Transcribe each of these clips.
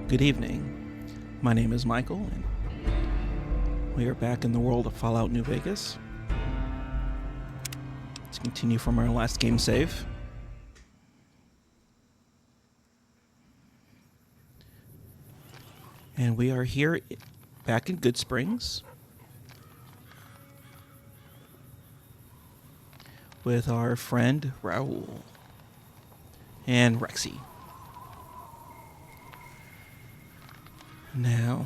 Good evening. My name is Michael, and we are back in the world of Fallout New Vegas. Let's continue from our last game save. And we are here back in Good Springs with our friend Raul and Rexy. Now,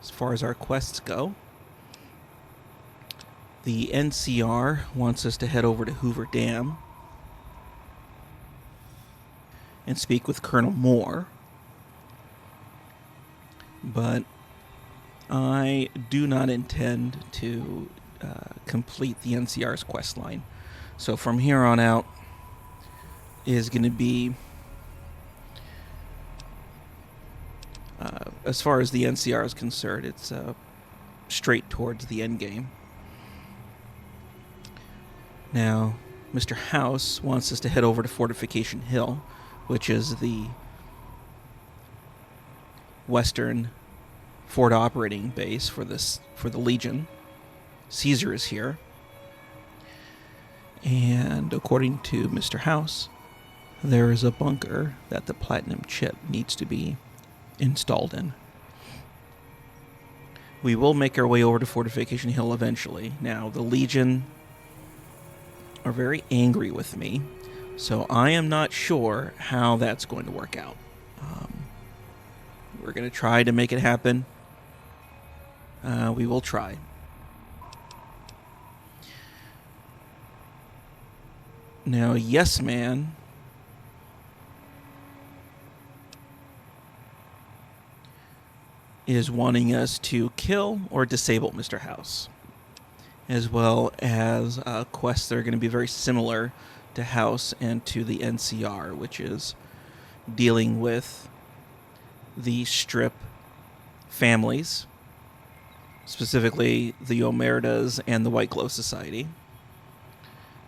as far as our quests go, the NCR wants us to head over to Hoover Dam and speak with Colonel Moore, but I do not intend to complete the NCR's quest line. So from here on out is going to be, as far as the NCR is concerned, it's straight towards the end game. Now, Mr. House wants us to head over to Fortification Hill, which is the western forward operating base for the Legion. Caesar is here. And according to Mr. House, there is a bunker that the platinum chip needs to be installed in. We will make our way over to Fortification Hill eventually. Now, the Legion are very angry with me, so I am not sure how that's going to work out. We're going to try to make it happen. We will try. Now, Yes Man is wanting us to kill or disable Mr. House, as well as quests that are going to be very similar to House and to the NCR, which is dealing with the Strip families, specifically the Omertas and the White Glow Society.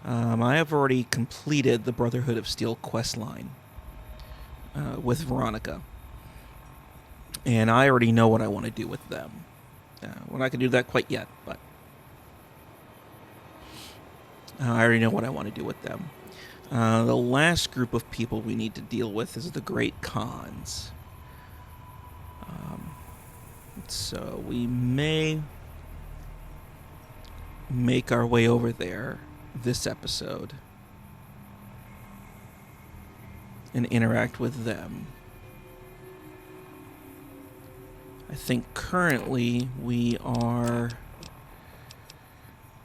I have already completed the Brotherhood of Steel quest line with Veronica, and I already know what I want to do with them. We're not going to do that quite yet, but I already know what I want to do with them. The last group of people we need to deal with is the Great Khans. So we may make our way over there this episode and interact with them. I think currently we are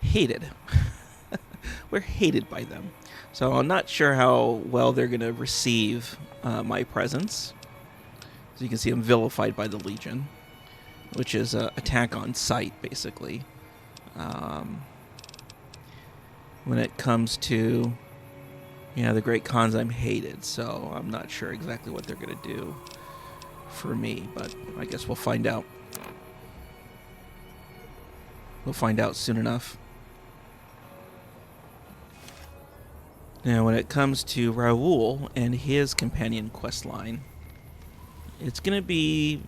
hated. We're hated by them. So I'm not sure how well they're going to receive my presence. So you can see I'm vilified by the Legion, which is an attack on sight, basically. When it comes to, the Great Khans, I'm hated. So I'm not sure exactly what they're going to do for me, but I guess we'll find out. We'll find out soon enough. Now, when it comes to Raul and his companion quest line, it's going to be,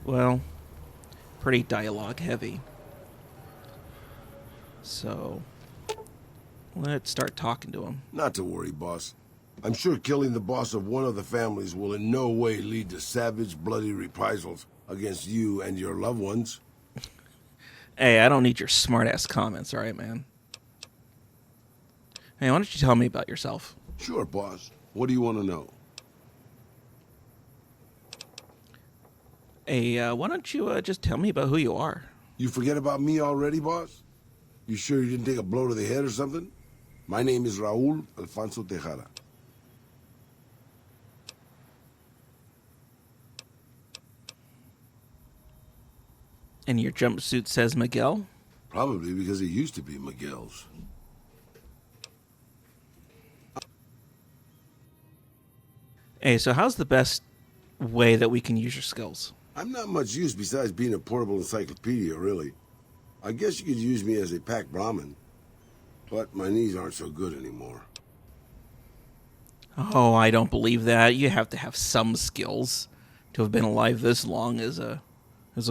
pretty dialogue heavy. So, let's start talking to him. Not to worry, boss. I'm sure killing the boss of one of the families will in no way lead to savage, bloody reprisals against you and your loved ones. Hey, I don't need your smart-ass comments, all right, man? Hey, why don't you tell me about yourself? Sure, boss. What do you want to know? Hey, why don't you just tell me about who you are? You forget about me already, boss? You sure you didn't take a blow to the head or something? My name is Raul Alfonso Tejada. And your jumpsuit says Miguel? Probably because it used to be Miguel's. Hey, so how's the best way that we can use your skills? I'm not much use besides being a portable encyclopedia, really. I guess you could use me as a pack Brahmin. But my knees aren't so good anymore. Oh, I don't believe that. You have to have some skills. to have been alive this long as a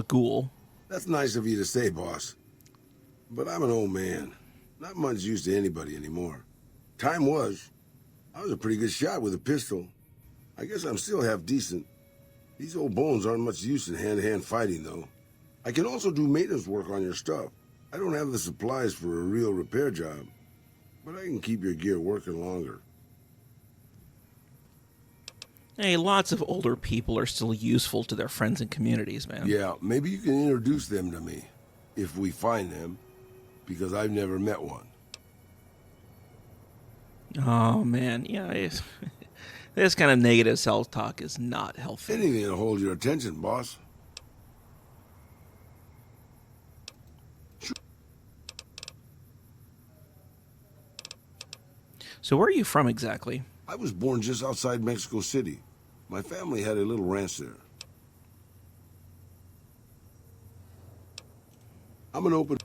ghoul. That's nice of you to say, boss. But I'm an old man. Not much use to anybody anymore. Time was. I was a pretty good shot with a pistol. I guess I'm still half decent. These old bones aren't much use in hand-to-hand fighting, though. I can also do maintenance work on your stuff. I don't have the supplies for a real repair job, but I can keep your gear working longer. Hey, lots of older people are still useful to their friends and communities, man. Yeah, maybe you can introduce them to me, if we find them, because I've never met one. Oh, man. Yeah, this kind of negative self-talk is not healthy. Anything to hold your attention, boss. So where are you from exactly? I was born just outside Mexico City. My family had a little ranch there. I'm an open...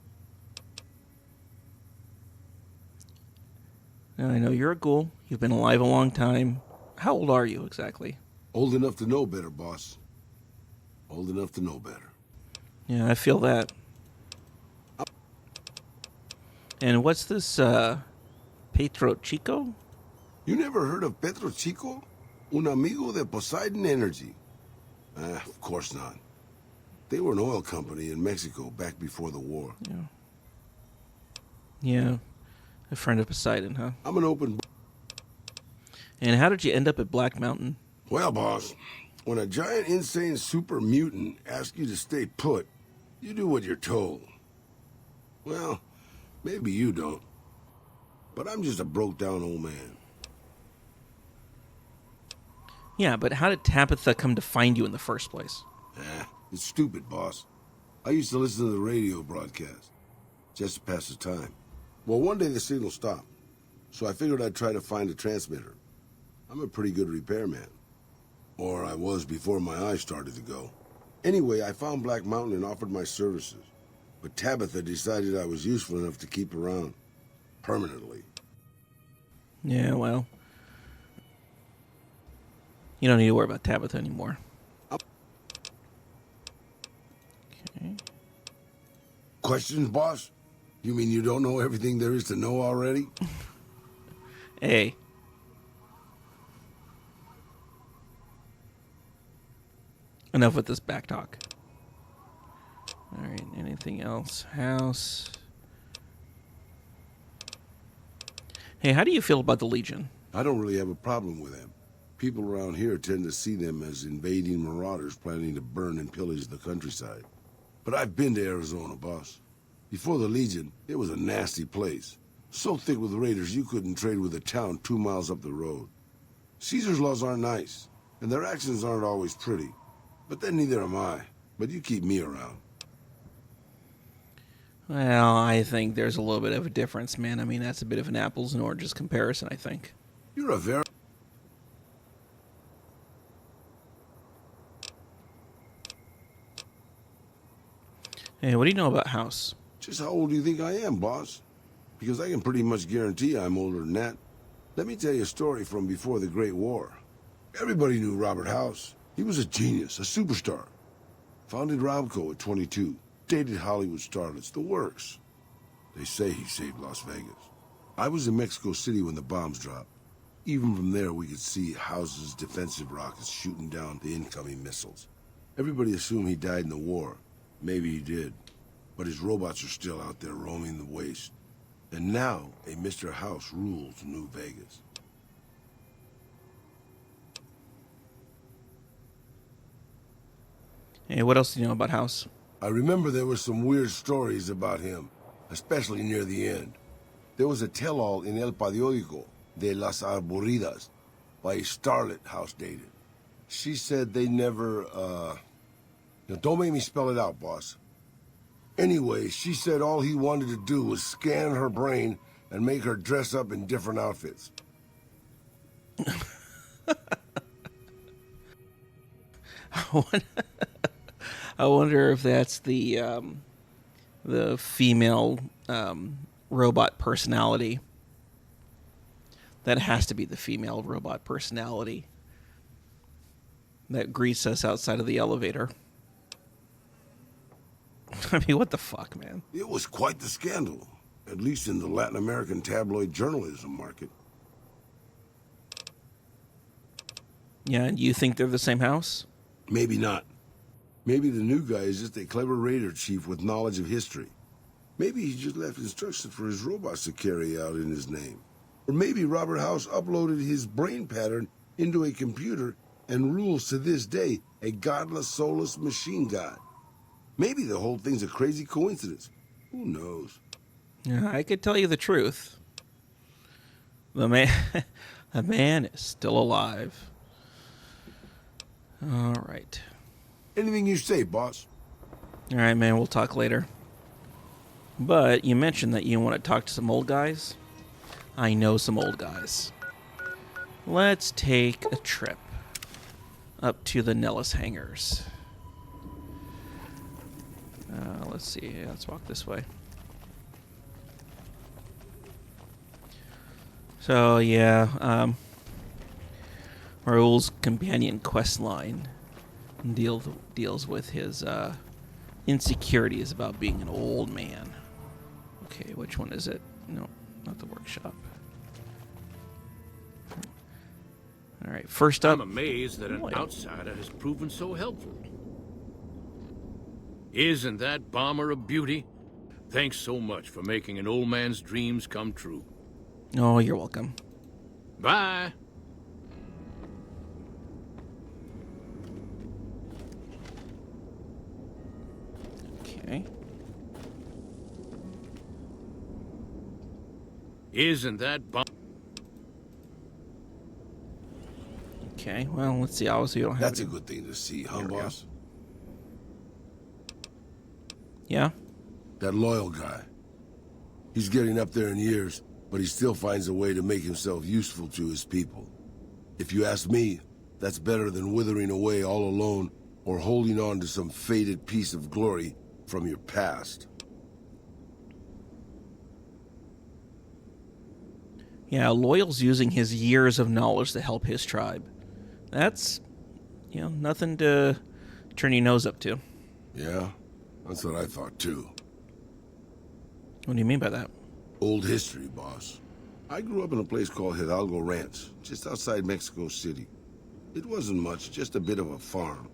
Now, I know you're a ghoul. You've been alive a long time. How old are you exactly? Old enough to know better, boss. Old enough to know better. Yeah, I feel that. And what's this, Petro Chico? You never heard of Petro Chico? Un amigo de Poseidon Energy. Of course not. They were an oil company in Mexico back before the war. Yeah. A friend of Poseidon, huh? I'm an open... And how did you end up at Black Mountain? Well, boss, when a giant insane super mutant asks you to stay put, you do what you're told. Well, maybe you don't. But I'm just a broke-down old man. Yeah, but how did Tabitha come to find you in the first place? It's stupid, boss. I used to listen to the radio broadcast, just to pass the time. Well, one day the signal stopped, so I figured I'd try to find a transmitter. I'm a pretty good repairman. Or I was before my eyes started to go. Anyway, I found Black Mountain and offered my services. But Tabitha decided I was useful enough to keep around. Permanently. Yeah, well. You don't need to worry about Tabitha anymore. Okay. Questions, boss? You mean you don't know everything there is to know already? Hey. Enough with this back talk. Alright, anything else? House. Hey, how do you feel about the Legion? I don't really have a problem with them. People around here tend to see them as invading marauders planning to burn and pillage the countryside. But I've been to Arizona, boss. Before the Legion, it was a nasty place. So thick with raiders you couldn't trade with a town 2 miles up the road. Caesar's laws aren't nice, and their actions aren't always pretty. But then neither am I. But you keep me around. Well, I think there's a little bit of a difference, man. I mean, that's a bit of an apples and oranges comparison, I think. You're a very... Hey, what do you know about House? Just how old do you think I am, boss? Because I can pretty much guarantee I'm older than that. Let me tell you a story from before the Great War. Everybody knew Robert House. He was a genius, a superstar. Founded Raul at 22. Dated Hollywood starlets, the works. They say he saved Las Vegas. I was in Mexico City when the bombs dropped. Even from there, we could see House's defensive rockets shooting down the incoming missiles. Everybody assumed he died in the war. Maybe he did. But his robots are still out there roaming the waste. And now, a Mr. House rules New Vegas. Hey, what else do you know about House? I remember there were some weird stories about him, especially near the end. There was a tell-all in El Periódico de las Aburridas by a starlet House dated. She said they never, don't make me spell it out, boss. Anyway, she said all he wanted to do was scan her brain and make her dress up in different outfits. I wonder if that's the female robot personality. That has to be the female robot personality. that greets us outside of the elevator. I mean, what the fuck, man? It was quite the scandal, at least in the Latin American tabloid journalism market. Yeah, and you think they're the same house? Maybe not. Maybe the new guy is just a clever raider chief with knowledge of history. Maybe he just left instructions for his robots to carry out in his name. Or maybe Robert House uploaded his brain pattern into a computer and rules to this day a godless, soulless machine god. Maybe the whole thing's a crazy coincidence. Who knows? Yeah, I could tell you the truth. The man is still alive. All right. Anything you say, boss. All right, man, we'll talk later. But you mentioned that you want to talk to some old guys. I know some old guys. Let's take a trip up to the Nellis Hangars. Let's see. Let's walk this way. So, yeah, Raul's companion quest line deals with his insecurities about being an old man. Okay, which one is it? No, not the workshop. All right, first up. I'm amazed that an outsider has proven so helpful. Isn't that bomber a beauty? Thanks so much for making an old man's dreams come true. Oh, you're welcome. Bye. Okay. Isn't that bomb? Okay, well, let's see. Obviously, you don't have That's a any. good thing to see, huh, There we go. boss? Yeah? That loyal guy. He's getting up there in years, but he still finds a way to make himself useful to his people. If you ask me, that's better than withering away all alone or holding on to some faded piece of glory from your past. Yeah, Loyal's using his years of knowledge to help his tribe. That's, nothing to turn your nose up to. Yeah, that's what I thought too. What do you mean by that? Old history, boss. I grew up in a place called Hidalgo Ranch, just outside Mexico City. It wasn't much, just a bit of a farm,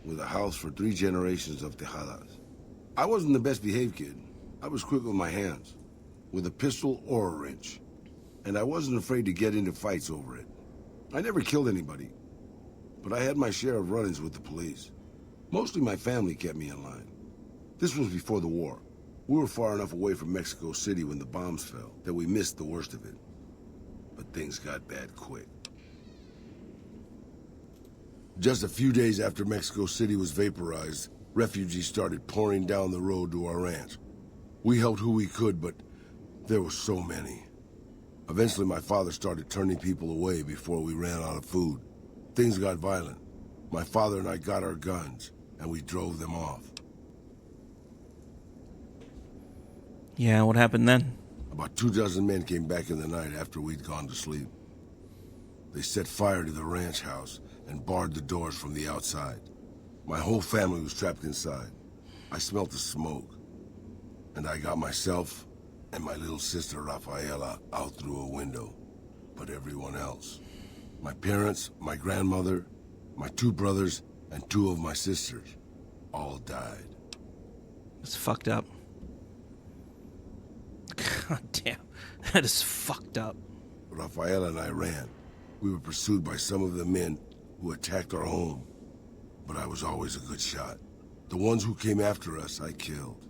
with a house for 3 generations of Tejadas. I wasn't the best behaved kid. I was quick with my hands, with a pistol or a wrench. And I wasn't afraid to get into fights over it. I never killed anybody, but I had my share of run-ins with the police. Mostly my family kept me in line. This was before the war. We were far enough away from Mexico City when the bombs fell that we missed the worst of it. But things got bad quick. Just a few days after Mexico City was vaporized, refugees started pouring down the road to our ranch. We helped who we could, but there were so many. Eventually, my father started turning people away before we ran out of food. Things got violent. My father and I got our guns, and we drove them off. Yeah, what happened then? About 24 men came back in the night after we'd gone to sleep. They set fire to the ranch house and barred the doors from the outside. My whole family was trapped inside. I smelt the smoke, and I got myself and my little sister Rafaela out through a window. But everyone else, my parents, my grandmother, my 2 brothers, and 2 of my sisters, all died. It's fucked up. God damn. That is fucked up. Rafaela and I ran. We were pursued by some of the men who attacked our home. But I was always a good shot. The ones who came after us, I killed.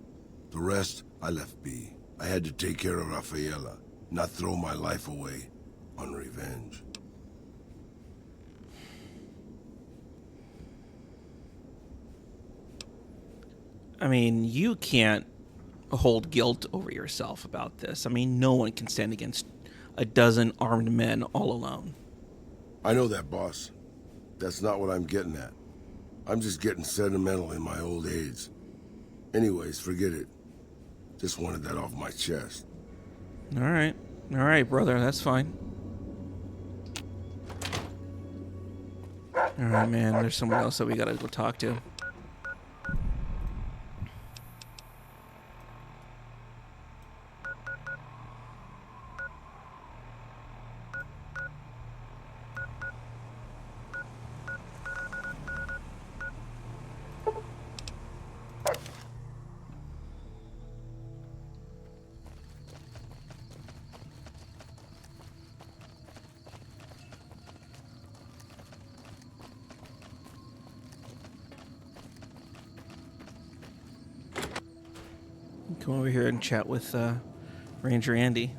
The rest, I left be. I had to take care of Rafaela, not throw my life away on revenge. I mean, you can't hold guilt over yourself about this. I mean, no one can stand against a dozen armed men all alone. I know that, boss. That's not what I'm getting at. I'm just getting sentimental in my old age. Anyways, forget it. Just wanted that off my chest. All right, brother, that's fine. All right, man. There's someone else that we gotta go talk to. Come over here and chat with Ranger Andy.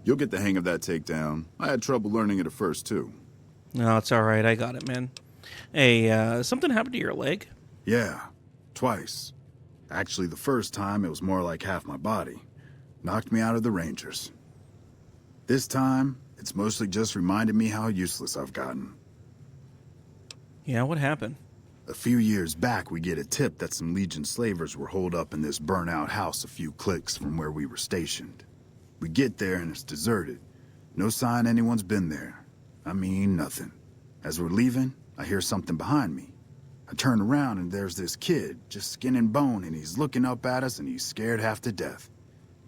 You'll get the hang of that takedown. I had trouble learning it at first, too. No, it's all right. I got it, man. Hey, something happened to your leg? Yeah, twice. Actually, the first time, it was more like half my body. Knocked me out of the Rangers. This time, it's mostly just reminded me how useless I've gotten. Yeah, what happened? A few years back, we get a tip that some Legion slavers were holed up in this burnt-out house a few clicks from where we were stationed. We get there and it's deserted. No sign anyone's been there. I mean, nothing. As we're leaving, I hear something behind me. I turn around and there's this kid, just skin and bone, and he's looking up at us and he's scared half to death.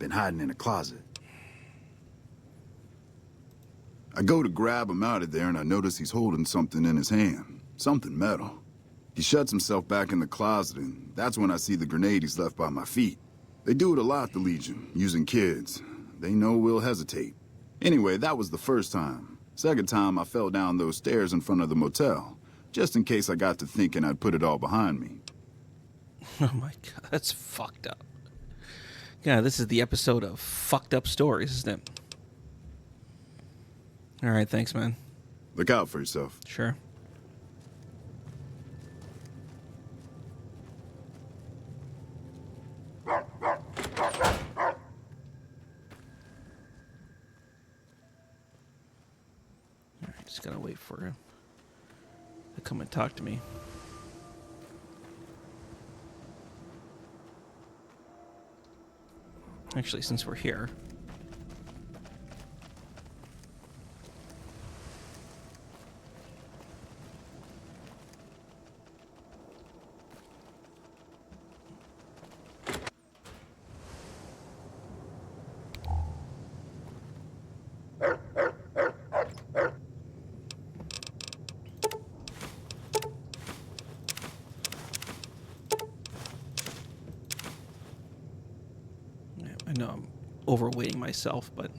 Been hiding in a closet. I go to grab him out of there and I notice he's holding something in his hand. Something metal. He shuts himself back in the closet, and that's when I see the grenade he's left by my feet. They do it a lot, the Legion, using kids. They know we'll hesitate. Anyway, that was the first time. Second time, I fell down those stairs in front of the motel, just in case I got to thinking I'd put it all behind me. Oh my god, that's fucked up. Yeah, this is the episode of fucked up stories, isn't it? All right, thanks, man. Look out for yourself. Sure. Just gotta wait for him to come and talk to me. Actually, since we're here, I know I'm overweighting myself, but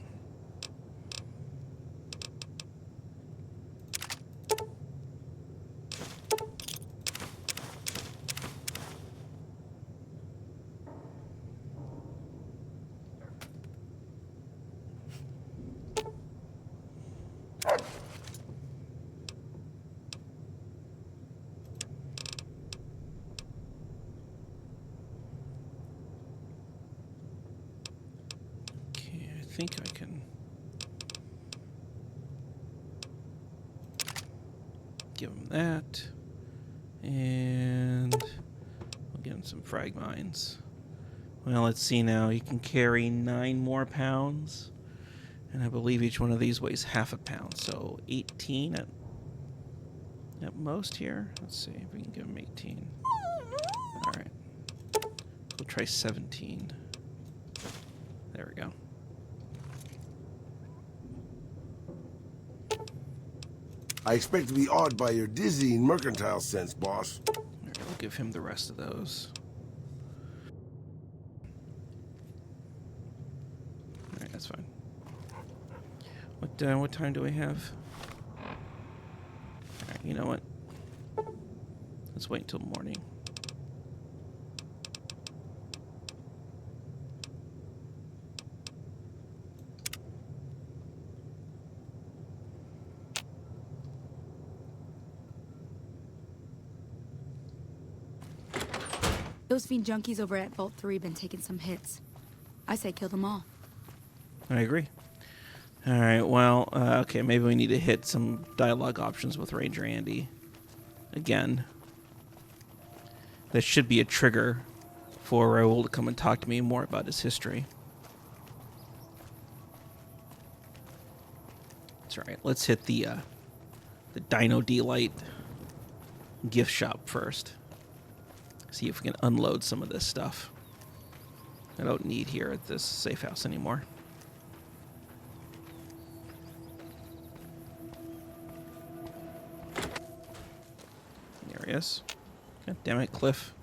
I think I can give him that, and we'll give him some frag mines. Well, let's see now. You can carry 9 more pounds, and I believe each one of these weighs half a pound, so 18 at most here. Let's see if we can give him 18. All right, we'll try 17. There we go. I expect to be awed by your dizzying mercantile sense, boss. All right, we'll give him the rest of those. All right, that's fine. What time do we have? All right, you know what? Let's wait until morning. Those fiend junkies over at Vault 3 been taking some hits. I say kill them all. I agree. All right, well, okay, maybe we need to hit some dialogue options with Ranger Andy again. That should be a trigger for Raul to come and talk to me more about his history. That's all right. Let's hit the Dino D-Light gift shop first. See if we can unload some of this stuff I don't need here at this safe house anymore. There he is. God damn it, Cliff.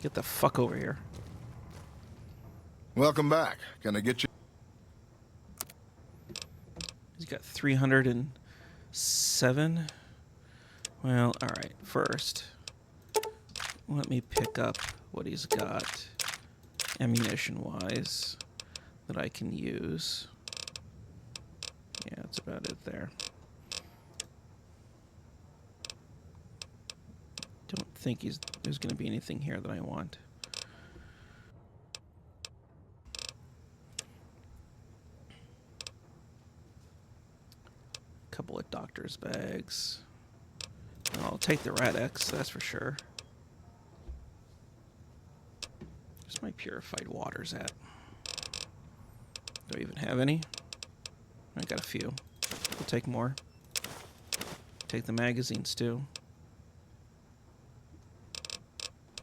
Get the fuck over here. Welcome back. Can I get you? He's got 307. Well, alright. First, let me pick up what he's got ammunition-wise that I can use. Yeah, that's about it there. Don't think there's going to be anything here that I want. Couple of doctor's bags. I'll take the Rat X, that's for sure. Where's my purified waters at? Do I even have any? I got a few. We'll take more. Take the magazines too.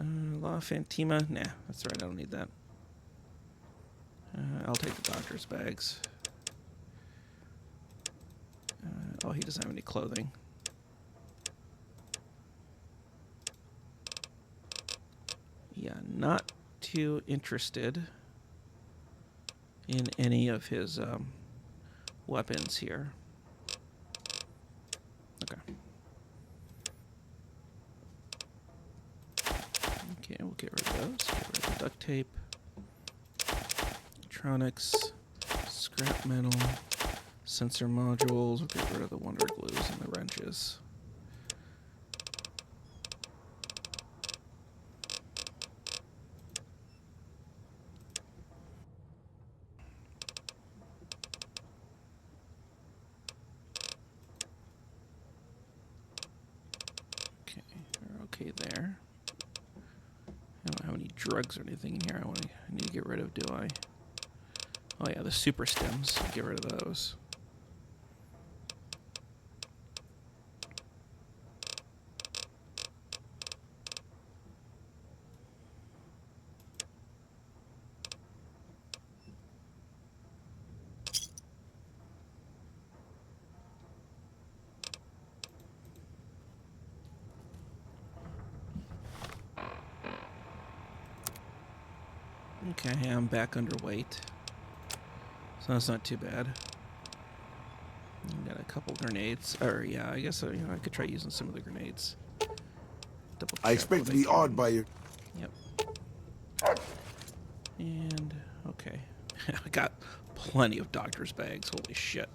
La Fantima? Nah, that's right, I don't need that. I'll take the doctor's bags. Oh, he doesn't have any clothing. Yeah, not too interested in any of his weapons here. Okay. Okay, we'll get rid of those. Get rid of the duct tape. Electronics. Scrap metal. Sensor modules. We'll get rid of the wonder glues and the wrenches. Okay, we're okay there. I don't have any drugs or anything in here I need to get rid of, do I? Oh yeah, the super stems. Get rid of those. Okay, I'm back underweight. So that's not too bad. Got a couple grenades. Or, yeah, I guess I could try using some of the grenades. Double I expect to be awed by your... Yep. And, okay. I got plenty of doctor's bags. Holy shit.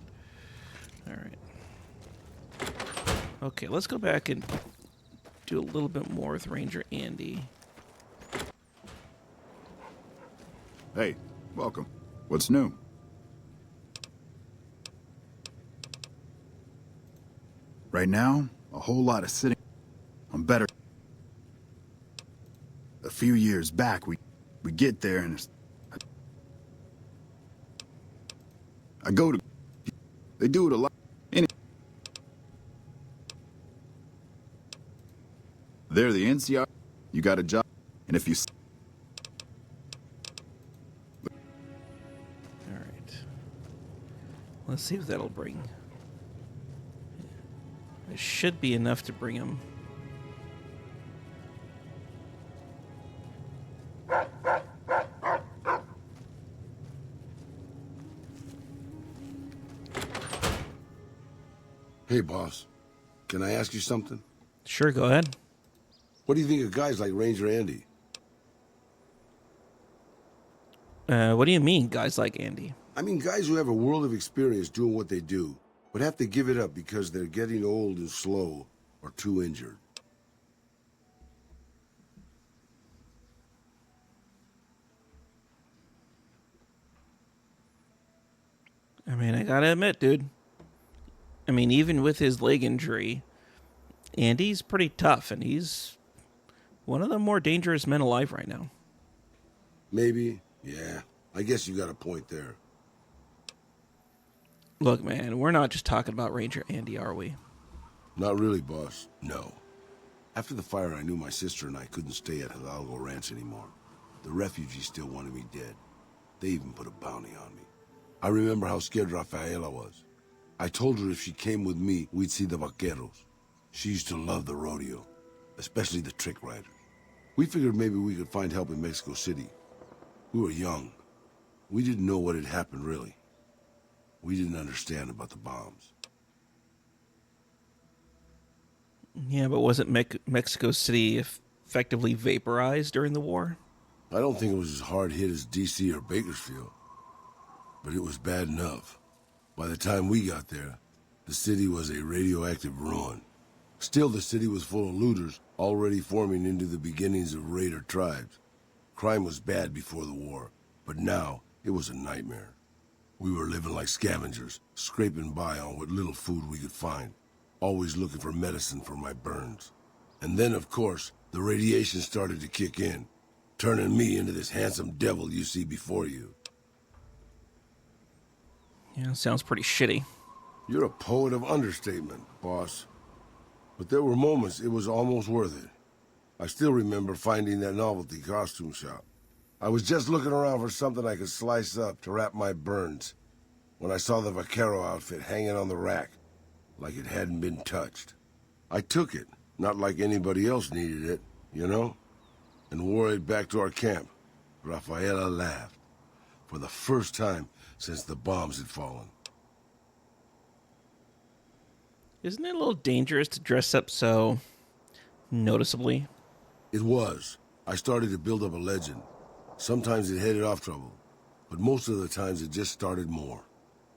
Alright. Okay, let's go back and do a little bit more with Ranger Andy. Hey, welcome. What's new? Right now, a whole lot of sitting. I'm better. A few years back, we get there and I go to. They do it a lot. They're the NCR. You got a job, and if you. Let's see if that'll bring. It should be enough to bring him. Hey, boss. Can I ask you something? Sure, go ahead. What do you think of guys like Ranger Andy? What do you mean, guys like Andy? I mean, guys who have a world of experience doing what they do, but have to give it up because they're getting old and slow or too injured. I mean, I gotta admit, dude. I mean, even with his leg injury, Andy's pretty tough, and he's one of the more dangerous men alive right now. Maybe, yeah. I guess you got a point there. Look, man, we're not just talking about Ranger Andy, are we? Not really, boss. No. After the fire, I knew my sister and I couldn't stay at Hidalgo Ranch anymore. The refugees still wanted me dead. They even put a bounty on me. I remember how scared Rafaela was. I told her if she came with me, we'd see the vaqueros. She used to love the rodeo, especially the trick riders. We figured maybe we could find help in Mexico City. We were young. We didn't know what had happened, really. We didn't understand about the bombs. Yeah, but wasn't Mexico City effectively vaporized during the war? I don't think it was as hard hit as D.C. or Bakersfield, but it was bad enough. By the time we got there, the city was a radioactive ruin. Still, the city was full of looters, already forming into the beginnings of raider tribes. Crime was bad before the war, but now it was a nightmare. We were living like scavengers, scraping by on what little food we could find, always looking for medicine for my burns. And then, of course, the radiation started to kick in, turning me into this handsome devil you see before you. Yeah, sounds pretty shitty. You're a poet of understatement, boss. But there were moments it was almost worth it. I still remember finding that novelty costume shop. I was just looking around for something I could slice up to wrap my burns when I saw the vaquero outfit hanging on the rack, like it hadn't been touched. I took it, not like anybody else needed it, you know? And wore it back to our camp. Rafaela laughed. For the first time since the bombs had fallen. Isn't it a little dangerous to dress up so noticeably? It was. I started to build up a legend. Sometimes it headed off trouble, but most of the times it just started more.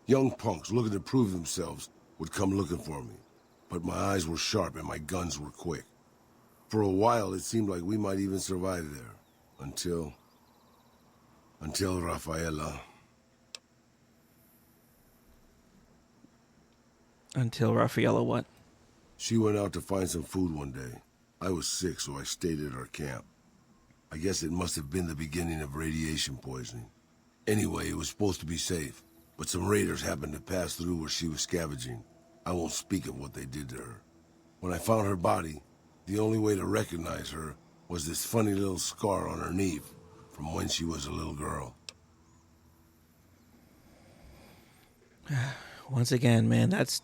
Young punks looking to prove themselves would come looking for me, but my eyes were sharp and my guns were quick. For a while, it seemed like we might even survive there, until Rafaela. Until Rafaela what? She went out to find some food one day. I was sick, so I stayed at our camp. I guess it must have been the beginning of radiation poisoning. Anyway, it was supposed to be safe, but some raiders happened to pass through where she was scavenging. I won't speak of what they did to her. When I found her body, the only way to recognize her was this funny little scar on her knee from when she was a little girl. Once again, man, that's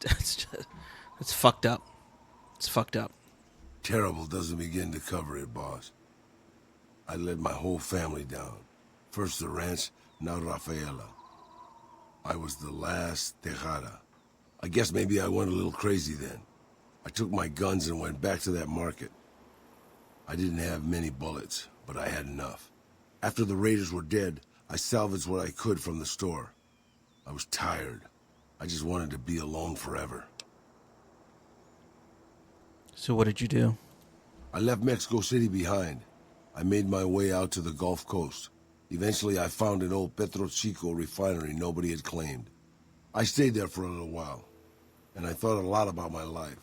fucked up. It's fucked up. Terrible doesn't begin to cover it, boss. I led my whole family down. First the ranch, now Rafaela. I was the last Tejada. I guess maybe I went a little crazy then. I took my guns and went back to that market. I didn't have many bullets, but I had enough. After the raiders were dead, I salvaged what I could from the store. I was tired. I just wanted to be alone forever. So what did you do? I left Mexico City behind. I made my way out to the Gulf Coast. Eventually, I found an old Petro Chico refinery nobody had claimed. I stayed there for a little while, and I thought a lot about my life.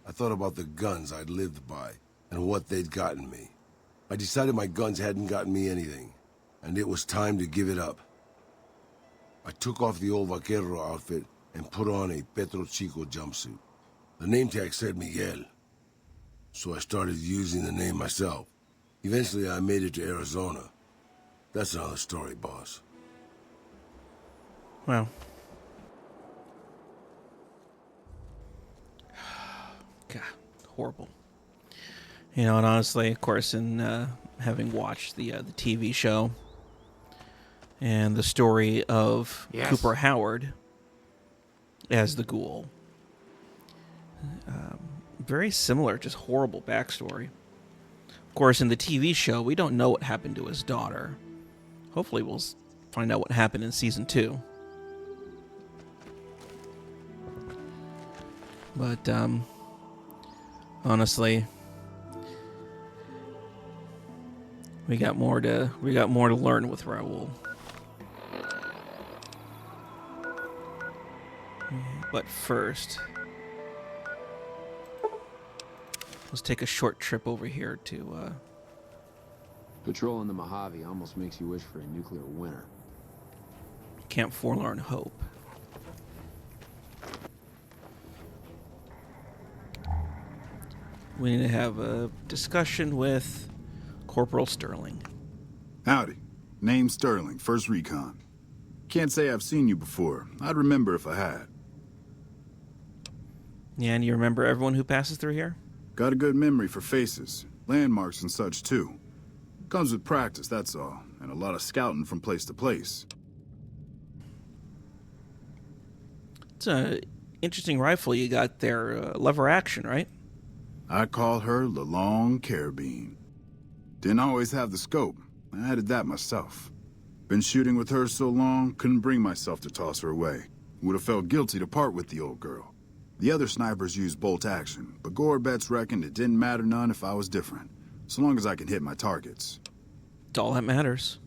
I thought about the guns I'd lived by, and what they'd gotten me. I decided my guns hadn't gotten me anything, and it was time to give it up. I took off the old vaquero outfit and put on a Petro Chico jumpsuit. The name tag said Miguel, so I started using the name myself. Eventually, I made it to Arizona. That's another story, boss. Well. God, horrible. You know, and honestly, of course, in having watched the TV show and the story of Cooper Howard as the ghoul, very similar, just horrible backstory. Of course, in the TV show, we don't know what happened to his daughter. Hopefully, we'll find out what happened in season 2. But honestly, we got more to learn with Raul. But first, let's take a short trip over here to Patrolling the Mojave almost makes you wish for a nuclear winter. Camp Forlorn Hope. We need to have a discussion with Corporal Sterling. Howdy. Name's Sterling, 1st Recon. Can't say I've seen you before. I'd remember if I had. Yeah, and you remember everyone who passes through here? Got a good memory for faces, landmarks and such too. Comes with practice, that's all, and a lot of scouting from place to place. It's a interesting rifle you got there, lever action, right? I call her the Long Carabine. Didn't always have the scope. I added that myself. Been shooting with her so long, couldn't bring myself to toss her away. Would have felt guilty to part with the old girl. The other snipers used bolt action, but Gorbets reckoned it didn't matter none if I was different, so long as I can hit my targets. It's all that matters.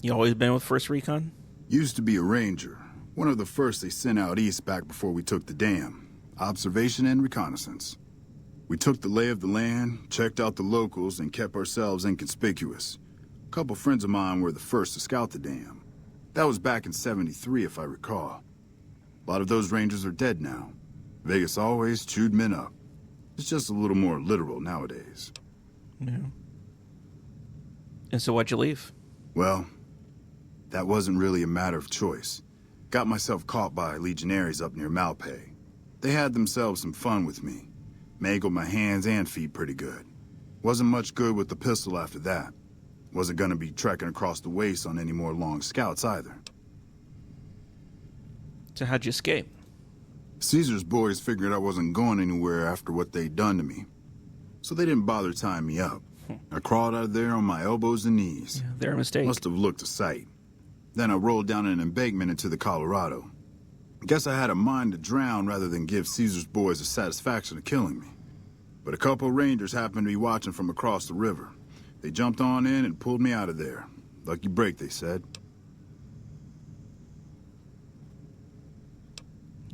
You always been with 1st Recon? Used to be a ranger. One of the first they sent out east back before we took the dam. Observation and reconnaissance. We took the lay of the land, checked out the locals, and kept ourselves inconspicuous. A couple friends of mine were the first to scout the dam. That was back in '73, if I recall. A lot of those rangers are dead now. Vegas always chewed men up. It's just a little more literal nowadays. Yeah. And so why'd you leave? Well, that wasn't really a matter of choice. Got myself caught by legionnaires up near Malpay. They had themselves some fun with me. Mangled my hands and feet pretty good. Wasn't much good with the pistol after that. Wasn't gonna be trekking across the waste on any more long scouts either. So how'd you escape? Caesar's boys figured I wasn't going anywhere after what they'd done to me. So they didn't bother tying me up. I crawled out of there on my elbows and knees. Yeah, they're a mistake. Must have looked a sight. Then I rolled down an embankment into the Colorado. Guess I had a mind to drown rather than give Caesar's boys the satisfaction of killing me. But a couple rangers happened to be watching from across the river. They jumped on in and pulled me out of there. Lucky break, they said.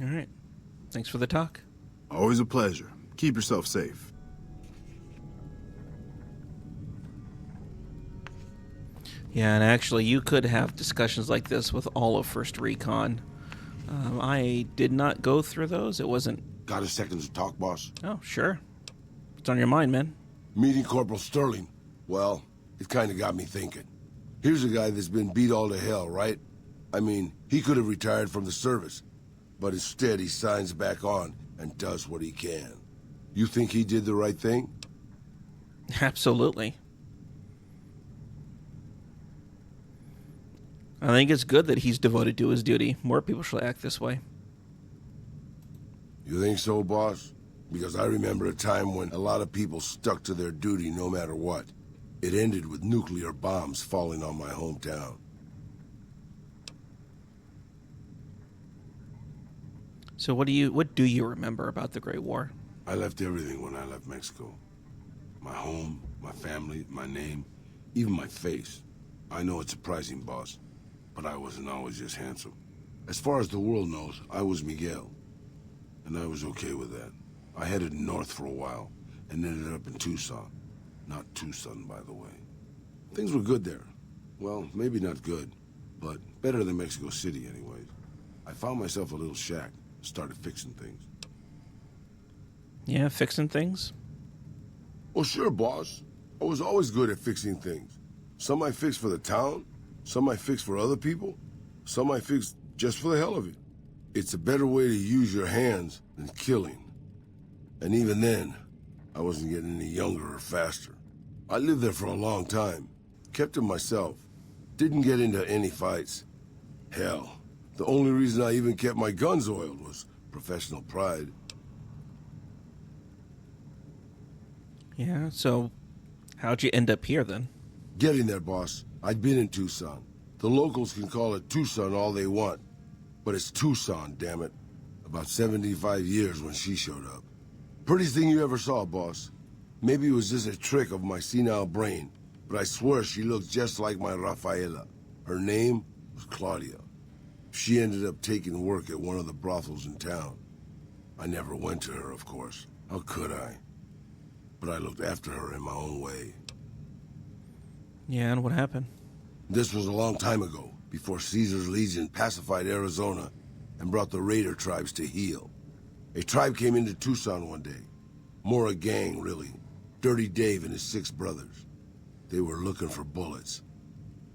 All right. Thanks for the talk. Always a pleasure. Keep yourself safe. Yeah, and actually, you could have discussions like this with all of 1st Recon. I did not go through those. It wasn't... Got a second to talk, boss? Oh, sure. What's on your mind, man? Meeting Corporal Sterling. Well, it kind of got me thinking. Here's a guy that's been beat all to hell, right? I mean, he could have retired from the service, but instead he signs back on and does what he can. You think he did the right thing? Absolutely. I think it's good that he's devoted to his duty. More people should act this way. You think so, boss? Because I remember a time when a lot of people stuck to their duty no matter what. It ended with nuclear bombs falling on my hometown. So what do you remember about the Great War? I left everything when I left Mexico. My home, my family, my name, even my face. I know it's surprising, boss, but I wasn't always just handsome. As far as the world knows, I was Miguel, and I was okay with that. I headed north for a while, and ended up in Tucson. Not Tucson, by the way. Things were good there. Well, maybe not good, but better than Mexico City anyways. I found myself a little shack, started fixing things. Yeah, fixing things? Well, sure, boss. I was always good at fixing things. Some I fixed for the town, some I fixed for other people, some I fixed just for the hell of it. It's a better way to use your hands than killing. And even then, I wasn't getting any younger or faster. I lived there for a long time, kept to myself, didn't get into any fights. Hell, the only reason I even kept my guns oiled was professional pride. Yeah, so how'd you end up here then? Getting there, boss. I'd been in Tucson. The locals can call it Tucson all they want, but it's Tucson, damn it. About 75 years when she showed up. Prettiest thing you ever saw, boss. Maybe it was just a trick of my senile brain, but I swear she looked just like my Rafaela. Her name was Claudia. She ended up taking work at one of the brothels in town. I never went to her, of course. How could I? But I looked after her in my own way. Yeah, and what happened? This was a long time ago, before Caesar's Legion pacified Arizona and brought the raider tribes to heel. A tribe came into Tucson one day. More a gang, really. Dirty Dave and his 6 brothers. They were looking for bullets,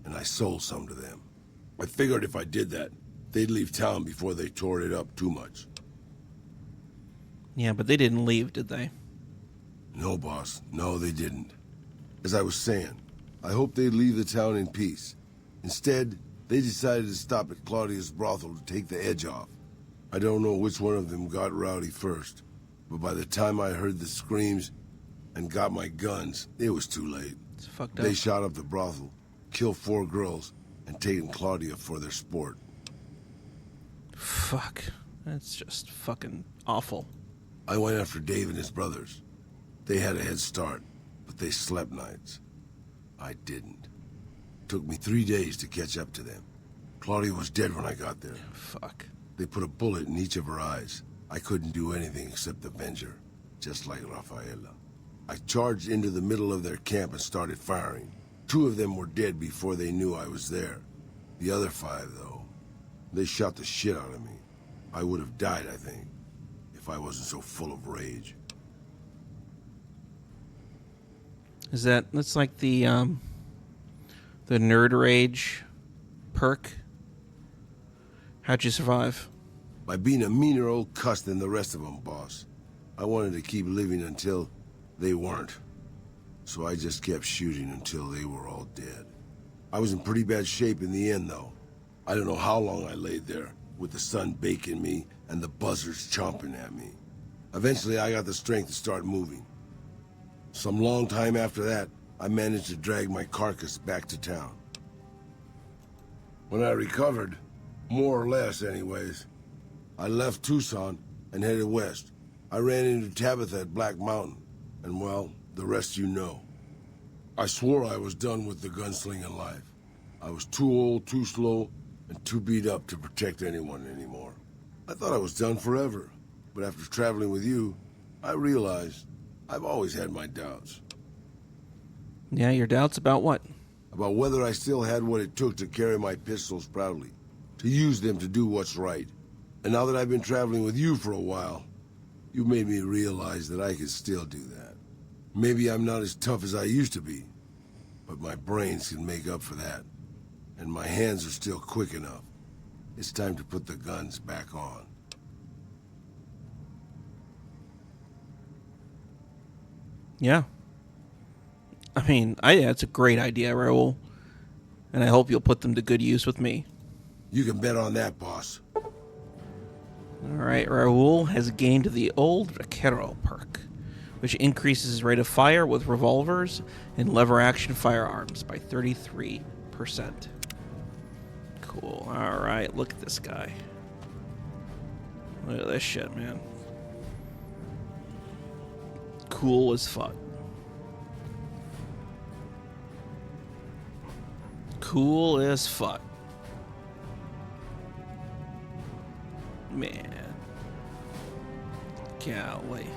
and I sold some to them. I figured if I did that, they'd leave town before they tore it up too much. Yeah, but they didn't leave, did they? No, boss. No, they didn't. As I was saying, I hoped they'd leave the town in peace. Instead, they decided to stop at Claudia's brothel to take the edge off. I don't know which one of them got rowdy first, but by the time I heard the screams and got my guns, it was too late. It's fucked up. They shot up the brothel, killed 4 girls, and taken Claudia for their sport. Fuck. That's just fucking awful. I went after Dave and his brothers. They had a head start, but they slept nights. I didn't. Took me 3 days to catch up to them. Claudia was dead when I got there. Fuck. They put a bullet in each of her eyes. I couldn't do anything except avenge her, just like Rafaela. I charged into the middle of their camp and started firing. 2 of them were dead before they knew I was there. The other 5, though, they shot the shit out of me. I would have died, I think, if I wasn't so full of rage. That's like the nerd rage perk? How'd you survive? By being a meaner old cuss than the rest of them, boss. I wanted to keep living until they weren't. So I just kept shooting until they were all dead. I was in pretty bad shape in the end, though. I don't know how long I laid there, with the sun baking me and the buzzards chomping at me. Eventually, I got the strength to start moving. Some long time after that, I managed to drag my carcass back to town. When I recovered, more or less anyways, I left Tucson and headed west. I ran into Tabitha at Black Mountain, and well, the rest you know. I swore I was done with the gunslinging life. I was too old, too slow, and too beat up to protect anyone anymore. I thought I was done forever, but after traveling with you, I realized I've always had my doubts. Yeah, your doubts about what? About whether I still had what it took to carry my pistols proudly, to use them to do what's right. And now that I've been traveling with you for a while, you made me realize that I could still do that. Maybe I'm not as tough as I used to be, but my brains can make up for that. And my hands are still quick enough. It's time to put the guns back on. Yeah. I mean, that's a great idea, Raul. And I hope you'll put them to good use with me. You can bet on that, boss. Alright, Raul has gained the old Vaquero perk, which increases his rate of fire with revolvers and lever-action firearms by 33%. Cool. Alright, look at this guy. Look at this shit, man. Cool as fuck. Cool as fuck. Man. Golly.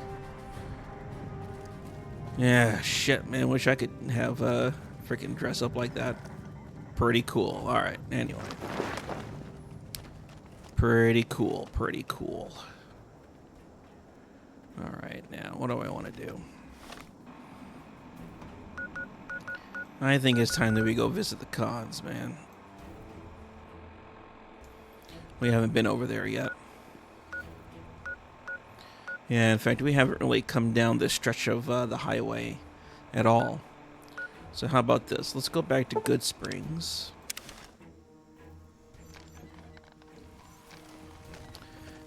Yeah, shit, man. Wish I could have freaking dress up like that. Pretty cool. Alright, anyway. Pretty cool, pretty cool. Alright, now, what do I want to do? I think it's time that we go visit the cons, man. We haven't been over there yet. Yeah, in fact, we haven't really come down this stretch of the highway at all. So how about this? Let's go back to Good Springs.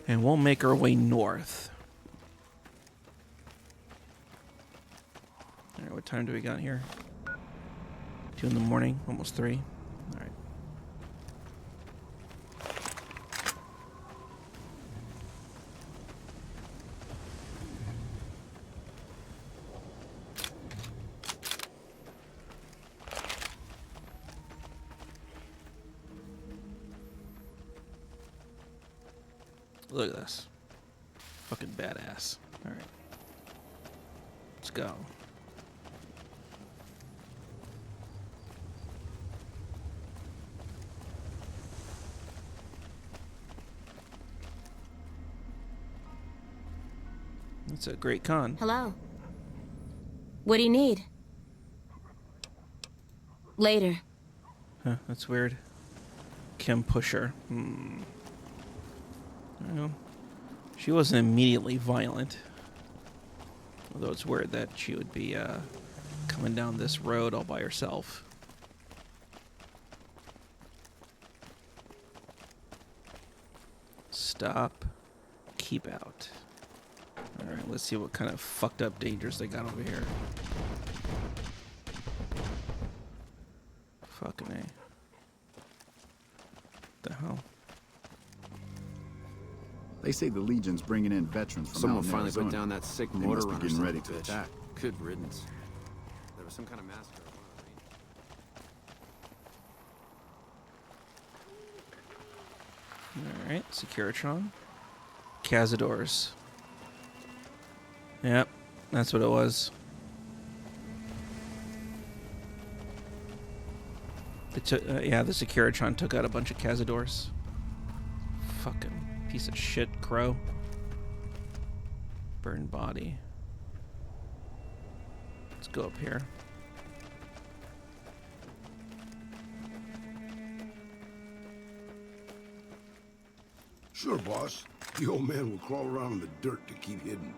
And we'll make our way north. Alright, what time do we got here? 2 in the morning, almost 3. Alright. Look at this. Fucking badass. Alright. Let's go. It's a great con. Hello. What do you need? Later. Huh, that's weird. Kim Pusher. Well, she wasn't immediately violent. Although it's weird that she would be coming down this road all by herself. Stop. Keep out. Alright, let's see what kind of fucked up dangers they got over here. Fucking A. The hell? They say the Legion's bringing in veterans from Someone out in finally Arizona. put down that sick They motor must be runner. getting ready son to of a bitch. attack. Good riddance. There was some kind of massacre. at one of the ranges. Alright, Securitron. Cazadors. Yep, that's what it was. They took, yeah, the Securitron took out a bunch of Cazadors. Fucking piece of shit, crow. Burned body. Let's go up here. Sure, boss. The old man will crawl around in the dirt to keep hidden.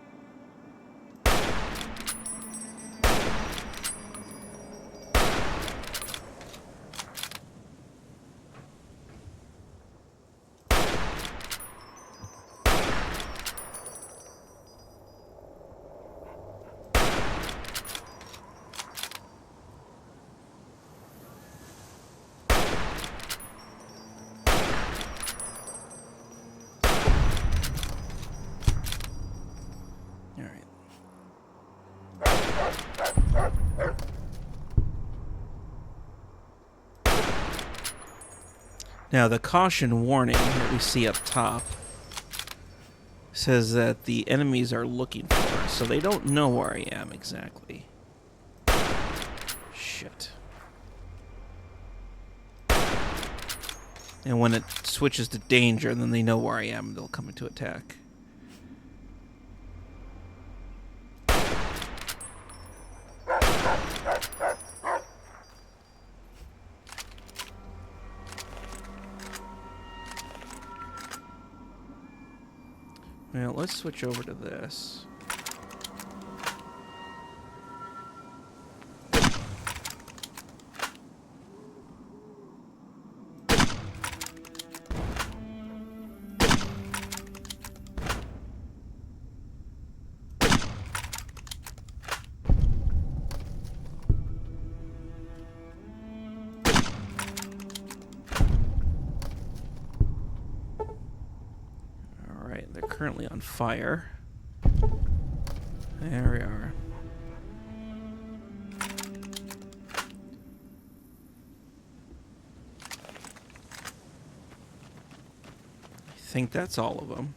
Now, the caution warning that we see up top says that the enemies are looking for us, so they don't know where I am exactly. Shit. And when it switches to danger, then they know where I am and they'll come into attack. Well, let's switch over to this. They're currently on fire. There we are. I think that's all of them.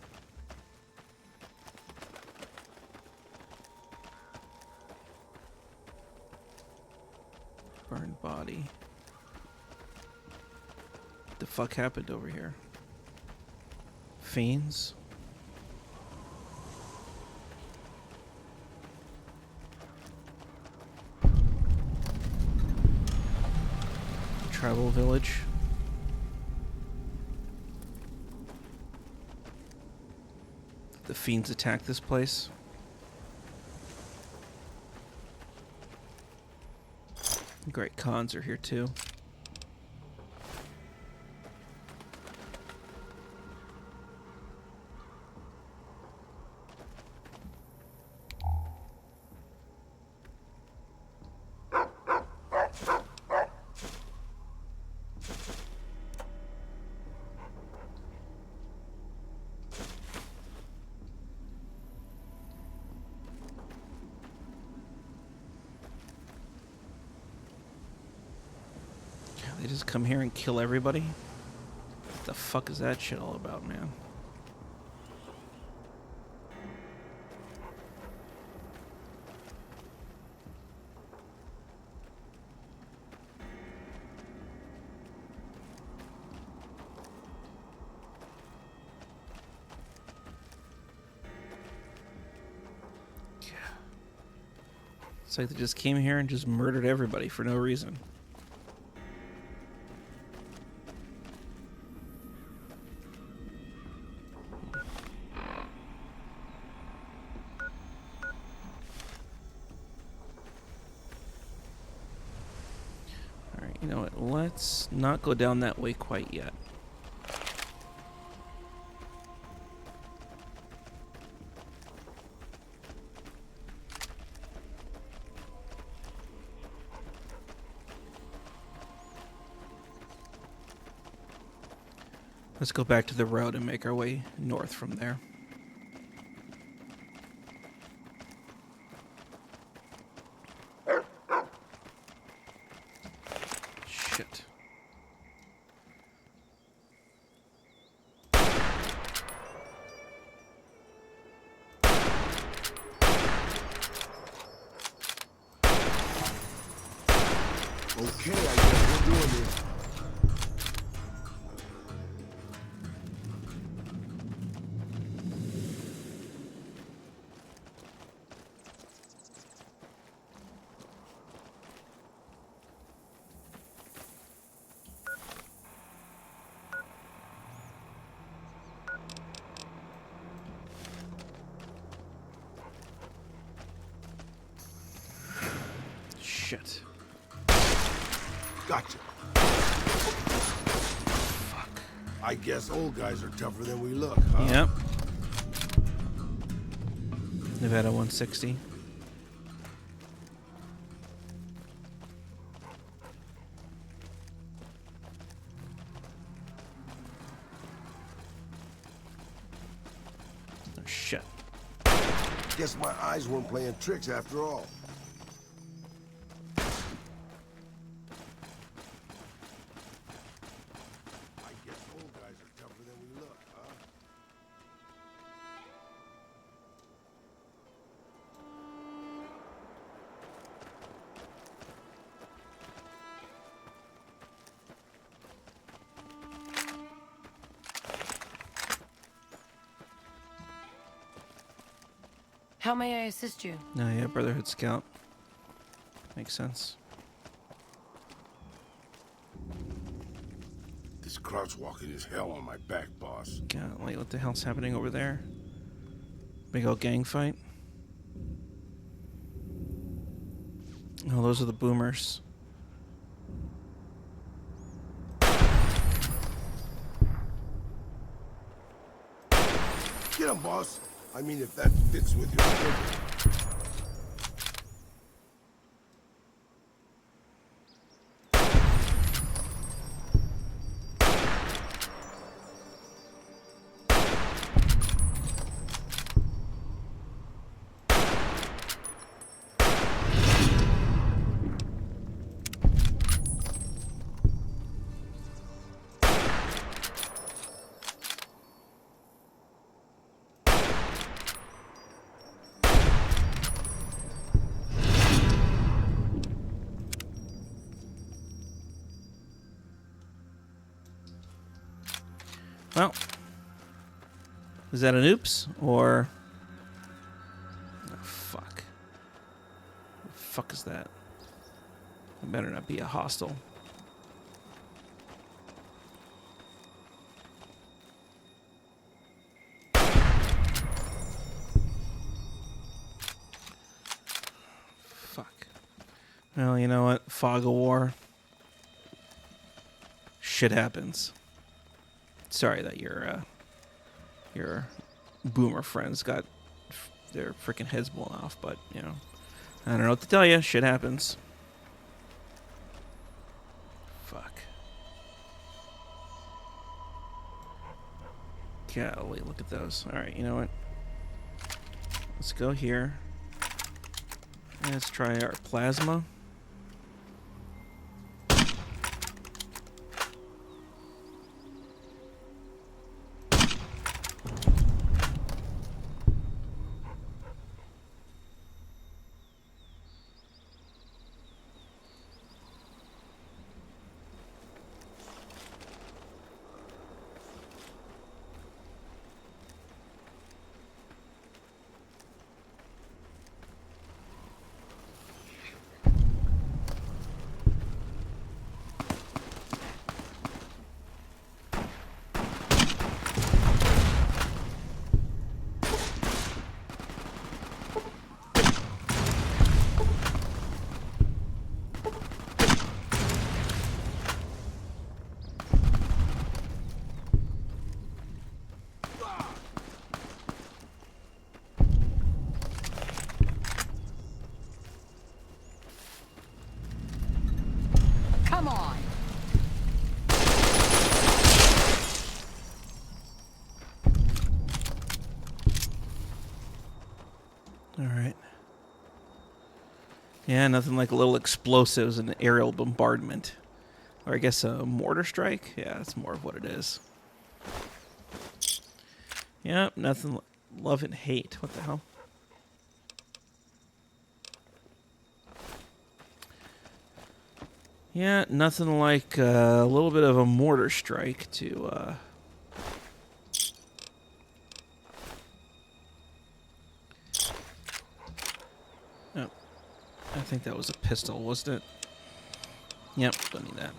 Burned body. What the fuck happened over here? Fiends? Tribal village. The fiends attack this place. Great cons are here too. They just come here and kill everybody? What the fuck is that shit all about, man? It's like they just came here and just murdered everybody for no reason. Alright, you know what? Let's not go down that way quite yet. Let's go back to the road and make our way north from there. Shit. Okay, I guess we're doing this. Shit. Gotcha. Fuck. I guess old guys are tougher than we look, huh? Yep. Nevada 160. Oh, shit. Guess my eyes weren't playing tricks after all. I guess old guys are tougher than we look, huh? How may I assist you? No, yeah, Brotherhood Scout. Makes sense. This crouch walking is hell on my back, boss. Golly, what the hell's happening over there? Big old gang fight? Oh, those are the boomers. Get him, boss. I mean, if that fits with your schedule. Well, is that an oops or? Oh, fuck. What the fuck is that? It better not be a hostile. Fuck. Well, you know what? Fog of war. Shit happens. Sorry that your boomer friends got their freaking heads blown off, but you know, I don't know what to tell you. Shit happens. Fuck. Golly, look at those. All right, you know what? Let's go here. Let's try our plasma. Yeah, nothing like a little explosives and aerial bombardment. Or I guess a mortar strike? Yeah, that's more of what it is. Yeah, nothing. Love and hate. What the hell? Yeah, nothing like a little bit of a mortar strike to... Oh, I think that was a pistol, wasn't it? Yep, don't need that.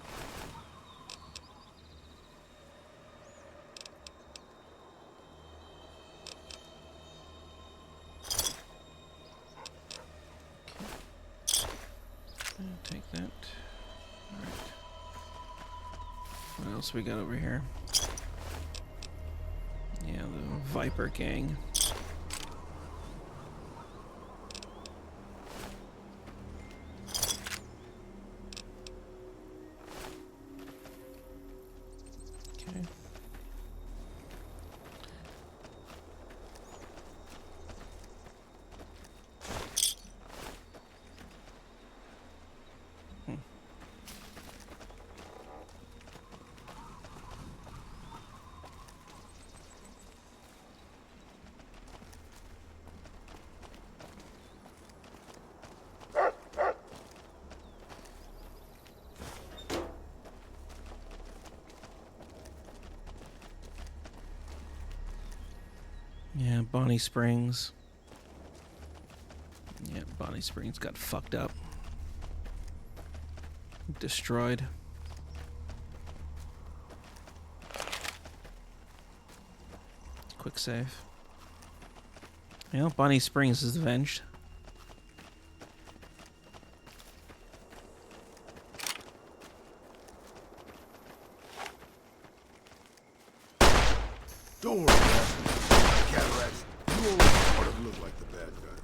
Take that. Alright. What else we got over here? Yeah, the Viper gang. Okay. Yeah, Bonnie Springs. Yeah, Bonnie Springs got fucked up. Destroyed. Quick save. Yeah, Bonnie Springs is avenged. Don't worry, man. Cataracts, you only sort of look like the bad guys.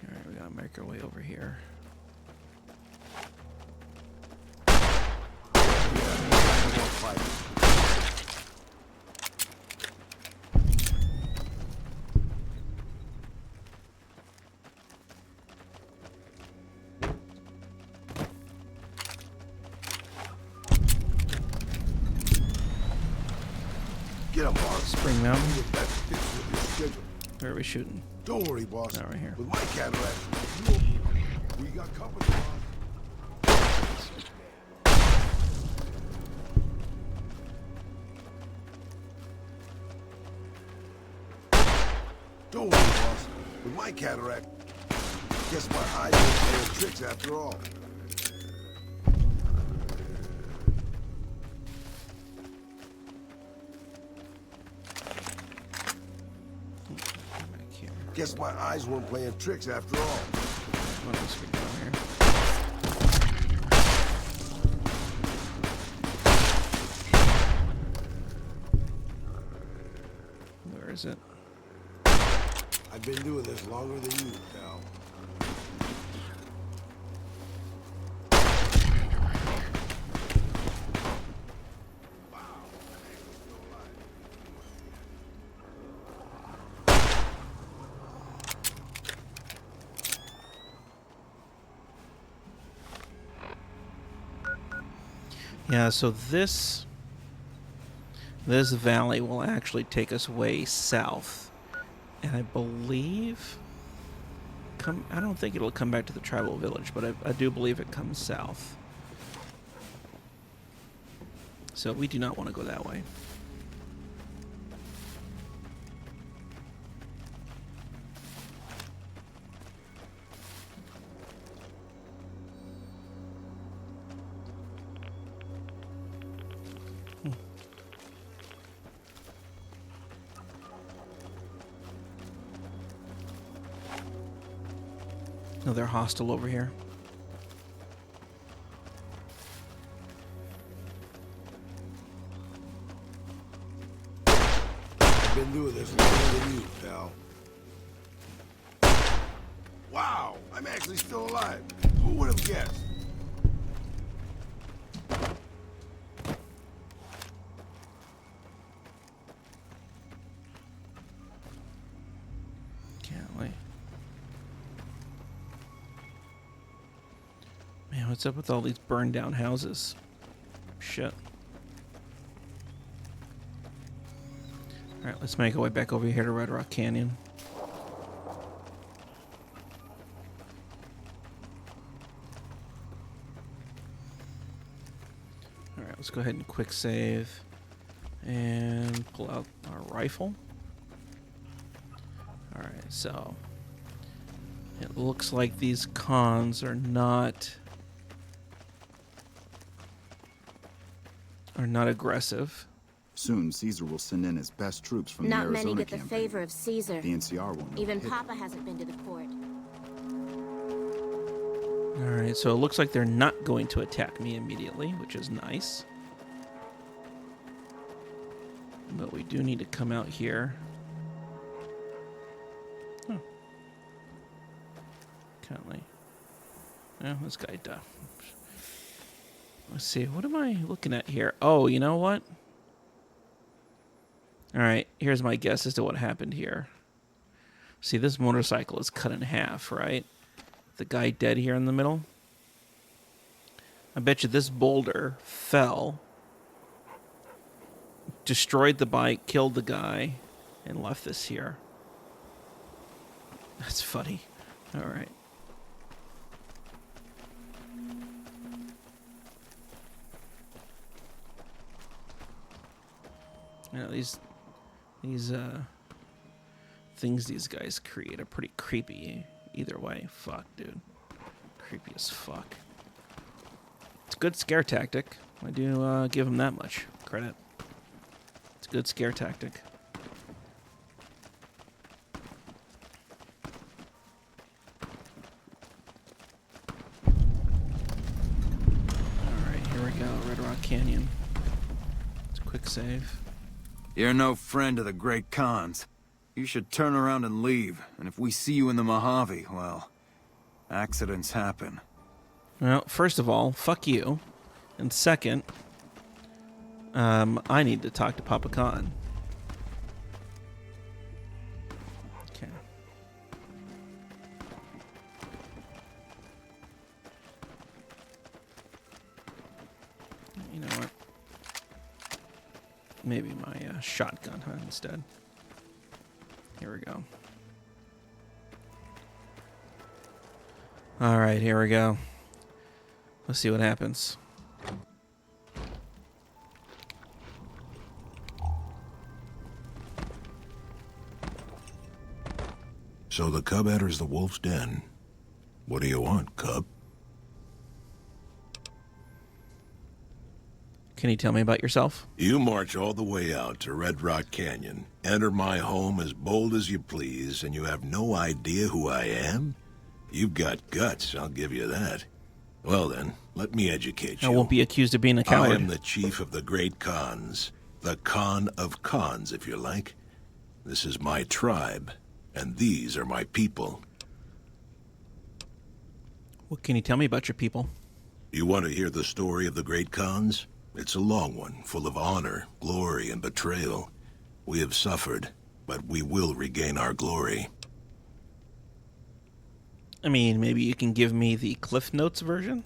Alright, we gotta make our way over here. Get up, boss. Spring Mountain. That's fixed with your schedule. Where are we shooting? Don't worry, boss. Not right here. With my cataracts, we got company, boss. Don't worry, boss. With my cataract, guess my eyes don't play tricks after all. Back here. Guess my eyes weren't playing tricks after all. What else we got here? Where is it? I've been doing this longer than you, pal. Yeah, so this valley will actually take us way south. And I believe I don't think it'll come back to the tribal village, but I do believe it comes south. So we do not want to go that way. No, they're hostile over here. I've been doing this longer than you, pal. Wow, I'm actually still alive. Who would have guessed? What's up with all these burned down houses? Shit. Alright, let's make our way back over here to Red Rock Canyon. Alright, let's go ahead and quick save. And pull out our rifle. Alright, so... it looks like these cons are not aggressive. Soon, Caesar will send in his best troops from Not the Arizona many get the campaign. favor of Caesar. The NCR won't know Even hit. Papa hasn't been to the port. Alright, so it looks like they're not going to attack me immediately, which is nice. But we do need to come out here. Oh. Can't no, this guy died. Let's see, what am I looking at here? Oh, you know what? Alright, here's my guess as to what happened here. See, this motorcycle is cut in half, right? The guy dead here in the middle. I bet you this boulder fell, destroyed the bike, killed the guy, and left this here. That's funny. Alright. Yeah, these things these guys create are pretty creepy either way. Fuck, dude. Creepy as fuck. It's a good scare tactic. I do give them that much credit. It's a good scare tactic. Alright, here we go. Red Rock Canyon. It's a quick save. You're no friend of the Great Khans. You should turn around and leave, and if we see you in the Mojave, well, accidents happen. Well, first of all, fuck you. And second, I need to talk to Papa Khan. Okay. You know what? Maybe my shotgun, huh, instead. Here we go. Alright, here we go. Let's see what happens. So the cub enters the wolf's den. What do you want, cub? Can you tell me about yourself? You march all the way out to Red Rock Canyon, enter my home as bold as you please, and you have no idea who I am? You've got guts, I'll give you that. Well then, let me educate you. I won't be accused of being a coward. I am the chief of the great Khans. The Khan of Khans, if you like. This is my tribe, and these are my people. What can you tell me about your people? You want to hear the story of the great Khans? It's a long one, full of honor, glory, and betrayal. We have suffered, but we will regain our glory. I mean, maybe you can give me the Cliff Notes version?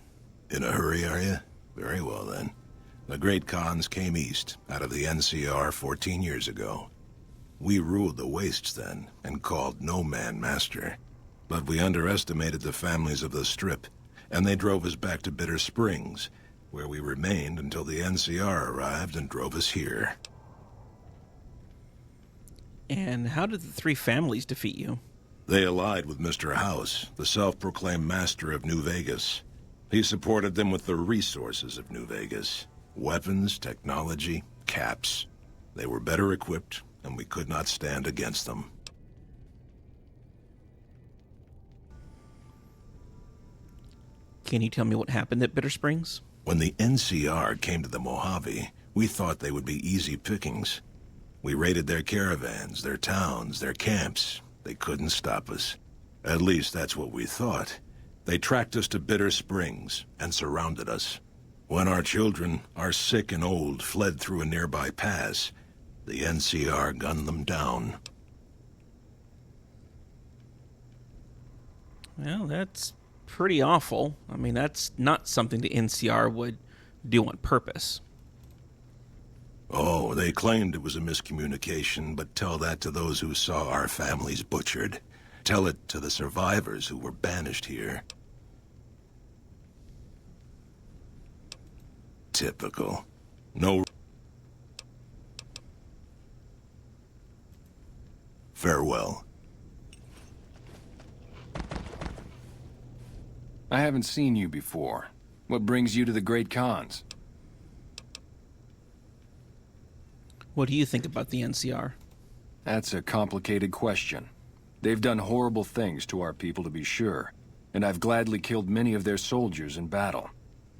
In a hurry, are you? Very well, then. The great Khans came east, out of the NCR 14 years ago. We ruled the wastes then, and called no man master. But we underestimated the families of the Strip, and they drove us back to Bitter Springs, where we remained until the NCR arrived and drove us here. And how did the three families defeat you? They allied with Mr. House, the self-proclaimed master of New Vegas. He supported them with the resources of New Vegas. Weapons, technology, caps. They were better equipped, and we could not stand against them. Can you tell me what happened at Bitter Springs? When the NCR came to the Mojave, we thought they would be easy pickings. We raided their caravans, their towns, their camps. They couldn't stop us. At least that's what we thought. They tracked us to Bitter Springs and surrounded us. When our children, our sick and old, fled through a nearby pass, the NCR gunned them down. Well, that's pretty awful. I mean, that's not something the NCR would do on purpose. Oh, they claimed it was a miscommunication, but tell that to those who saw our families butchered. Tell it to the survivors who were banished here. Typical. No... Farewell. I haven't seen you before. What brings you to the Great Khans? What do you think about the NCR? That's a complicated question. They've done horrible things to our people, to be sure, and I've gladly killed many of their soldiers in battle.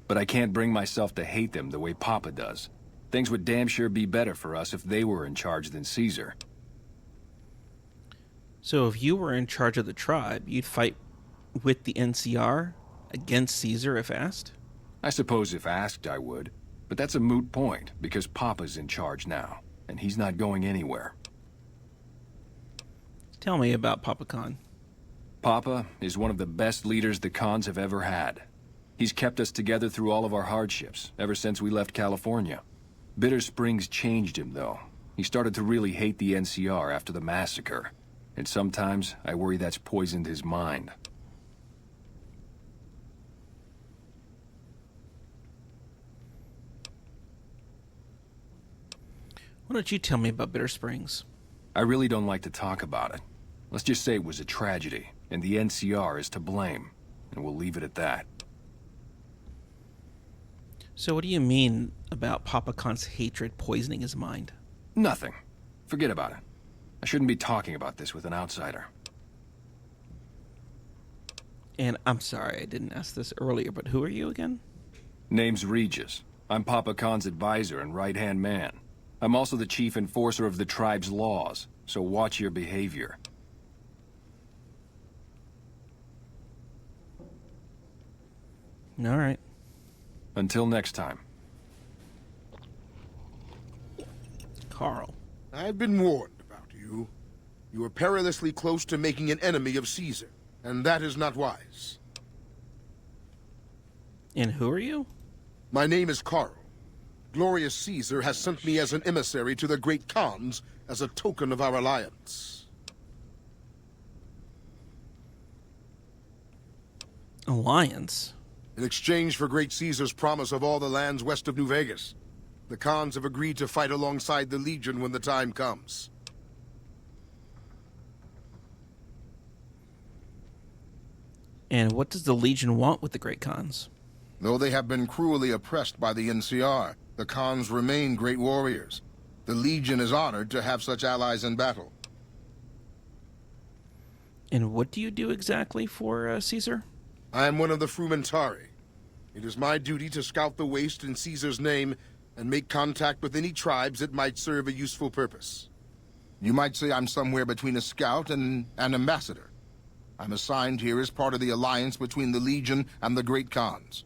But I can't bring myself to hate them the way Papa does. Things would damn sure be better for us if they were in charge than Caesar. So if you were in charge of the tribe, you'd fight with the NCR against Caesar if asked? I suppose if asked, I would. But that's a moot point, because Papa's in charge now, and he's not going anywhere. Tell me about Papa Khan. Papa is one of the best leaders the Khans have ever had. He's kept us together through all of our hardships, ever since we left California. Bitter Springs changed him, though. He started to really hate the NCR after the massacre. And sometimes, I worry that's poisoned his mind. Why don't you tell me about Bitter Springs? I really don't like to talk about it. Let's just say it was a tragedy, and the NCR is to blame. And we'll leave it at that. So what do you mean about Papa Khan's hatred poisoning his mind? Nothing. Forget about it. I shouldn't be talking about this with an outsider. And I'm sorry I didn't ask this earlier, but who are you again? Name's Regis. I'm Papa Khan's advisor and right-hand man. I'm also the chief enforcer of the tribe's laws, so watch your behavior. All right. Until next time. Carl. I've been warned about you. You are perilously close to making an enemy of Caesar, and that is not wise. And who are you? My name is Carl. Glorious Caesar has sent me as an emissary to the Great Khans as a token of our alliance. Alliance? In exchange for Great Caesar's promise of all the lands west of New Vegas, the Khans have agreed to fight alongside the Legion when the time comes. And what does the Legion want with the Great Khans? Though they have been cruelly oppressed by the NCR, the Khans remain great warriors. The Legion is honored to have such allies in battle. And what do you do exactly for Caesar? I am one of the Frumentari. It is my duty to scout the waste in Caesar's name and make contact with any tribes that might serve a useful purpose. You might say I'm somewhere between a scout and an ambassador. I'm assigned here as part of the alliance between the Legion and the Great Khans.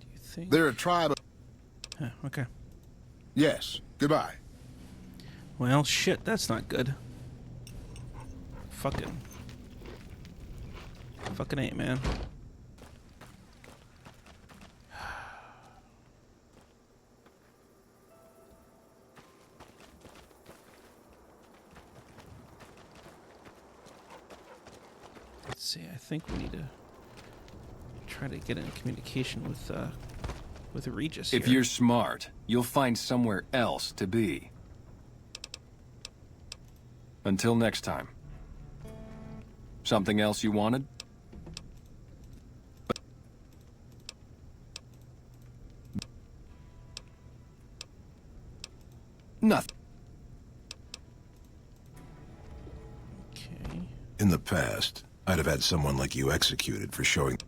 Do you think? They're a tribe of... Okay. Yes. Goodbye. Well, shit, that's not good. Fucking ain't, man. Let's see, I think we need to try to get in communication with Regis here. If you're smart, you'll find somewhere else to be. Until next time. Something else you wanted? Nothing. Okay. In the past, I'd have had someone like you executed for showing...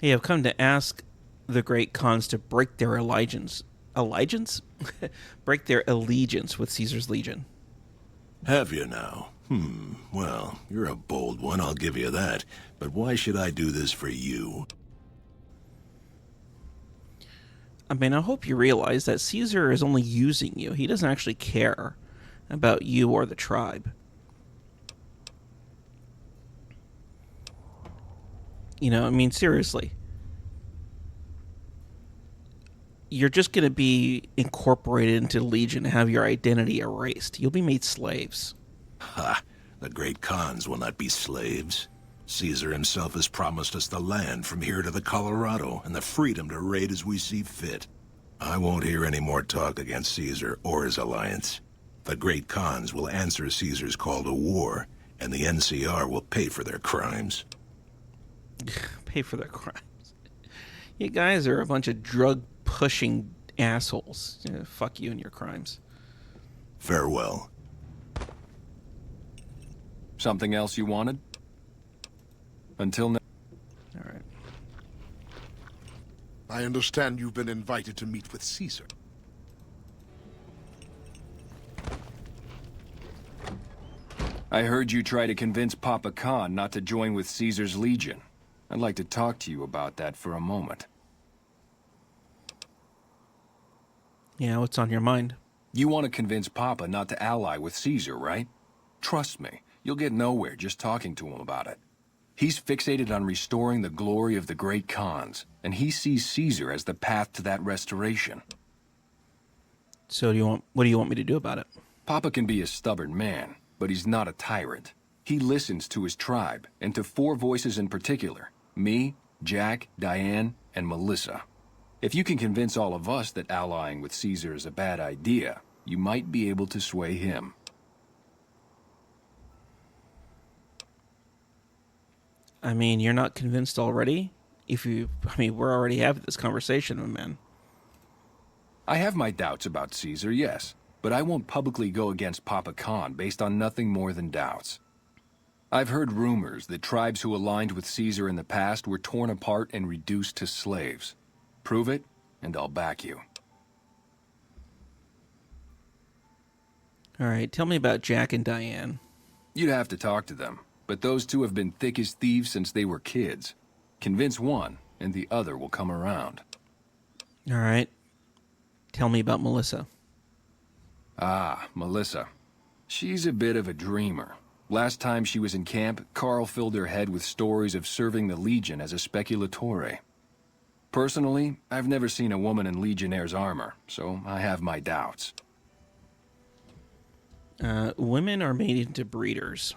Hey, I've come to ask the Great Khans to break their allegiance. Allegiance? Break their allegiance with Caesar's Legion. Have you now? Well, you're a bold one, I'll give you that. But why should I do this for you? I mean, I hope you realize that Caesar is only using you. He doesn't actually care about you or the tribe. You know, I mean, seriously. You're just going to be incorporated into the Legion and have your identity erased. You'll be made slaves. Ha! The great Khans will not be slaves. Caesar himself has promised us the land from here to the Colorado and the freedom to raid as we see fit. I won't hear any more talk against Caesar or his alliance. The great Khans will answer Caesar's call to war, and the NCR will pay for their crimes. Pay for their crimes. You guys are a bunch of drug-pushing assholes. Fuck you and your crimes. Farewell. Something else you wanted? Until now. All right. I understand you've been invited to meet with Caesar. I heard you try to convince Papa Khan not to join with Caesar's Legion. I'd like to talk to you about that for a moment. Yeah, what's on your mind? You want to convince Papa not to ally with Caesar, right? Trust me, you'll get nowhere just talking to him about it. He's fixated on restoring the glory of the great Khans, and he sees Caesar as the path to that restoration. So what do you want me to do about it? Papa can be a stubborn man, but he's not a tyrant. He listens to his tribe, and to 4 voices in particular: me, Jack, Diane, and Melissa. If you can convince all of us that allying with Caesar is a bad idea, you might be able to sway him. I mean, you're not convinced already? We're already having this conversation, man. I have my doubts about Caesar, yes, but I won't publicly go against Papa Khan based on nothing more than doubts. I've heard rumors that tribes who aligned with Caesar in the past were torn apart and reduced to slaves. Prove it, and I'll back you. All right, tell me about Jack and Diane. You'd have to talk to them, but those two have been thick as thieves since they were kids. Convince one, and the other will come around. All right. Tell me about Melissa. Ah, Melissa. She's a bit of a dreamer. Last time she was in camp, Carl filled her head with stories of serving the Legion as a speculatore. Personally, I've never seen a woman in Legionnaires' armor, so I have my doubts. Women are made into breeders.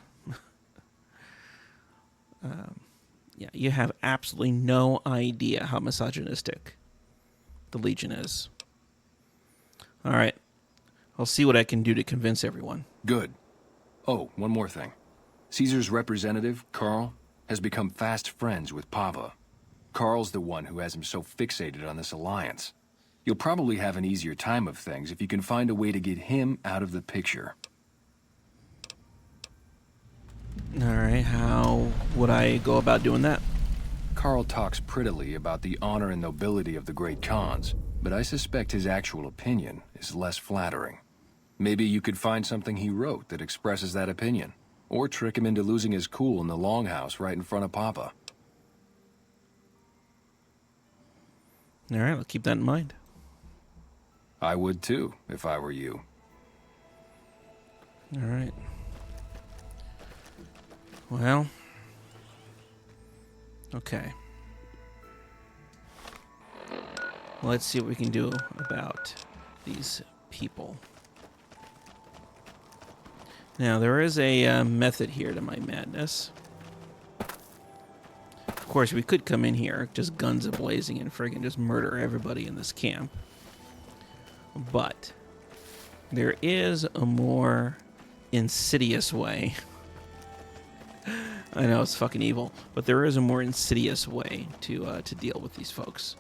Yeah, you have absolutely no idea how misogynistic the Legion is. All right. I'll see what I can do to convince everyone. Good. Oh, one more thing. Caesar's representative, Carl, has become fast friends with Papa. Carl's the one who has him so fixated on this alliance. You'll probably have an easier time of things if you can find a way to get him out of the picture. All right, how would I go about doing that? Carl talks prettily about the honor and nobility of the great Khans, but I suspect his actual opinion is less flattering. Maybe you could find something he wrote that expresses that opinion, or trick him into losing his cool in the longhouse right in front of Papa. All right, I'll keep that in mind. I would too, if I were you. All right. Well, okay. Let's see what we can do about these people. Now, there is a method here to my madness. Of course, we could come in here, just guns a-blazing, and friggin' just murder everybody in this camp. But there is a more insidious way. I know it's fucking evil, but there is a more insidious way to deal with these folks.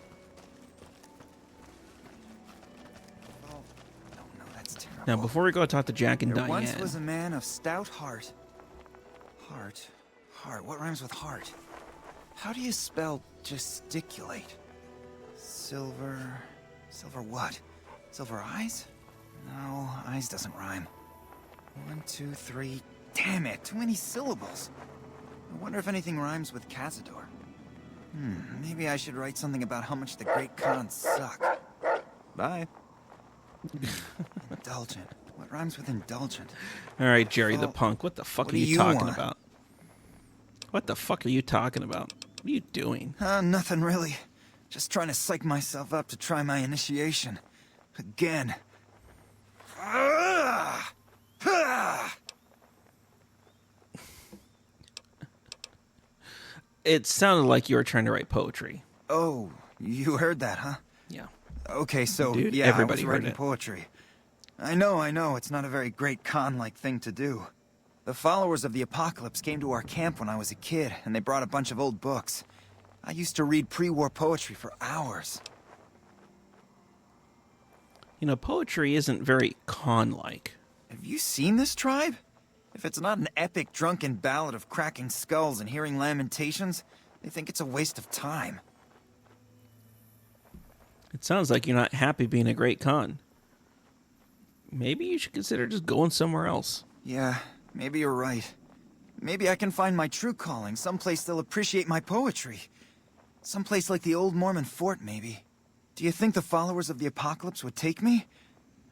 No, that's terrible. Now, before we go talk to Jack and there Diane, once was a man of stout heart. Heart. What rhymes with heart? How do you spell gesticulate? Silver what? Silver eyes? No, eyes doesn't rhyme. 1, 2, 3. Damn it, too many syllables. I wonder if anything rhymes with Cazador. Maybe I should write something about how much the great Khans suck. Bye. Indulgent. What rhymes with indulgent? All right, Jerry the punk. What the fuck What are do you you talking want? about? What the fuck are you talking about? What are you doing? Nothing really. Just trying to psych myself up to try my initiation. Again. It sounded like you were trying to write poetry. Oh, you heard that, huh? Yeah. Okay, so Dude, yeah, everybody I was heard writing it. poetry. I know, it's not a very great con-like thing to do. The followers of the apocalypse came to our camp when I was a kid, and they brought a bunch of old books. I used to read pre-war poetry for hours. You know, poetry isn't very con-like. Have you seen this tribe? If it's not an epic drunken ballad of cracking skulls and hearing lamentations, they think it's a waste of time. It sounds like you're not happy being a great con. Maybe you should consider just going somewhere else. Yeah, maybe you're right. Maybe I can find my true calling, someplace they'll appreciate my poetry. Someplace like the old Mormon fort, maybe. Do you think the followers of the apocalypse would take me?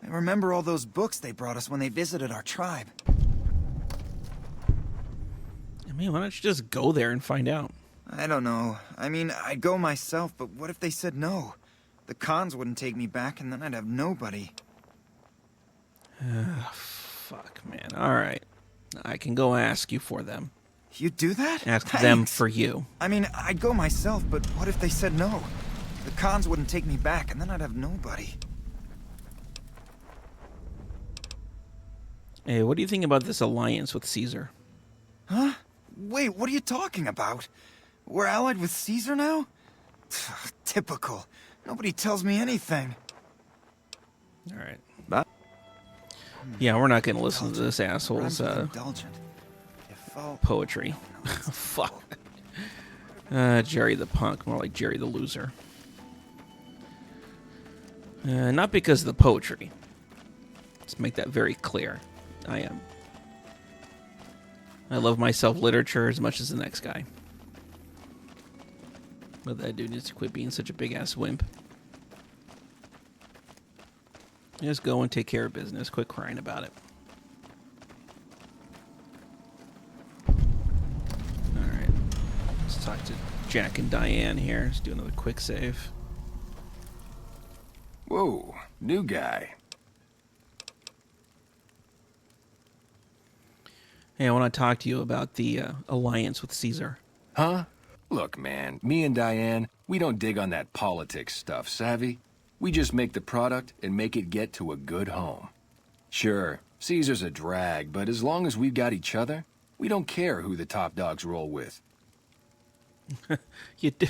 I remember all those books they brought us when they visited our tribe. I mean, why don't you just go there and find out? I don't know. I mean, I'd go myself, but what if they said no? The cons wouldn't take me back, and then I'd have nobody. Fuck, man. All right. I can go ask you for them. You do that? Ask Thanks. them for you. I mean, I'd go myself, but what if they said no? The cons wouldn't take me back, and then I'd have nobody. Hey, what do you think about this alliance with Caesar? Huh? Wait, what are you talking about? We're allied with Caesar now? Typical. Nobody tells me anything. All right. Bye. Yeah, we're not going to listen to this asshole's poetry. Fuck. Jerry the punk, more like Jerry the loser. Not because of the poetry. Let's make that very clear. I love myself literature as much as the next guy. But that dude needs to quit being such a big-ass wimp. Just go and take care of business. Quit crying about it. Alright. Let's talk to Jack and Diane here. Let's do another quick save. Whoa, new guy. Hey, I want to talk to you about the alliance with Caesar. Huh? Look, man, me and Diane, we don't dig on that politics stuff, savvy? We just make the product and make it get to a good home. Sure, Caesar's a drag, but as long as we've got each other, we don't care who the top dogs roll with. You do.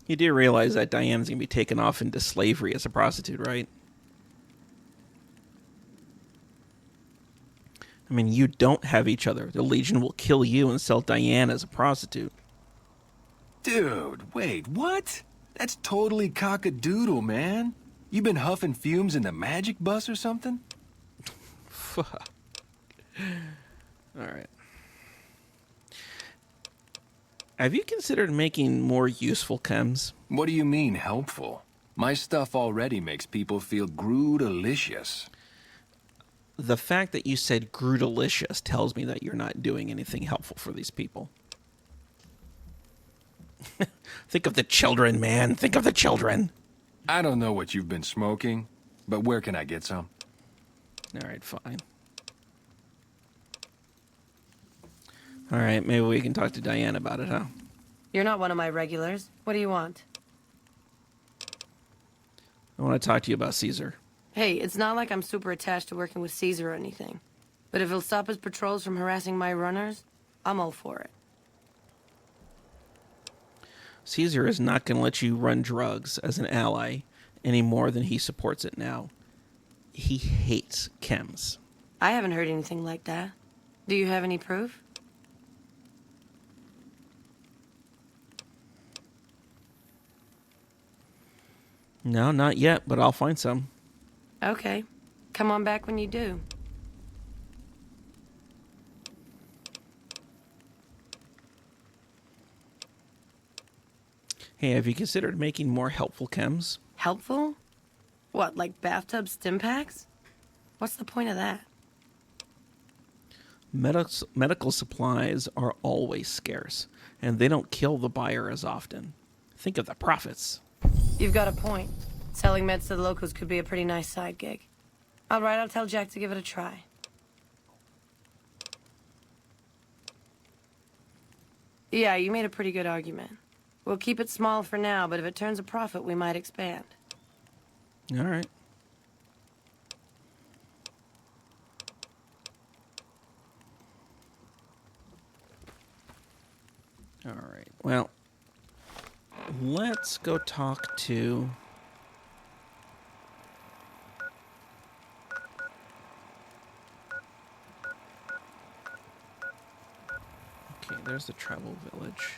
You do realize that Diane's going to be taken off into slavery as a prostitute, right? I mean, you don't have each other. The Legion will kill you and sell Diane as a prostitute. Dude, wait, what? That's totally cock-a-doodle, man. You been huffing fumes in the magic bus or something? Fuck. Alright. Have you considered making more useful chems? What do you mean, helpful? My stuff already makes people feel Groot-alicious. The fact that you said Groot-alicious tells me that you're not doing anything helpful for these people. Think of the children, man. Think of the children. I don't know what you've been smoking, but where can I get some? Alright, fine. Alright, maybe we can talk to Diane about it, huh? You're not one of my regulars. What do you want? I want to talk to you about Caesar. Hey, it's not like I'm super attached to working with Caesar or anything. But if he'll stop his patrols from harassing my runners, I'm all for it. Caesar is not going to let you run drugs as an ally any more than he supports it now. He hates chems. I haven't heard anything like that. Do you have any proof? No, not yet, but I'll find some. Okay. Come on back when you do. Hey, have you considered making more helpful chems? Helpful? What, like bathtub stim packs? What's the point of that? Medical supplies are always scarce, and they don't kill the buyer as often. Think of the profits. You've got a point. Selling meds to the locals could be a pretty nice side gig. All right, I'll tell Jack to give it a try. Yeah, you made a pretty good argument. We'll keep it small for now, but if it turns a profit, we might expand. All right. All right. Well, let's go talk to... Okay, there's the travel village.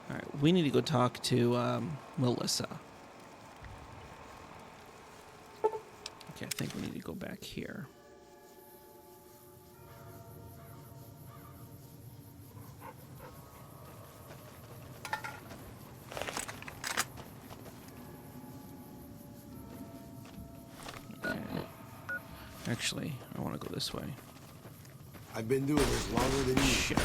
All right, we need to go talk to Melissa. Okay, I think we need to go back here. Okay. Actually, I want to go this way. I've been doing this longer than you. Shit.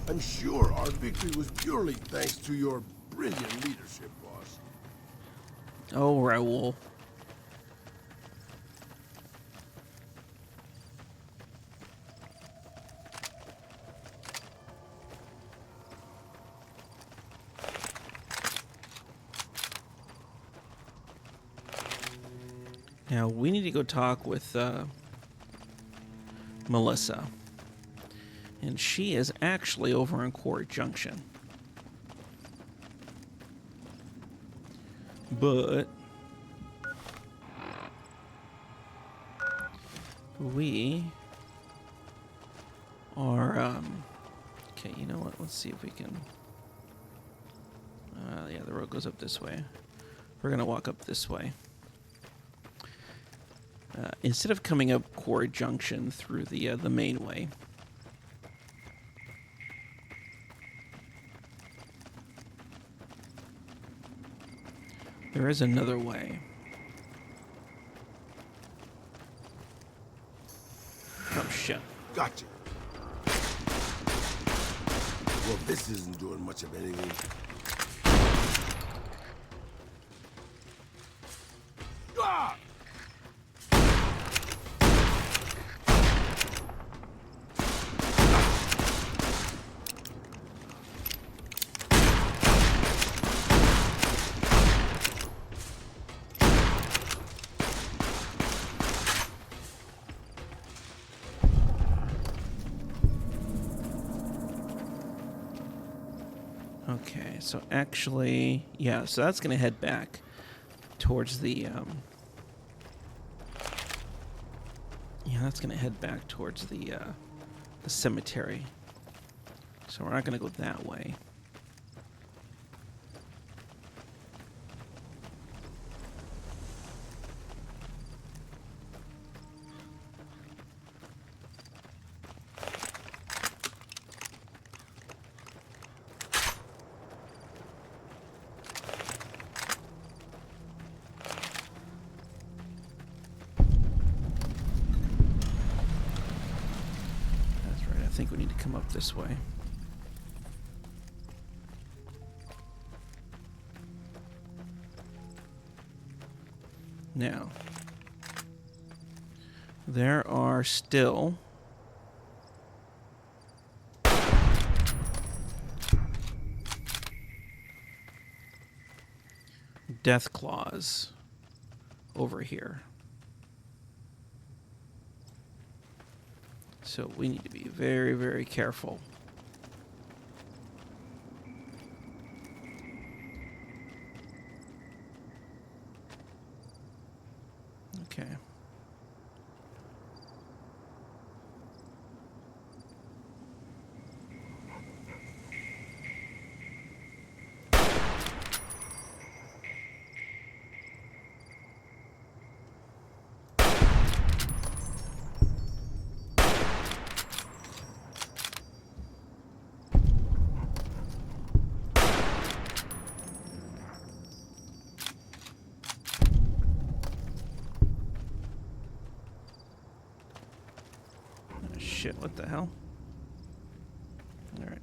I'm sure our victory was purely thanks to your brilliant leadership, boss. Oh, Raul. Now, we need to go talk with Melissa. And she is actually over in Quarry Junction. But we are, okay, you know what? Let's see if we can, yeah, the road goes up this way. We're going to walk up this way. Instead of coming up Quarry Junction through the main way, there is another way. Oh, shit. Gotcha. Well, this isn't doing much of anything. Ah! Okay, so actually, yeah, so that's going to head back towards the, yeah, that's going to head back towards the cemetery. So we're not going to go that way. I think we need to come up this way. Now, there are still death claws over here. So we need to be very, very careful. Okay. shit, what the hell? Alright.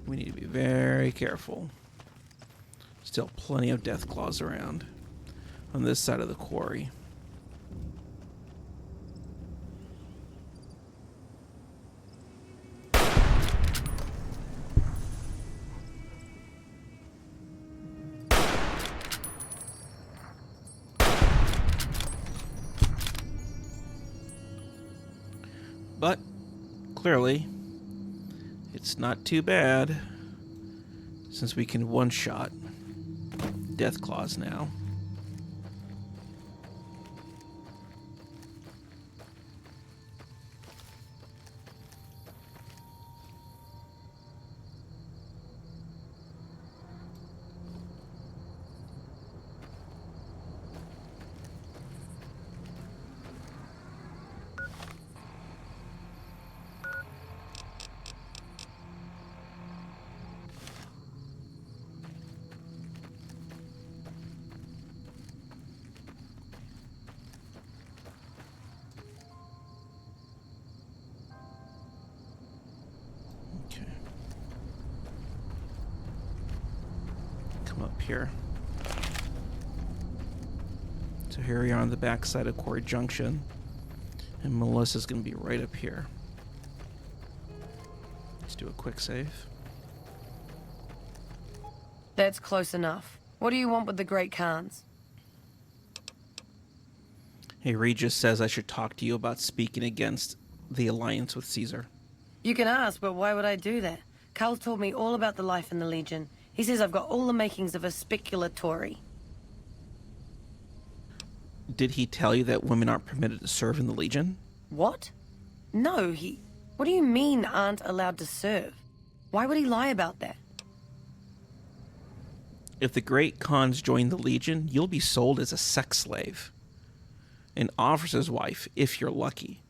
We need to be very careful. Still plenty of death claws around on this side of the quarry. But clearly, it's not too bad since we can one-shot death claws now. Up here. So here we are on the backside of Quarry Junction, and Melissa's gonna be right up here. Let's do a quick save. That's close enough. What do you want with the Great Khans? Hey, Regis says I should talk to you about speaking against the alliance with Caesar. You can ask, but why would I do that? Carl told me all about the life in the Legion. He says I've got all the makings of a speculatory. Did he tell you that women aren't permitted to serve in the Legion? What? No, What do you mean aren't allowed to serve? Why would he lie about that? If the Great Khans join the Legion, you'll be sold as a sex slave. An officer's wife, if you're lucky.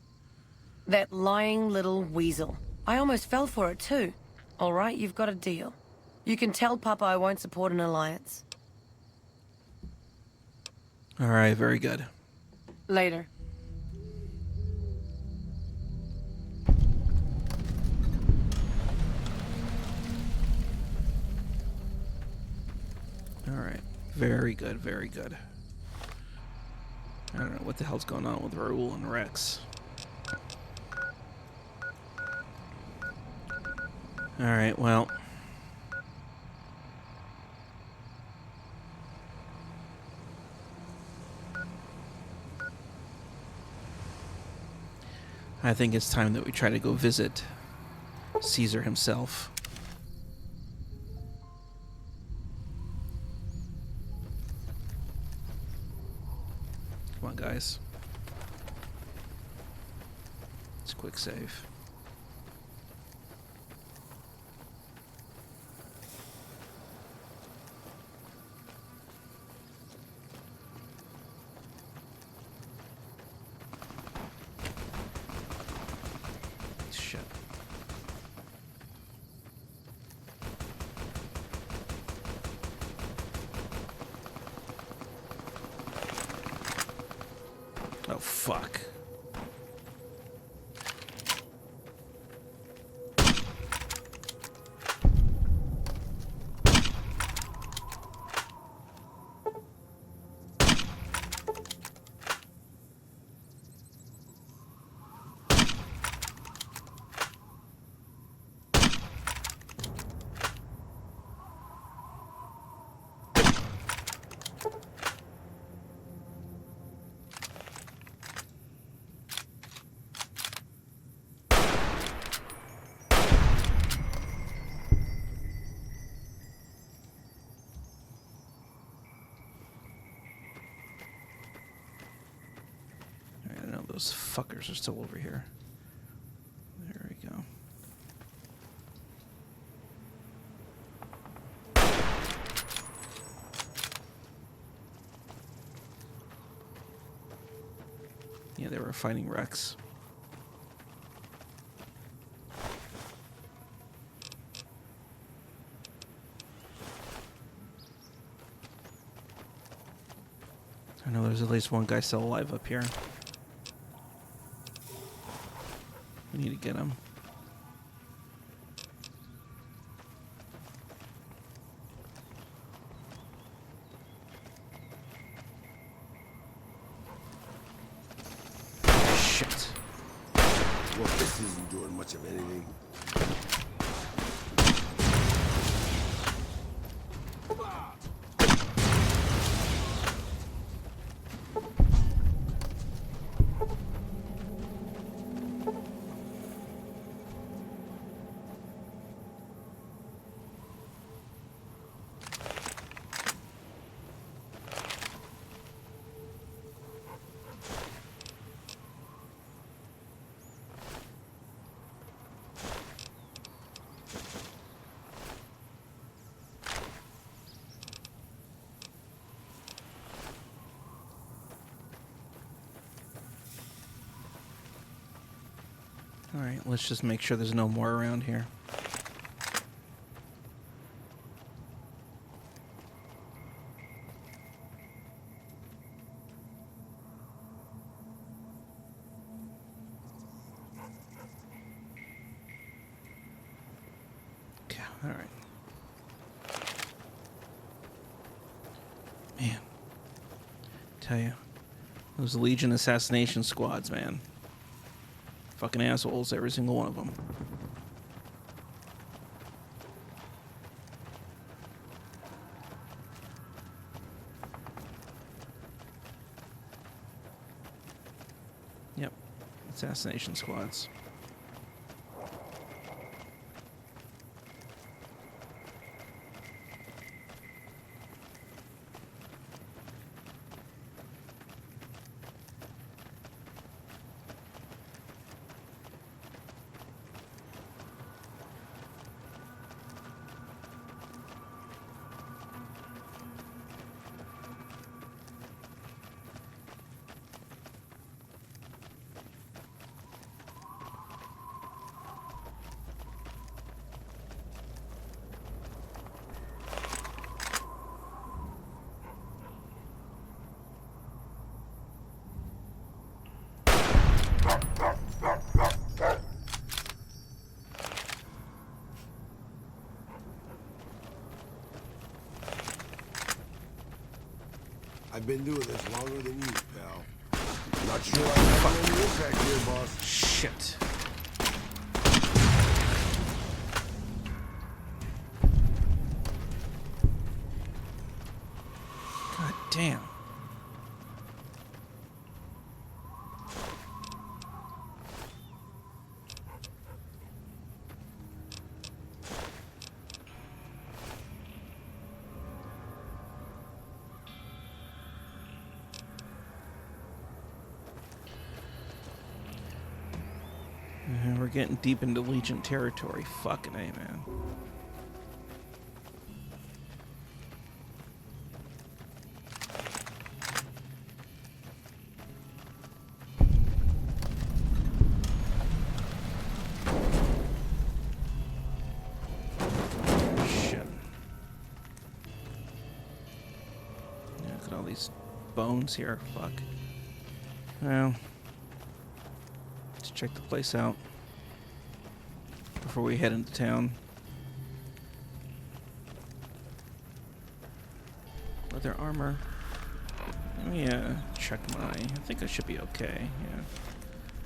That lying little weasel. I almost fell for it too. All right, you've got a deal. You can tell Papa I won't support an alliance. All right, very good. Later. All right, very good, very good. I don't know what the hell's going on with Raul and Rex. All right, well. I think it's time that we try to go visit Caesar himself. Come on, guys. It's a quick save. Shit. Oh, fuck. Those fuckers are still over here. There we go. Yeah, they were fighting Rex. I know there's at least one guy still alive up here. need to get him. Shit. Well, this isn't doing much of anything. Alright, let's just make sure there's no more around here. Okay, alright. Man. Tell you, those Legion assassination squads, man. Fucking assholes, every single one of them. Yep, assassination squads. I've been doing this longer than you, pal. Not sure I have any impact here, boss. Shit. God damn. We're getting deep into Legion territory. Fucking A, man. Shit. Yeah, look at all these bones here. Fuck. Well, let's check the place out before we head into town. Leather armor. Let me check my... I think I should be okay. Yeah.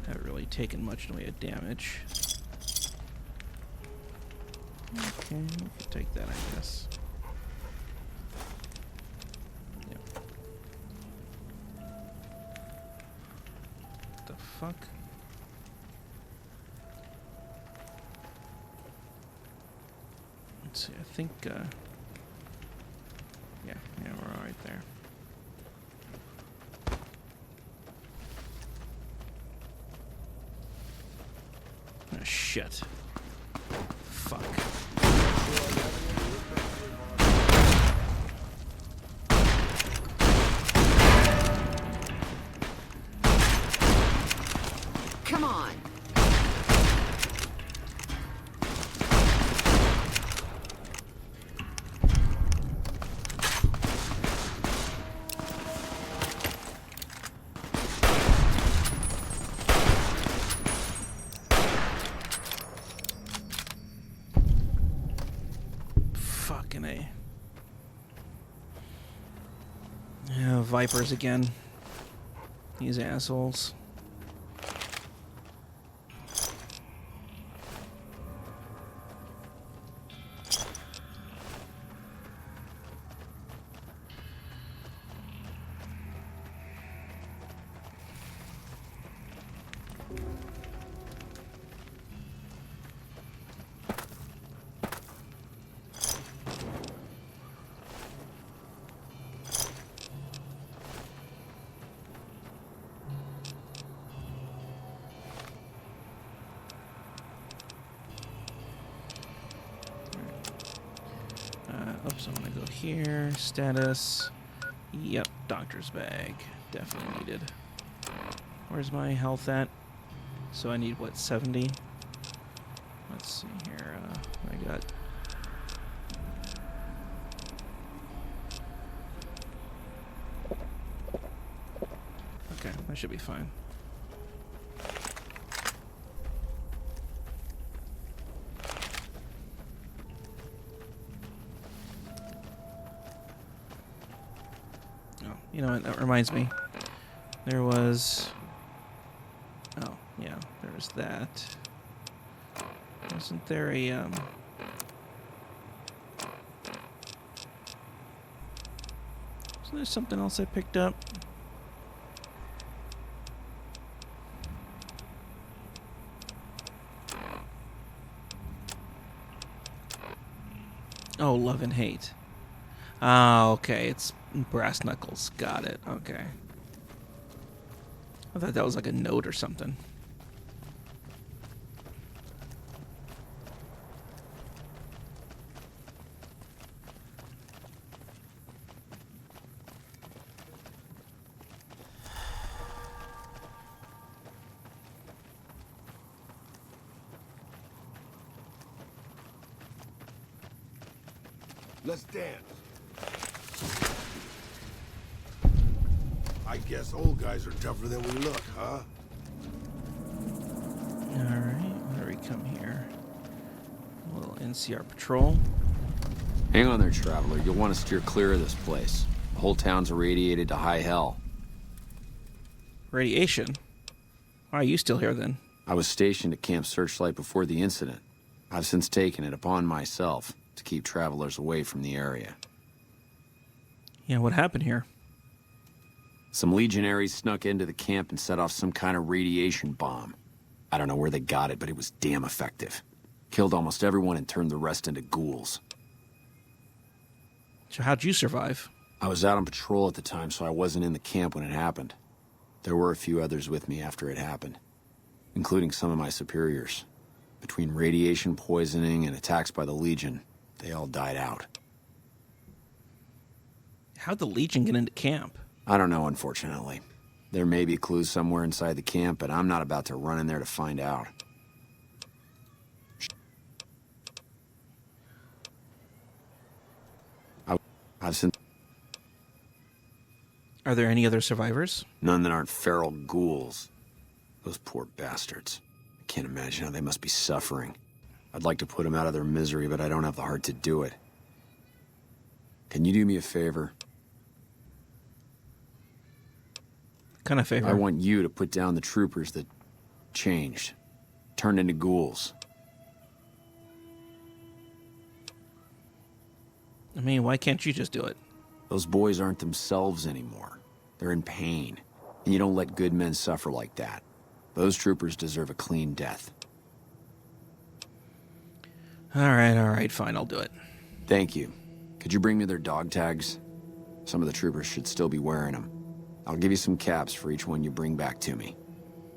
Haven't really taken much in the way of damage. Okay, we can take that, I guess. Yep. What the fuck? Let's see, I think, yeah, we're all right there. Oh, shit. Fuck. Come on. fucking A. Yeah, Vipers again. These assholes. Oops, I'm gonna go here. Status. Yep, doctor's bag. Definitely needed. Where's my health at? So I need, what, 70? Let's see here. I got... Okay, that should be fine. You know what, that reminds me. There was... Oh, yeah, there's that. Wasn't there a, Wasn't there something else I picked up? Oh, love and hate. Ah, okay, it's brass knuckles. Got it, okay. I thought that was like a note or something. Let's dance. I guess old guys are tougher than we look, huh? Alright, where do we come here? A little NCR patrol. Hang on there, traveler. You'll want to steer clear of this place. The whole town's irradiated to high hell. Radiation? Why are you still here then? I was stationed at Camp Searchlight before the incident. I've since taken it upon myself to keep travelers away from the area. Yeah, what happened here? Some legionnaires snuck into the camp and set off some kind of radiation bomb. I don't know where they got it, but it was damn effective. Killed almost everyone and turned the rest into ghouls. So how'd you survive? I was out on patrol at the time, so I wasn't in the camp when it happened. There were a few others with me after it happened, including some of my superiors. Between radiation poisoning and attacks by the Legion, they all died out. How'd the Legion get into camp? I don't know, unfortunately. There may be clues somewhere inside the camp, but I'm not about to run in there to find out. I've seen... Are there any other survivors? None that aren't feral ghouls. Those poor bastards. I can't imagine how they must be suffering. I'd like to put them out of their misery, but I don't have the heart to do it. Can you do me a favor? What kind of favor? I want you to put down the troopers that changed, turned into ghouls. I mean, why can't you just do it? Those boys aren't themselves anymore. They're in pain. And you don't let good men suffer like that. Those troopers deserve a clean death. Alright, fine, I'll do it. Thank you. Could you bring me their dog tags? Some of the troopers should still be wearing them. I'll give you some caps for each one you bring back to me.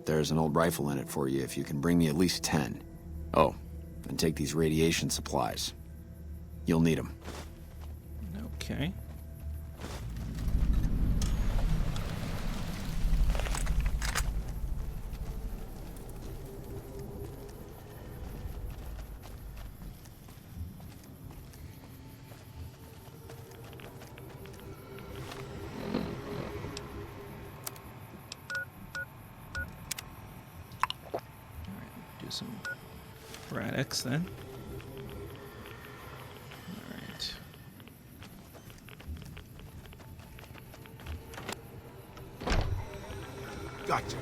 There's an old rifle in it for you if you can bring me at least 10. Oh, and take these radiation supplies. You'll need them. Okay. Do some Radix then. Alright. Gotcha.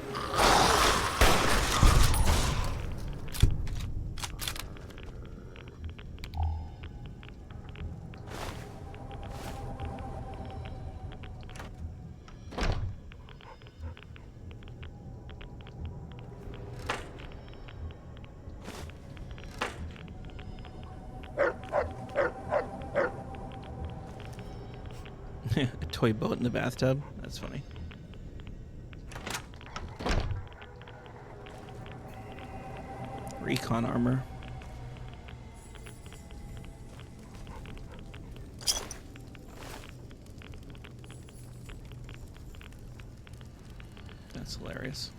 A toy boat in the bathtub. That's funny. Recon armor. That's hilarious.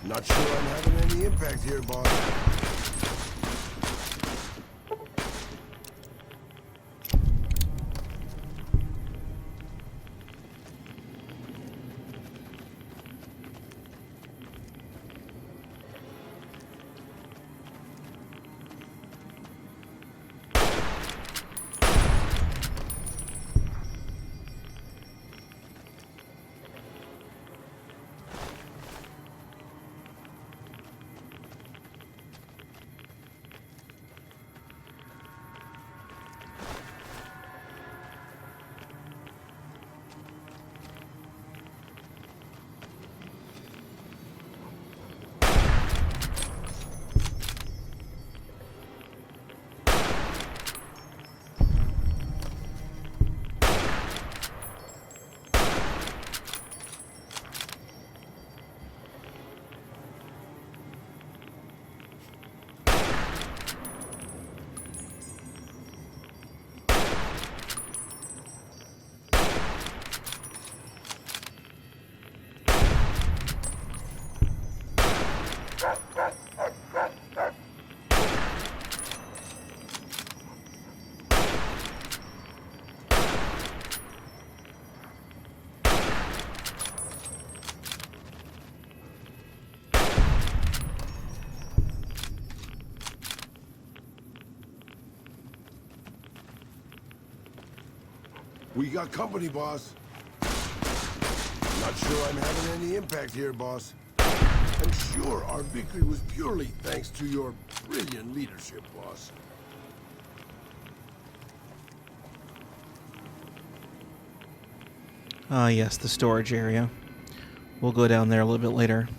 Not sure I'm having any impact here, boss. We got company, boss. Not sure I'm having any impact here, boss. I'm sure our victory was purely thanks to your brilliant leadership, boss. Ah, yes, the storage area. We'll go down there a little bit later.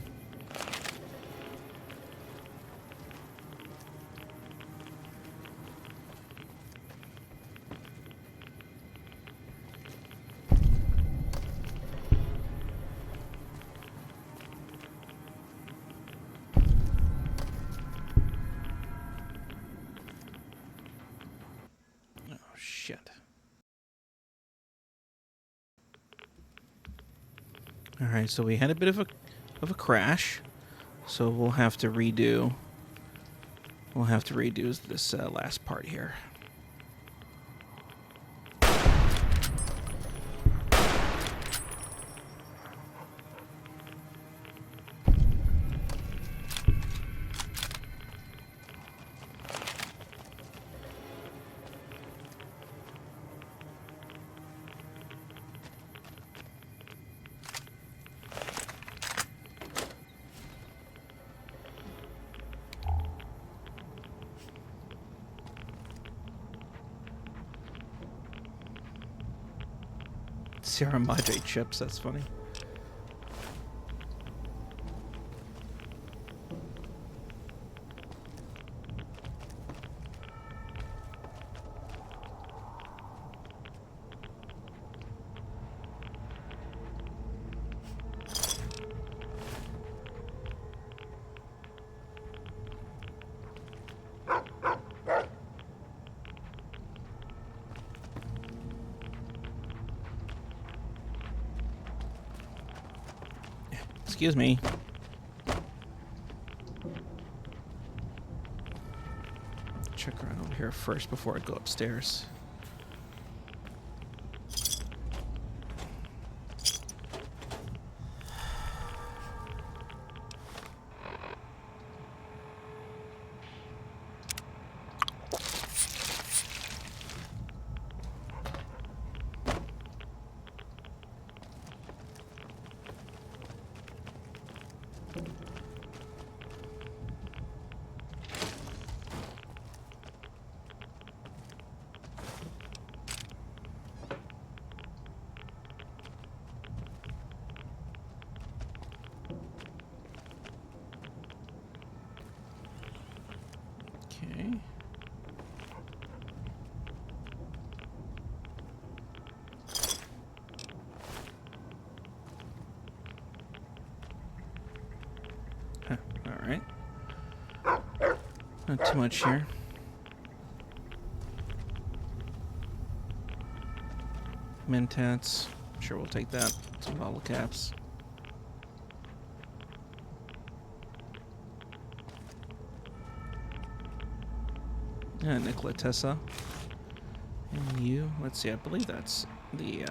All right, so we had a bit of a crash, so we'll have to redo. We'll have to redo this last part here. Sierra Madre chips, that's funny. Excuse me. here first before I go upstairs. Okay. Huh, all right. Not too much here. Mentats. Sure, we'll take that. Some bottle caps. Nikola Tesla. And you, let's see, I believe that's the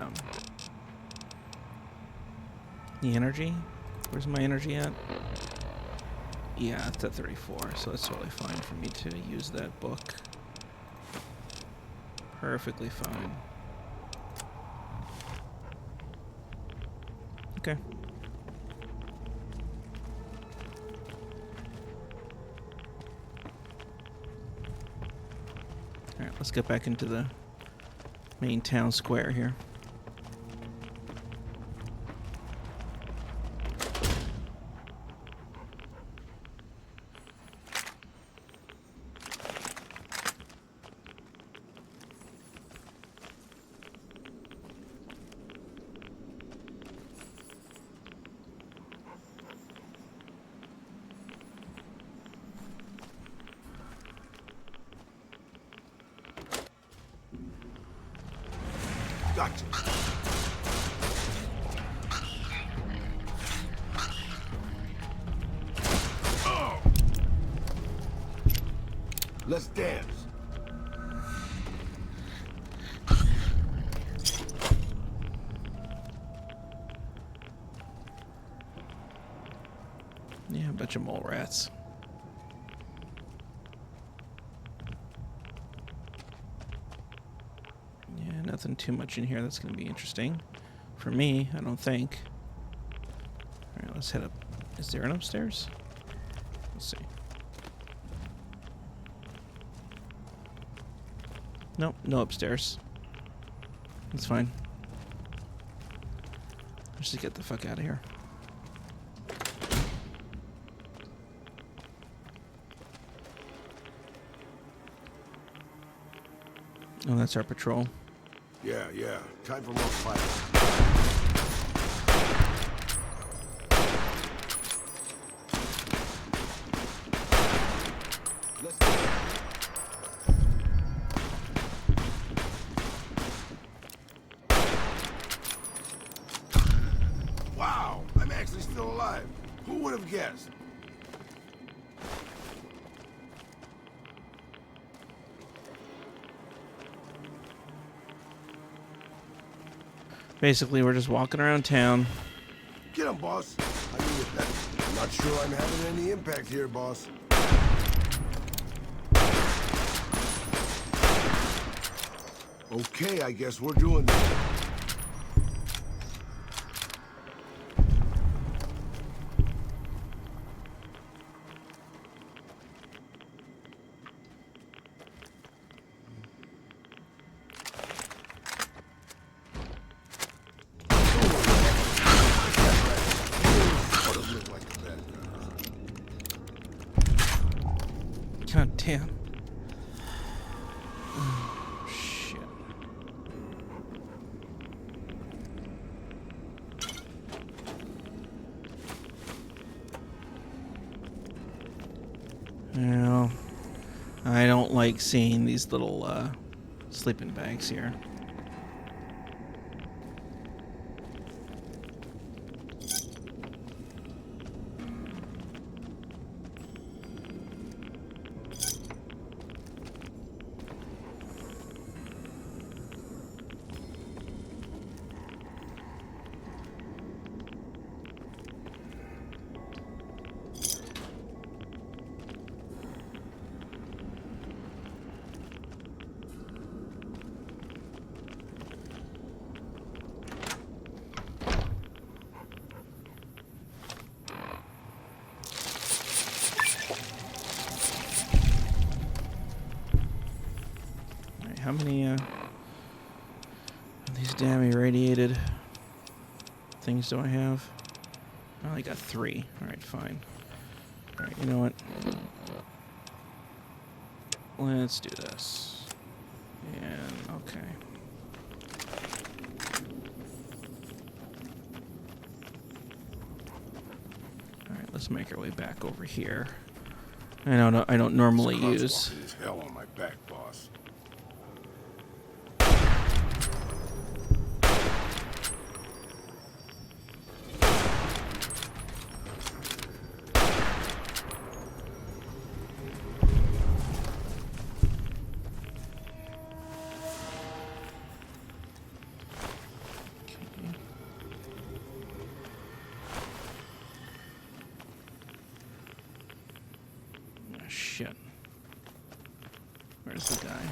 energy. Where's my energy at? Yeah, it's at 34, so it's totally fine for me to use that book. Perfectly fine. Okay. Alright, let's get back into the main town square here. Gotcha. Oh. Let's dance. Yeah, a bunch of mole rats. Yeah, nothing too much in here that's going to be interesting. For me, I don't think. Alright, let's head up. Is there an upstairs? Let's see. Nope, no upstairs. That's fine. Let's just get the fuck out of here. Oh, that's our patrol. Yeah. Time for more fighting. Let's go. Wow, I'm actually still alive. Who would have guessed? Basically, we're just walking around town. Get him, boss. I mean, I'm not sure I'm having any impact here, boss. Okay, I guess we're doing this. God damn. Oh, shit. Well, I don't like seeing these little sleeping bags here. how many of these damn irradiated things do I have? I only got 3. Alright, fine. Alright, you know what? Let's do this. And, okay. Alright, let's make our way back over here. I don't normally use... There's hell on my back, boss. Shit. Where's the guy?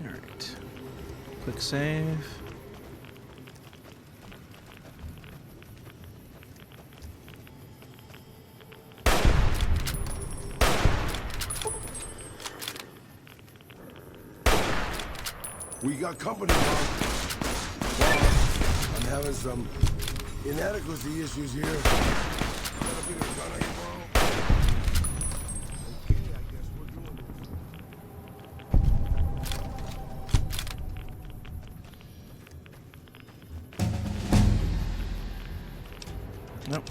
Alright. Quick save. We got company, Boss. I'm having some inadequacy issues here. Got a bigger gun I can borrow? Okay, I guess we're doing this. Nope.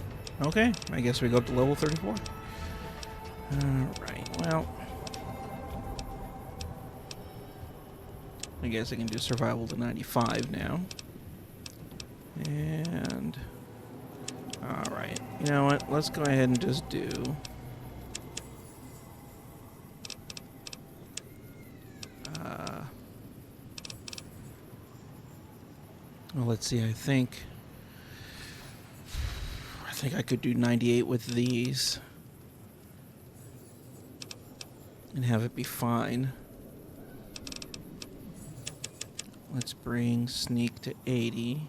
Okay, I guess we go up to level 34. Alright, well... I guess I can do survival to 95 now. And... Alright, you know what? Let's go ahead and just do... well, let's see, I think I could do 98 with these. And have it be fine. Let's bring sneak to 80.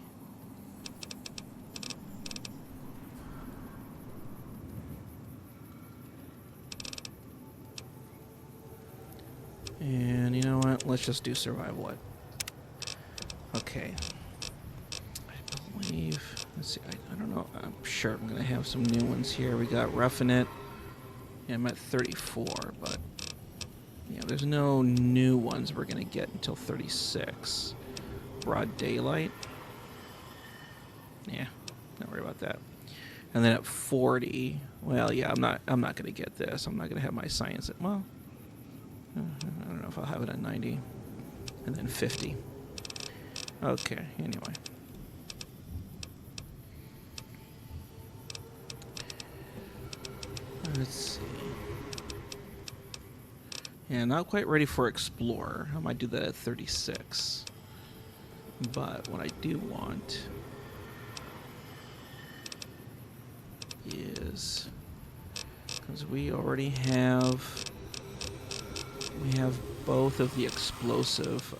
And you know what? Let's just do survival. Okay. I believe... Let's see. I don't know. I'm sure I'm going to have some new ones here. We got Roughing It. Yeah, I'm at 34, but... Yeah, there's no new ones we're going to get until 36. Broad Daylight. Yeah, don't worry about that. And then at 40, well, yeah, I'm not going to get this. I'm not going to have my science at, well, I don't know if I'll have it at 90. And then 50. Okay, anyway. Let's see. Yeah, not quite ready for Explorer. I might do that at 36. But what I do want is, because we already have, both of the explosive,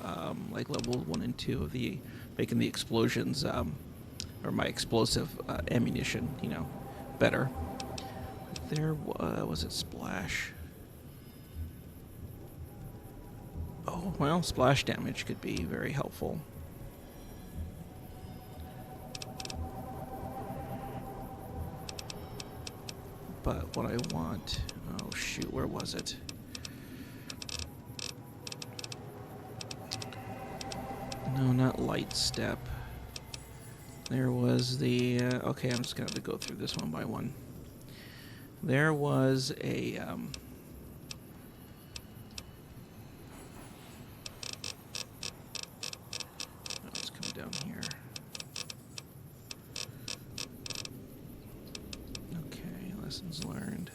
like level 1 and 2 of the, making the explosions, or my explosive ammunition, you know, better. There was it splash? Oh, well, splash damage could be very helpful. But what I want... Oh, shoot, where was it? No, not light step. There was the... okay, I'm just going to have to go through this one by one. There was a... let's come down here. Okay, lessons learned.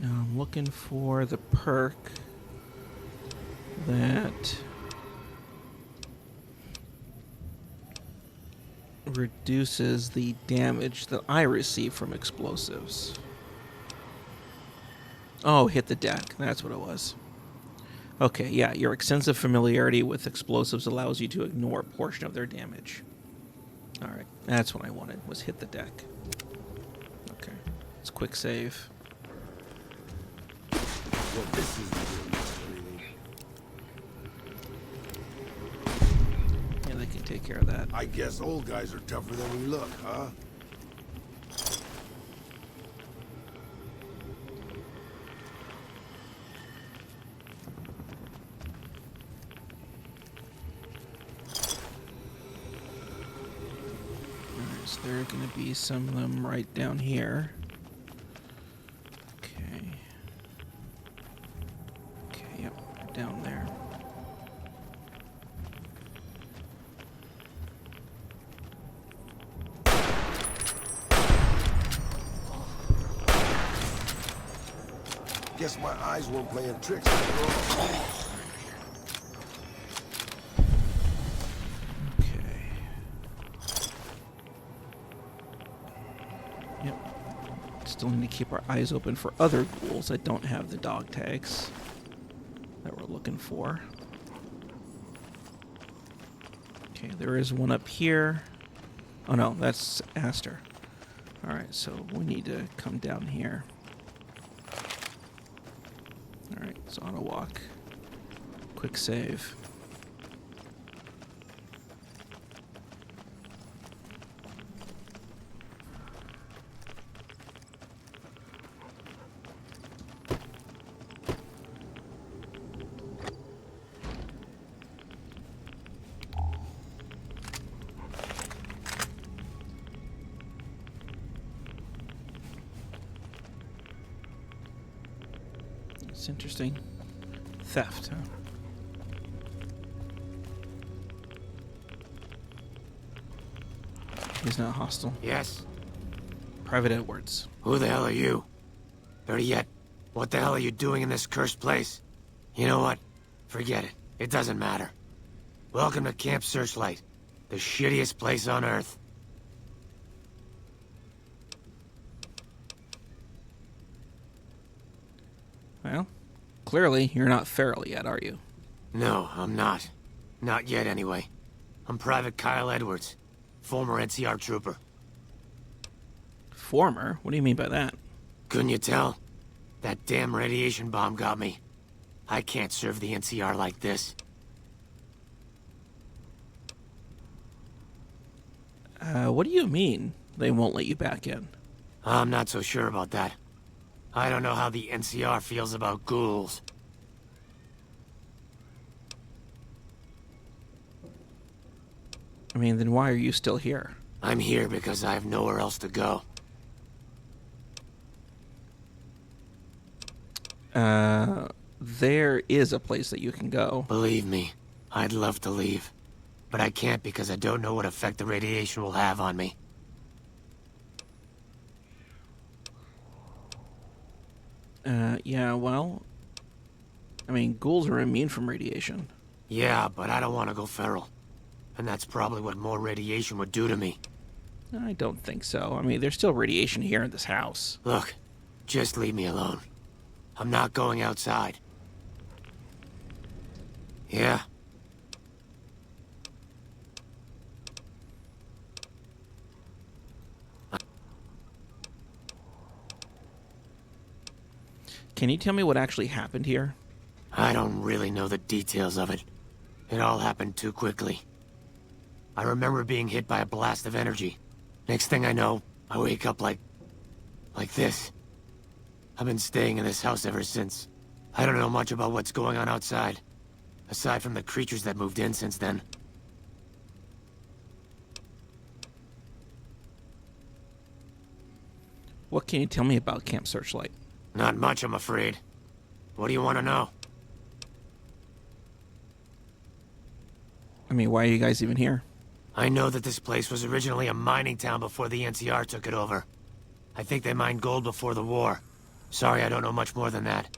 Now I'm looking for the perk that reduces the damage that I receive from explosives. Oh, hit the deck. That's what it was. Okay, yeah, your extensive familiarity with explosives allows you to ignore a portion of their damage. Alright, that's what I wanted, was hit the deck. Okay, let's quick save. Well, this is anything. Yeah, they can take care of that. I guess old guys are tougher than we look, huh? So there are going to be some of them right down here. Okay. Okay, yep, down there. Guess my eyes weren't playing tricks after all. Still need to keep our eyes open for other ghouls that don't have the dog tags that we're looking for. Okay, there is one up here. Oh no, that's Aster. Alright, so we need to come down here. Alright, so on a walk. Quick save. It's interesting. Theft, huh? He's not hostile. Yes? Private Edwards. Who the hell are you? Better yet, what the hell are you doing in this cursed place? You know what? Forget it. It doesn't matter. Welcome to Camp Searchlight, the shittiest place on Earth. Well, clearly you're not feral yet, are you? No, I'm not. Not yet, anyway. I'm Private Kyle Edwards, former NCR trooper. Former? What do you mean by that? Couldn't you tell? That damn radiation bomb got me. I can't serve the NCR like this. What do you mean they won't let you back in? I'm not so sure about that. I don't know how the NCR feels about ghouls. I mean, then why are you still here? I'm here because I have nowhere else to go. There is a place that you can go. Believe me, I'd love to leave. But I can't because I don't know what effect the radiation will have on me. Yeah, well... I mean, ghouls are immune from radiation. Yeah, but I don't want to go feral. And that's probably what more radiation would do to me. I don't think so. I mean, there's still radiation here in this house. Look, just leave me alone. I'm not going outside. Yeah? Can you tell me what actually happened here? I don't really know the details of it. It all happened too quickly. I remember being hit by a blast of energy. Next thing I know, I wake up like this. I've been staying in this house ever since. I don't know much about what's going on outside, aside from the creatures that moved in since then. What can you tell me about Camp Searchlight? Not much, I'm afraid. What do you want to know? I mean, why are you guys even here? I know that this place was originally a mining town before the NCR took it over. I think they mined gold before the war. Sorry, I don't know much more than that.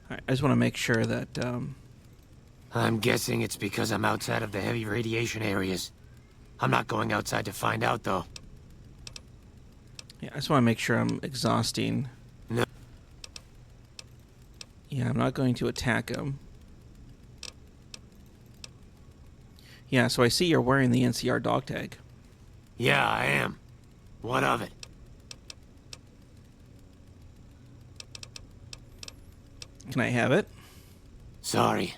Alright, I just want to make sure that, I'm guessing it's because I'm outside of the heavy radiation areas. I'm not going outside to find out, though. yeah, I just want to make sure I'm exhausting. No. Yeah, I'm not going to attack him. Yeah, so I see you're wearing the NCR dog tag. Yeah, I am. What of it? Can I have it? Sorry.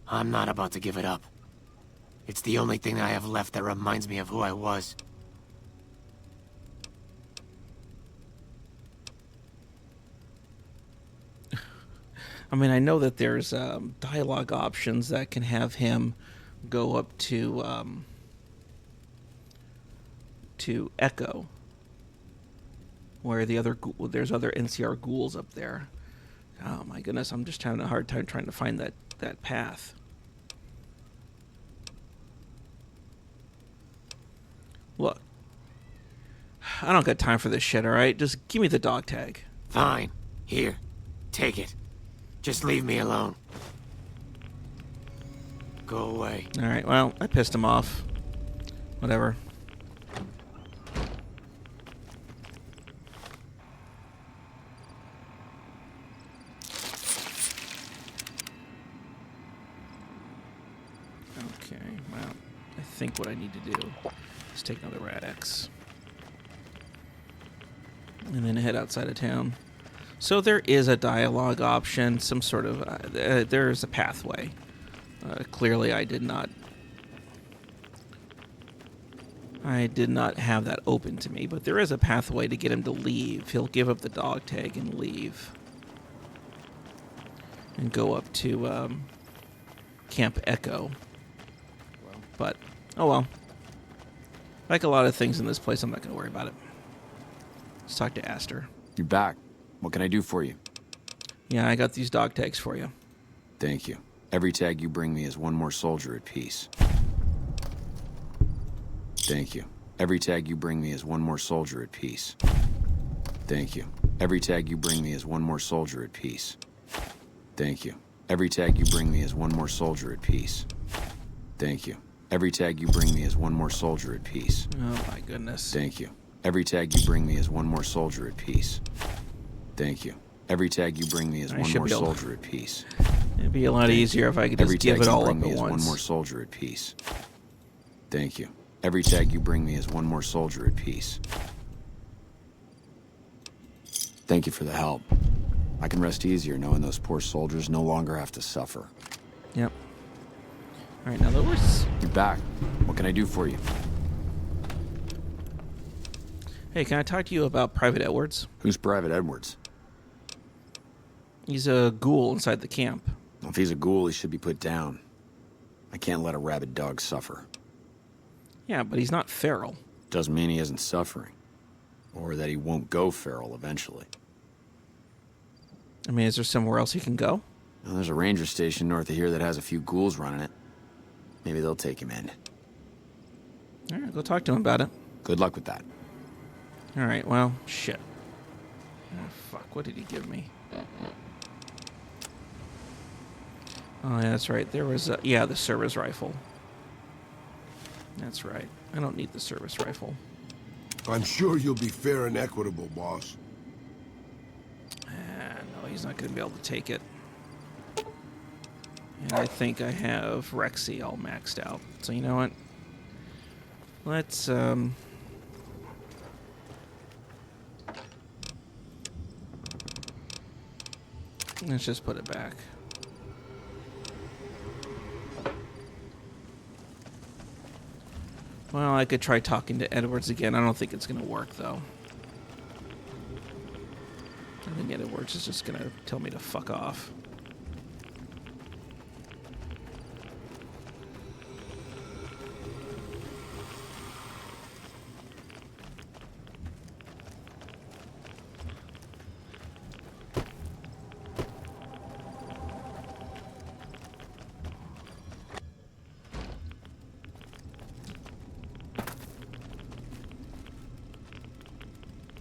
I'm not about to give it up. It's the only thing I have left that reminds me of who I was. I mean, I know that there's dialogue options that can have him go up to Echo, where there's other NCR ghouls up there. Oh my goodness, I'm just having a hard time trying to find that path. Look, I don't got time for this shit, alright? Just give me the dog tag. Fine. Here. Take it. Just leave me alone. Go away. Alright, well, I pissed him off. Whatever. Okay, well, I think what I need to do is take another Rad-X. And then head outside of town. So there is a dialogue option, some sort of... there's a pathway. Clearly I did not have that open to me, but there is a pathway to get him to leave. He'll give up the dog tag and leave. And go up to Camp Echo. But, oh well. Like a lot of things in this place, I'm not going to worry about it. Let's talk to Aster. You're back. What can I do for you? Yeah, I got these dog tags for you. Thank you. Every tag you bring me is one more soldier at peace. Thank you. Every tag you bring me is one more soldier at peace. Thank you. Every tag you bring me is one more soldier at peace. Thank you. Every tag you bring me is one more soldier at peace. Thank you. Every tag you bring me is one more soldier at peace. Oh my goodness. Thank you. Every tag you bring me is one more soldier at peace. Thank you. Every tag you bring me is one more soldier at peace. It'd be a lot easier if I could just give it all up at once. One more soldier at peace. Thank you. Every tag you bring me is one more soldier at peace. Thank you for the help. I can rest easier knowing those poor soldiers no longer have to suffer. Yep. Alright, now Lewis. You're back. What can I do for you? Hey, can I talk to you about Private Edwards? Who's Private Edwards? He's a ghoul inside the camp. Well, if he's a ghoul, he should be put down. I can't let a rabid dog suffer. Yeah, but he's not feral. Doesn't mean he isn't suffering. Or that he won't go feral eventually. I mean, is there somewhere else he can go? Well, there's a ranger station north of here that has a few ghouls running it. Maybe they'll take him in. Alright, go talk to him about it. Good luck with that. Alright, well, shit. Oh, fuck, what did he give me? Oh, yeah, that's right. There was, yeah, the service rifle. That's right. I don't need the service rifle. I'm sure you'll be fair and equitable, boss. No, he's not going to be able to take it. And I think I have Rexy all maxed out. So you know what? Let's just put it back. Well, I could try talking to Edwards again. I don't think it's going to work, though. I think Edwards is just going to tell me to fuck off.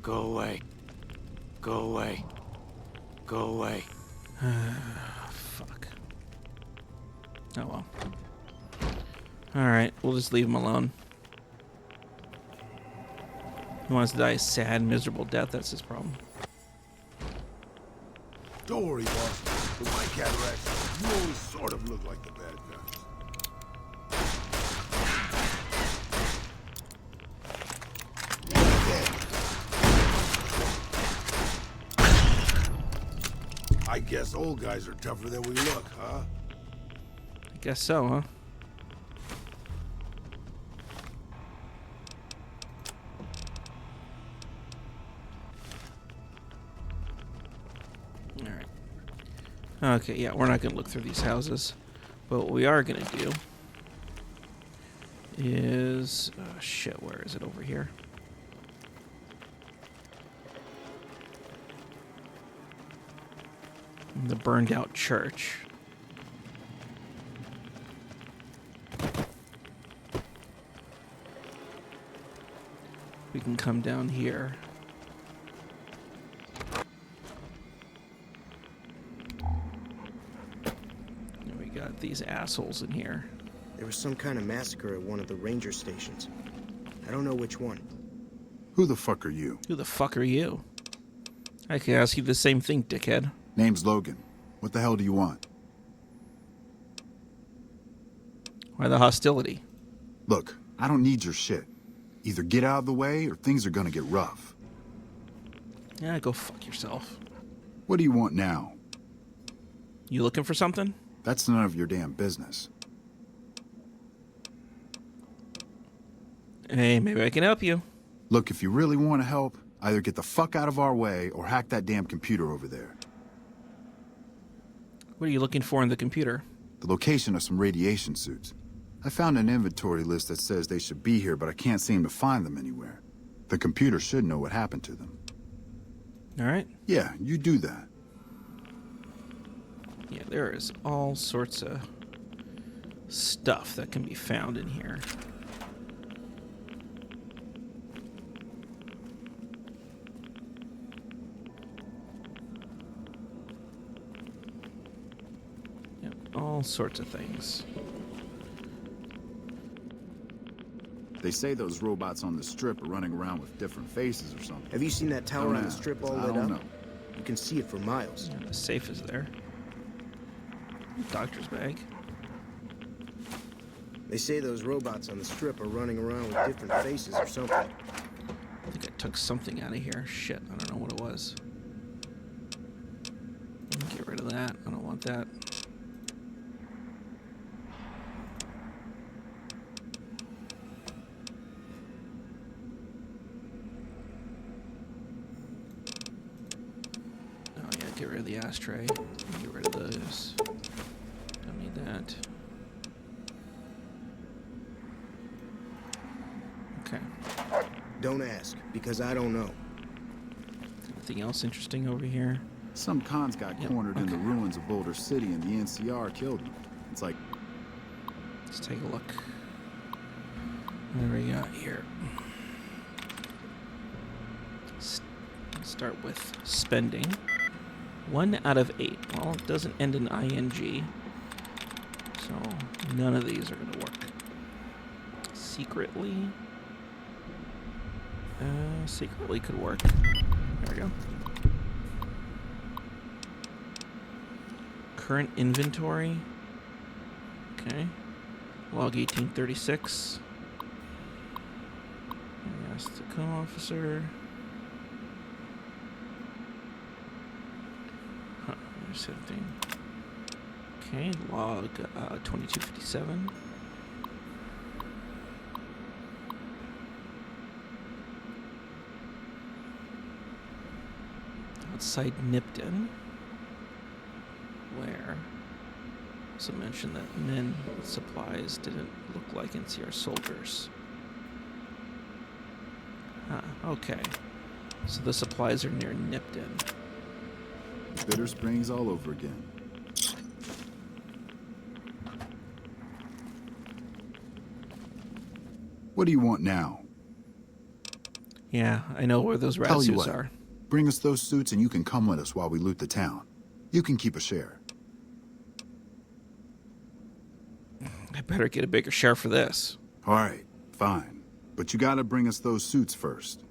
Go away. Go away. Go away. Fuck. Oh well. Alright, we'll just leave him alone. He wants to die a sad, miserable death, that's his problem. Don't worry, boss. With my cataracts, you only sort of look like the bad guys. I guess old guys are tougher than we look, huh? I guess so, huh? Alright. Okay, yeah, we're not going to look through these houses. But what we are going to do is... Oh, shit, where is it? Over here. The burned out church. We can come down here. And we got these assholes in here. There was some kind of massacre at one of the ranger stations. I don't know which one. Who the fuck are you? Who the fuck are you? I can ask you the same thing, dickhead. Name's Logan. What the hell do you want? Why the hostility? Look, I don't need your shit. Either get out of the way or things are gonna get rough. Yeah, go fuck yourself. What do you want now? You looking for something? That's none of your damn business. Hey, maybe I can help you. Look, if you really want to help, either get the fuck out of our way or hack that damn computer over there. What are you looking for in the computer? The location of some radiation suits. I found an inventory list that says they should be here, but I can't seem to find them anywhere. The computer should know what happened to them. All right. Yeah, you do that. Yeah, there is all sorts of stuff that can be found in here. Yep, all sorts of things. They say those robots on the strip are running around with different faces or something. Have you seen that tower on the strip all lit up? I don't know. You can see it for miles. Yeah, the safe is there. Doctor's bag. They say those robots on the strip are running around with different faces or something. I think I took something out of here. Shit, I don't know what it was. Get rid of that. I don't want that. Oh yeah, get rid of the ashtray. Get rid of those. Don't need that. Okay. Don't ask, because I don't know. Anything else interesting over here? Some cons got cornered in the ruins of Boulder City and the NCR killed them. It's like... Let's take a look. What do we got here? Start with spending. 1 out of 8. Well, it doesn't end in ing. So none of these are going to work. Secretly? Secretly could work. There we go. Current inventory. Okay. Log 1836. Ask the co-officer. Huh, there's something. Okay, log 2257. Outside Nipton, where also mentioned that men with supplies didn't look like NCR soldiers. Ah, okay. So the supplies are near Nipton. Bitter Springs all over again. What do you want now? Yeah, I know where those rat suits are. Bring us those suits and you can come with us while we loot the town. You can keep a share. I better get a bigger share for this. All right, fine. But you gotta bring us those suits first.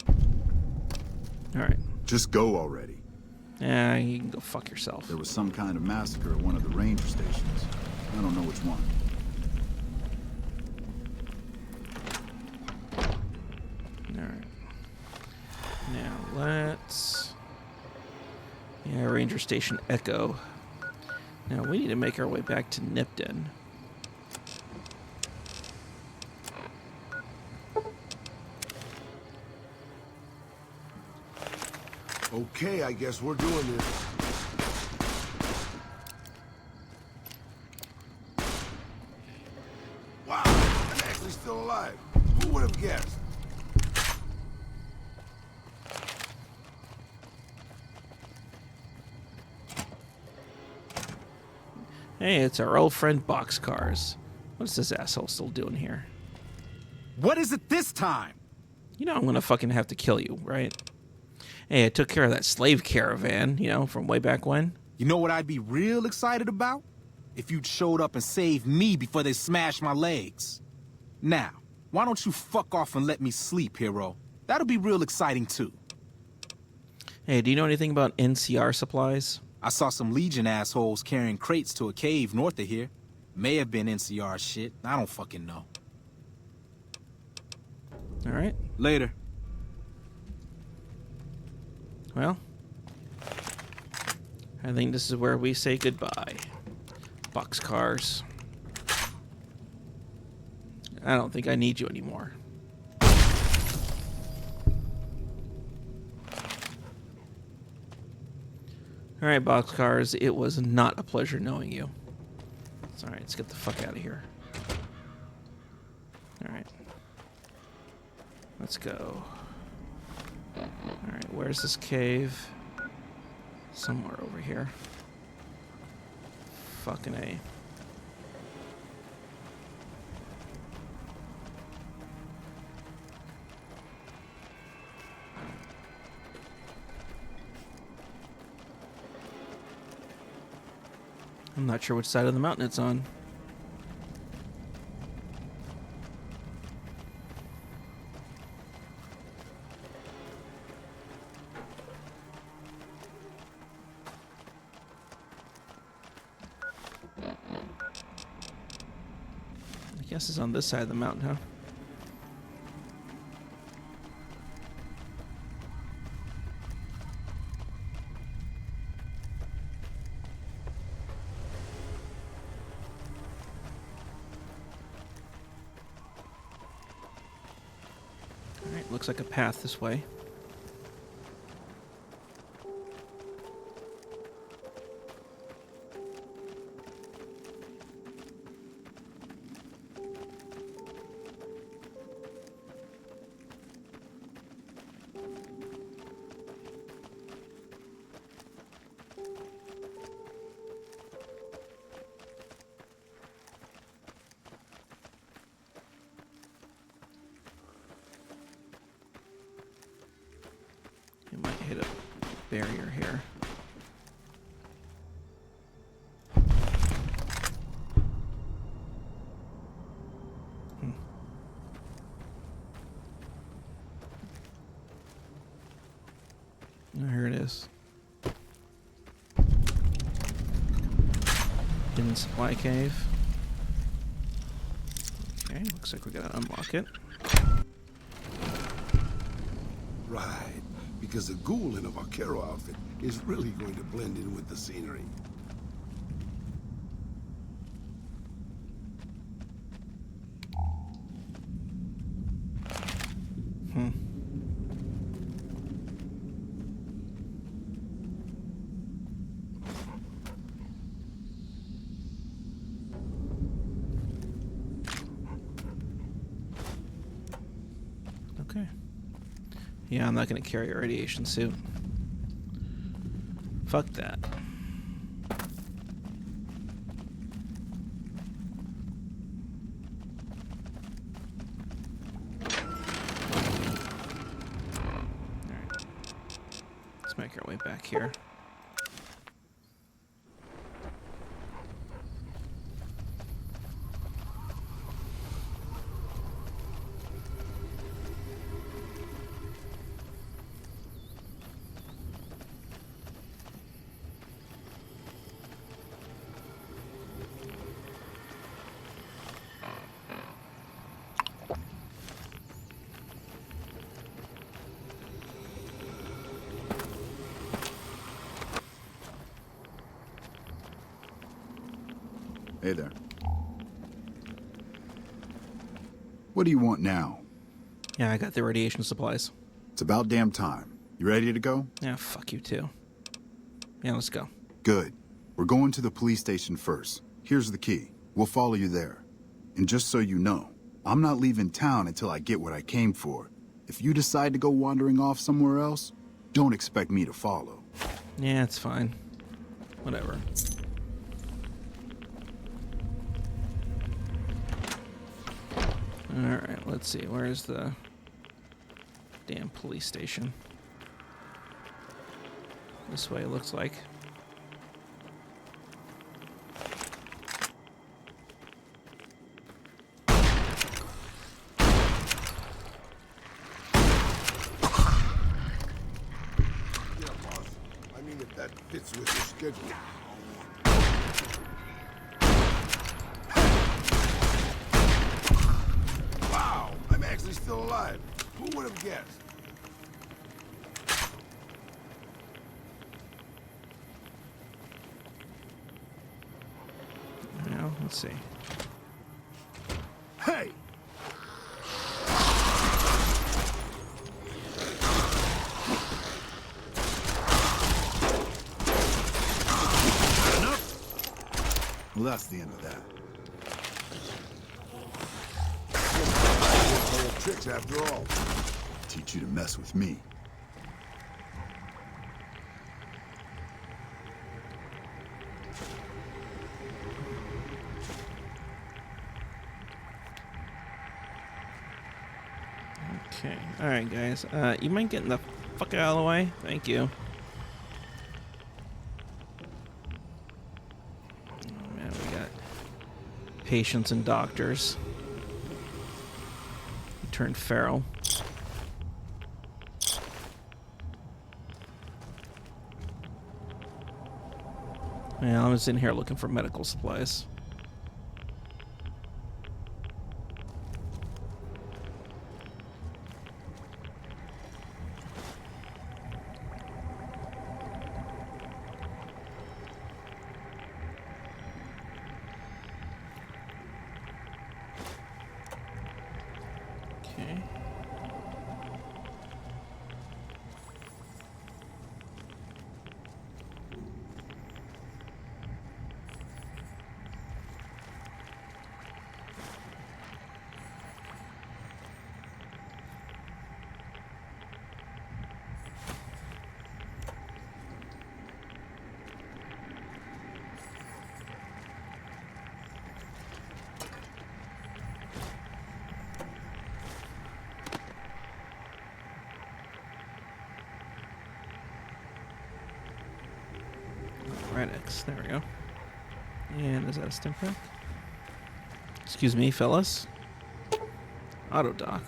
All right. Just go already. Yeah, you can go fuck yourself. There was some kind of massacre at one of the ranger stations. I don't know which one. All right. Now let's... Yeah, Ranger Station Echo. Now we need to make our way back to Nipton. Okay, I guess we're doing this. Wow, I'm actually still alive. Who would have guessed? Hey, it's our old friend Boxcars. What's this asshole still doing here? What is it this time? You know I'm gonna fucking have to kill you, right? Hey, I took care of that slave caravan, you know, from way back when. You know what I'd be real excited about? If you'd showed up and saved me before they smashed my legs. Now, why don't you fuck off and let me sleep, hero? That'll be real exciting too. Hey, do you know anything about NCR supplies? I saw some Legion assholes carrying crates to a cave north of here. May have been NCR shit. I don't fucking know. All right. Later. Well, I think this is where we say goodbye. Boxcars. I don't think I need you anymore. All right, Boxcars, it was not a pleasure knowing you. It's all right, let's get the fuck out of here. All right. Let's go. Alright, where's this cave? Somewhere over here. Fucking A. I'm not sure which side of the mountain it's on. I guess it's on this side of the mountain, huh? Alright, looks like a path this way. You might hit a barrier here. Oh, here it is. Hidden supply cave. Okay, looks like we gotta unlock it. Right, because the ghoul in a vaquero outfit is really going to blend in with the scenery. Okay. Yeah, I'm not going to carry a radiation suit. Fuck that. Alright. Let's make our way back here. Hey there. What do you want now? Yeah, I got the radiation supplies. It's about damn time. You ready to go? Yeah, fuck you too. Yeah, let's go. Good. We're going to the police station first. Here's the key. We'll follow you there. And just so you know, I'm not leaving town until I get what I came for. If you decide to go wandering off somewhere else, don't expect me to follow. Yeah, it's fine. Whatever. Alright, let's see. Where's the damn police station? This way, it looks like. That fits with your schedule. Wow, I'm actually still alive. Who would have guessed? Now, let's see. Hey! Well, that's the end of that. Tricks after all. Teach you to mess with me. Okay. Alright, guys. You mind getting the fuck out of the way? Thank you. Oh, man, we got patients and doctors. He turned feral. Yeah, I was in here looking for medical supplies. Okay. Redix, there we go. And is that a stim pack? Excuse me, fellas. Auto dock.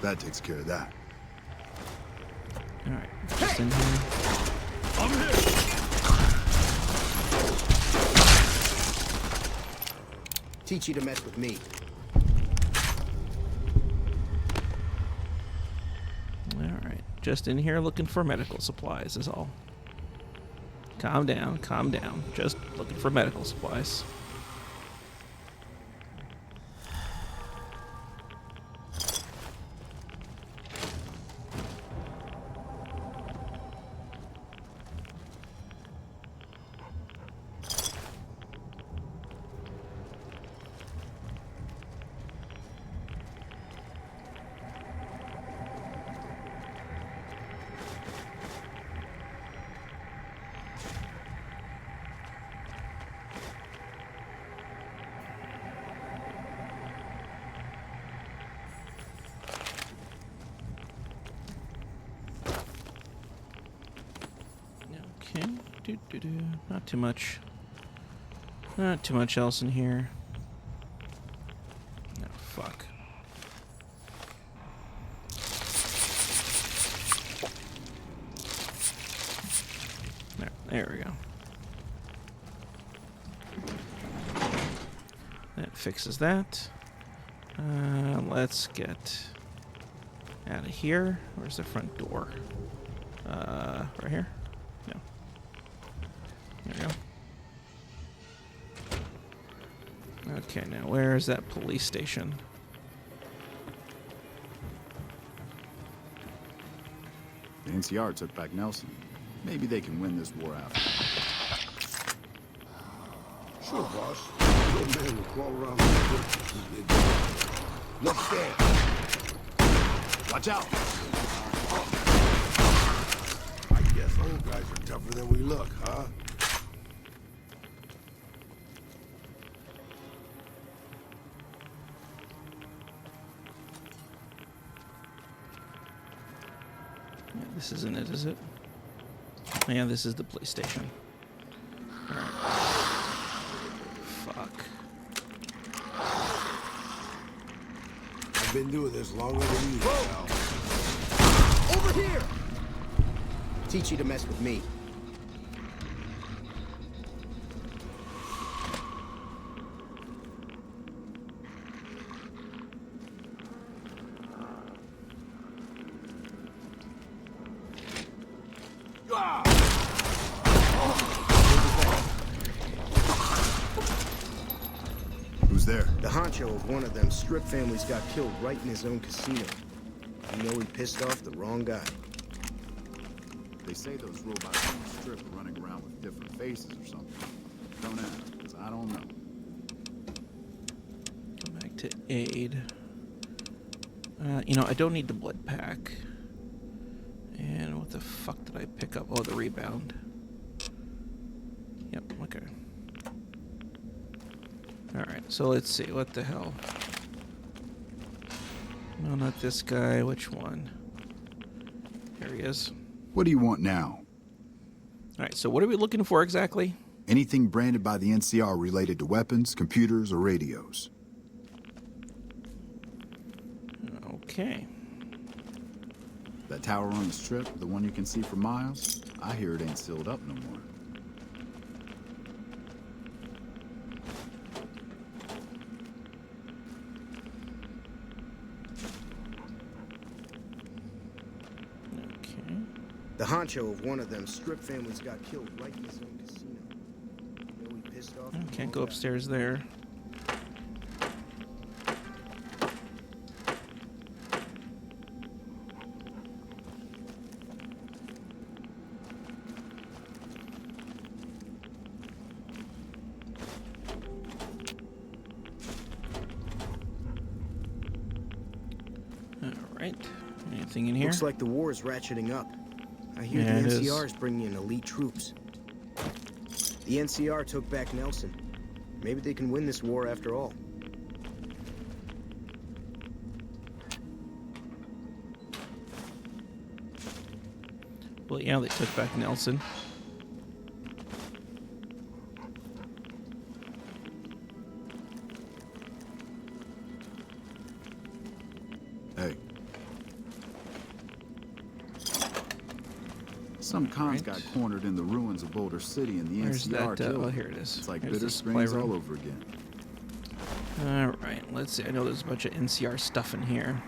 That takes care of that. Alright, just in here. I'm here. Teach you to mess with me. Alright, just in here looking for medical supplies is all. Calm down, calm down. Just looking for medical supplies. Okay, not too much. Not too much else in here. No, There we go. That fixes that. Let's get out of here. Where's the front door? Right here? No. There we go. Okay, now where's that police station? The NCR took back Nelson. Maybe they can win this war out. Sure, boss. The old man will crawl around like a brick. Let's stand. Watch out! I guess old guys are tougher than we look, huh? Yeah, this isn't it, is it? Yeah, this is the police station. Alright. Fuck. I've been doing this longer than you, pal. Over here! Teach you to mess with me. Who's there? The honcho of one of them strip families got killed right in his own casino. You know he pissed off the wrong guy. They say those robots on the strip are running around with different faces or something. Don't ask, because I don't know. Go back to aid. You know, I don't need the blood pack. And what the fuck did I pick up? Oh, the rebound. Yep, okay. Alright, so let's see. What the hell? No, not this guy. Which one? There he is. What do you want now? Alright, so what are we looking for exactly? Anything branded by the NCR related to weapons, computers, or radios. Okay. That tower on the strip, the one you can see for miles, I hear it ain't sealed up no more. The honcho of one of them strip families got killed right in his own casino. You know he pissed off the Can't wrong go guy. upstairs there. Alright. Anything in here? Looks like the war is ratcheting up. I hear Yeah, the it NCR is. is bringing in elite troops. The NCR took back Nelson. Maybe they can win this war after all. Well, yeah, they took back Nelson. Hey. Some cons got cornered in the ruins of Boulder City and the Where's NCR that, killed oh, them. here it is. It's like There's the Bitter supply Springs room. all over again. Alright, let's see. I know there's a bunch of NCR stuff in here.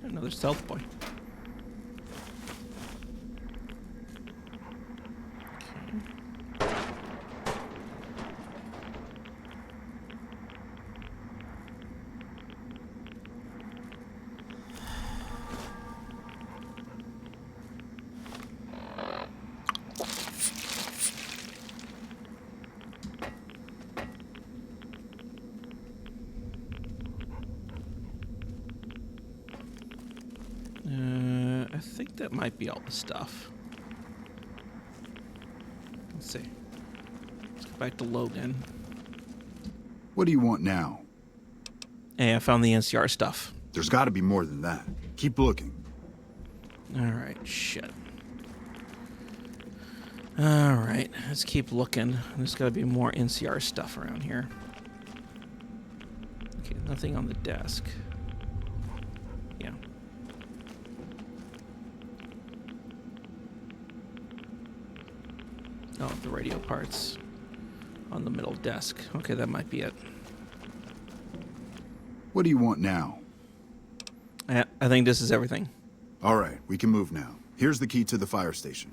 Another stealth boy. I think that might be all the stuff. Let's see. Let's go back to Logan. What do you want now? Hey, I found the NCR stuff. There's got to be more than that. Keep looking. Alright, shit. Alright, let's keep looking. There's got to be more NCR stuff around here. Okay, nothing on the desk. Yeah. Oh, the radio parts on the middle desk. Okay, that might be it. What do you want now? I think this is everything. All right, we can move now. Here's the key to the fire station.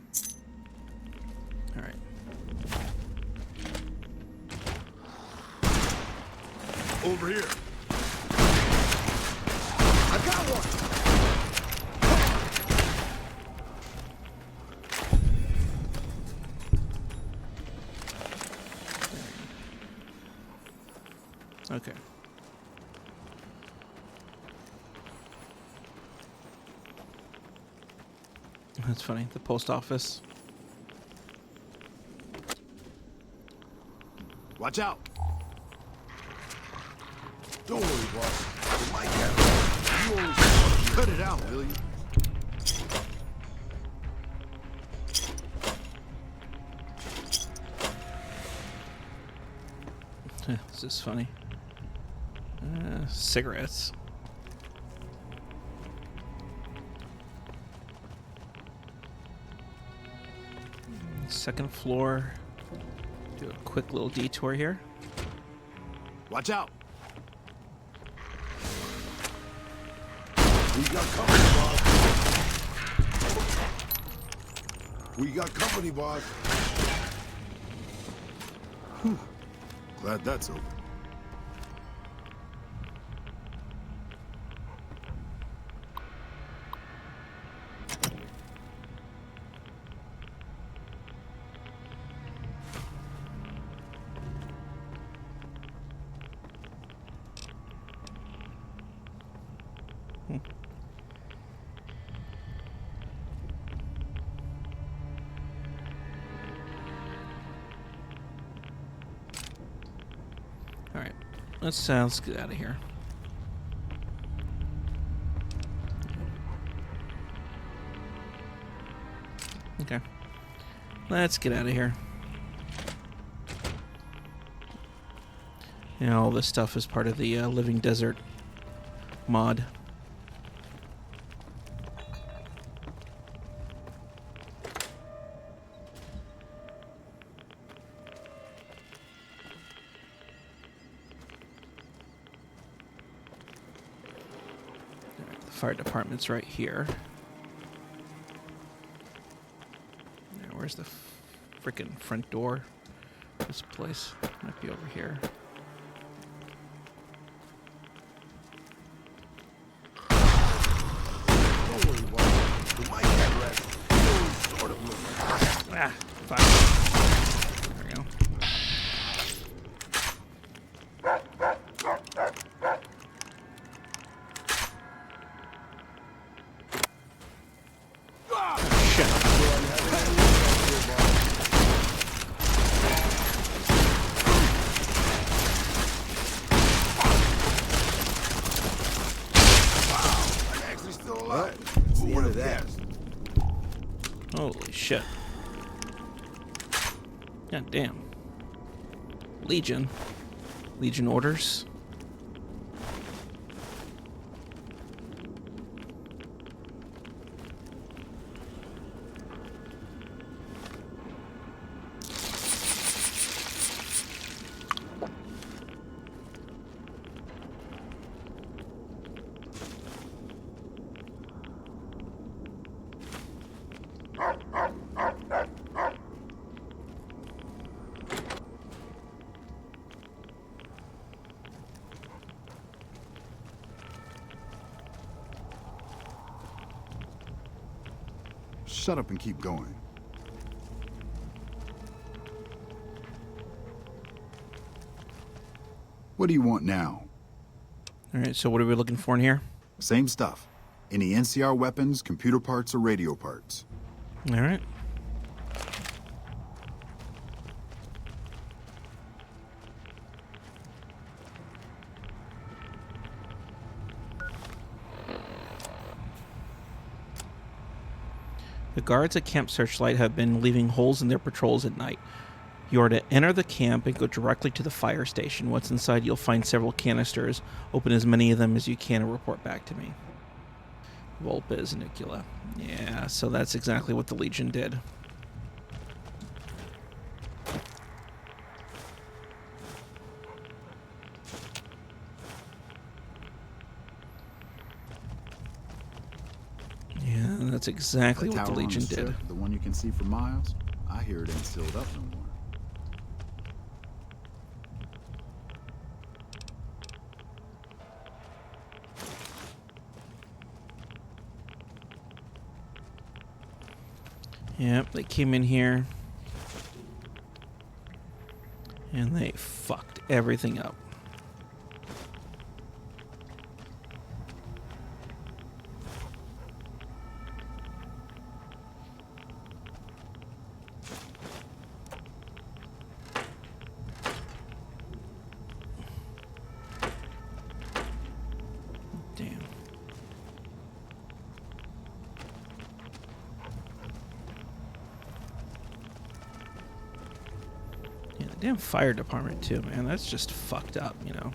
All right. Over here. I got one! Okay. That's funny. The post office. Watch out! Don't worry, boss. It might happen. You only cut it out, will you? This is funny. Cigarettes. Second floor. Do a quick little detour here. Watch out! We got company, boss. We got company, boss. Whew. Glad that's over. Alright, let's get out of here. Okay, let's get out of here. You know, all this stuff is part of the Living Desert mod. Fire department's right here. Now, where's the freaking front door? This place might be over here. Don't worry, boss. We might get rest. Sort of look like. Ah, fire. There we go. Holy shit. God damn. Legion. Legion orders. Shut up and keep going. What do you want now? Alright, so what are we looking for in here? Same stuff. Any NCR weapons, computer parts, or radio parts. Alright. The guards at Camp Searchlight have been leaving holes in their patrols at night. You are to enter the camp and go directly to the fire station. Once inside, you'll find several canisters. Open as many of them as you can and report back to me. Volpes Nicula. Yeah, so that's exactly what the Legion did. Yeah, that's exactly what the Legion did. The one you can see for miles? I hear it ain't sealed up no more. Yep, they came in here and they fucked everything up. Damn. Yeah, the damn fire department too, man. That's just fucked up, you know.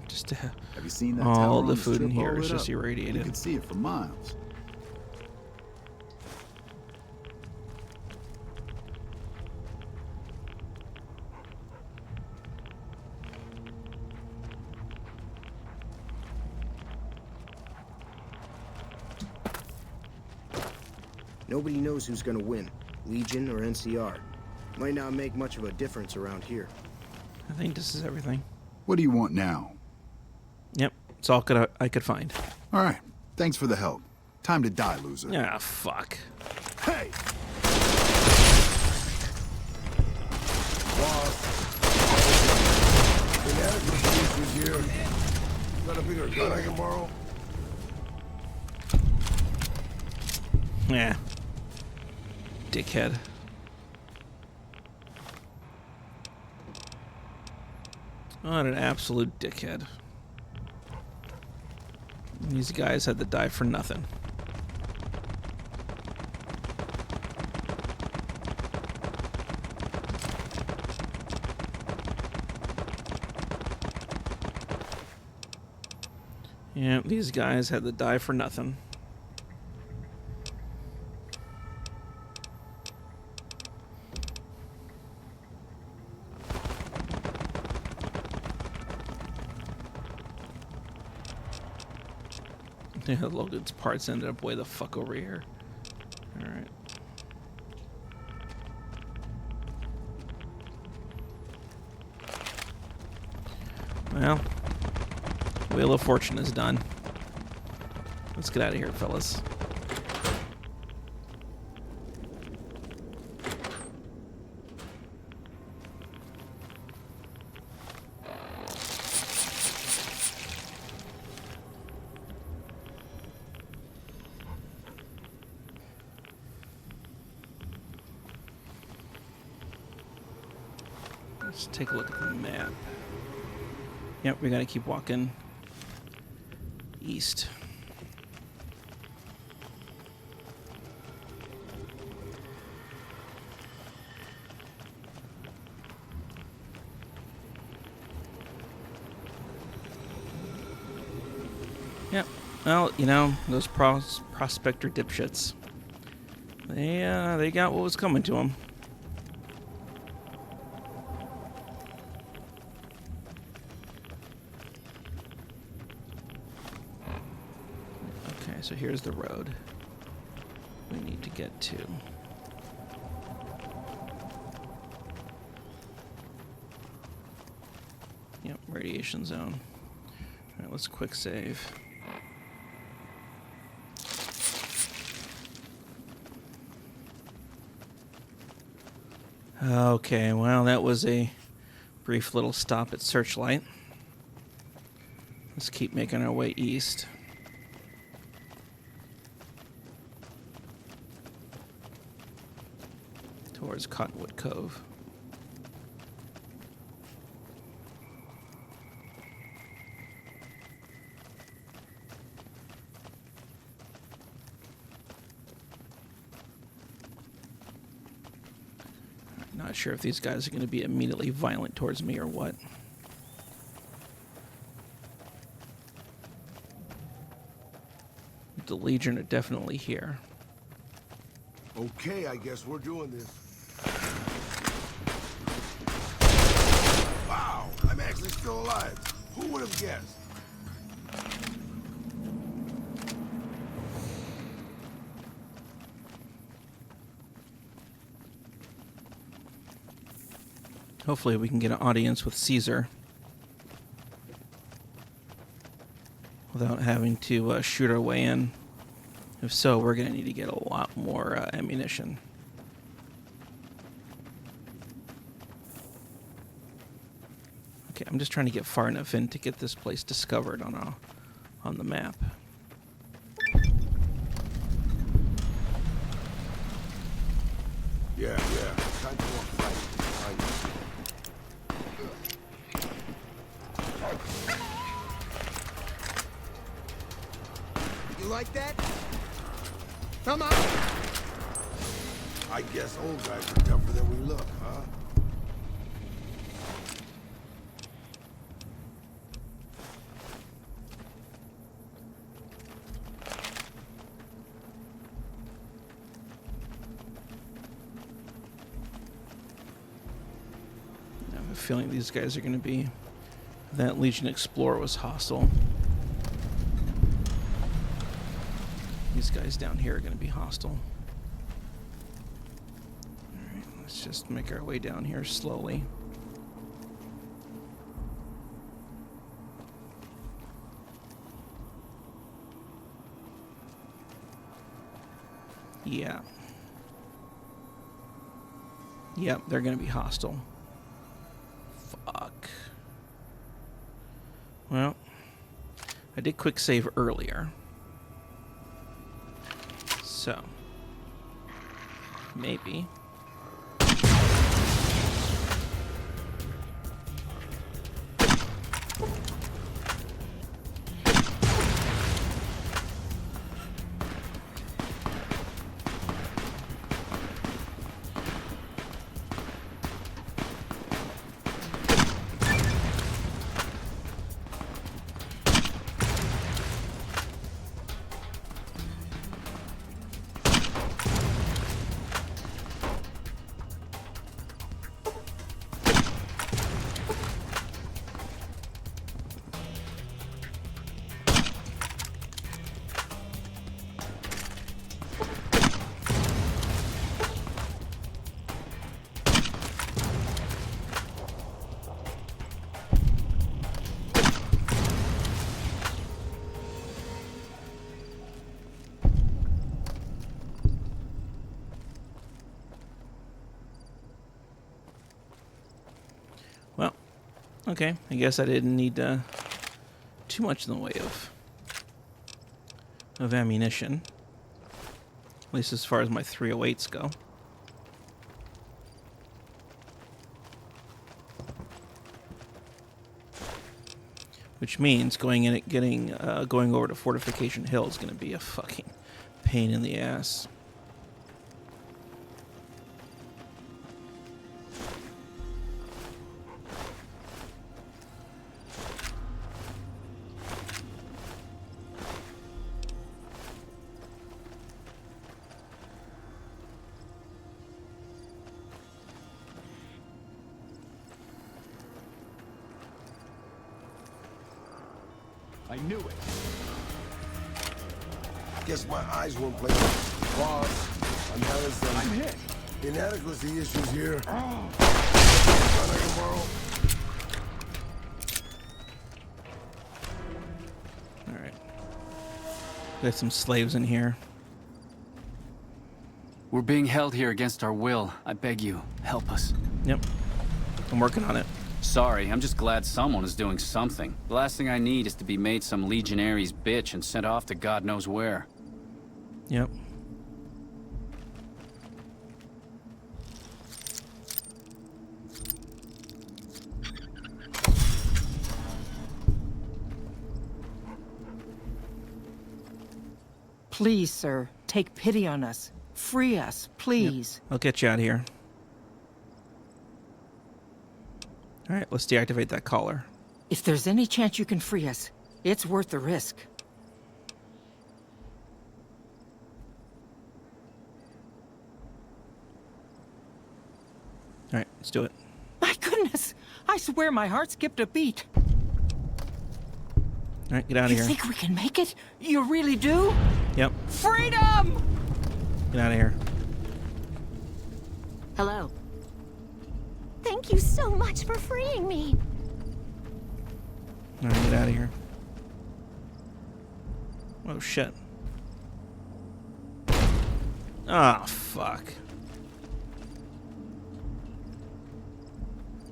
Just to have you seen that all tower the on food in strip here all is lit just up? irradiated. You can see it for miles. Nobody knows who's gonna win, Legion or NCR. Might not make much of a difference around here. I think this is everything. What do you want now? Yep, it's all I could find. All right, thanks for the help. Time to die, loser. Ah, fuck. Hey! Here. Got a bigger gun I can borrow? Yeah. Dickhead. What an absolute dickhead. These guys had to die for nothing. Yeah, these guys had to die for nothing. Yeah, Logan's parts ended up way the fuck over here. Alright. Well, Wheel of Fortune is done. Let's get out of here, fellas. Let's take a look at the map. Yep, we gotta keep walking east. Yep. Well, you know, those prospector dipshits. They got what was coming to them. So here's the road we need to get to. Yep, radiation zone. All right, let's quick save. Okay, well, that was a brief little stop at Searchlight. Let's keep making our way east. Towards Cottonwood Cove. Not sure if these guys are going to be immediately violent towards me or what. The Legion are definitely here. Okay, I guess we're doing this. Wow, I'm actually still alive. Who would have guessed? Hopefully we can get an audience with Caesar without having to shoot our way in. If so, we're going to need to get a lot more ammunition. Okay, I'm just trying to get far enough in to get this place discovered on the map. Yeah. Time to walk fight. You like that? Come on! I guess old guys are tougher than we look, huh? I have a feeling these guys are going to be... That Legion Explorer was hostile. These guys down here are going to be hostile. Alright, let's just make our way down here slowly. Yeah. Yep, they're going to be hostile. Fuck. Well, I did quick save earlier. So, maybe. Well, okay. I guess I didn't need too much in the way of ammunition. At least as far as my 308s go. Which means going in and going over to Fortification Hill is going to be a fucking pain in the ass. I knew it. Guess my eyes won't play. Boss, I'm having some inadequacy issues here. Oh. I can borrow. All right. Got some slaves in here. We're being held here against our will. I beg you, help us. Yep. I'm working on it. Sorry, I'm just glad someone is doing something. The last thing I need is to be made some legionnaires' bitch and sent off to God knows where. Yep. Please, sir, take pity on us. Free us, please. Yep. I'll get you out of here. All right, let's deactivate that collar. If there's any chance you can free us, it's worth the risk. All right, let's do it. My goodness! I swear my heart skipped a beat. All right, get out of You here. think we can make it? You really do? Yep, Freedom! get out of here. Hello. Thank you so much for freeing me. All right, get out of here. Oh, shit. Ah, fuck.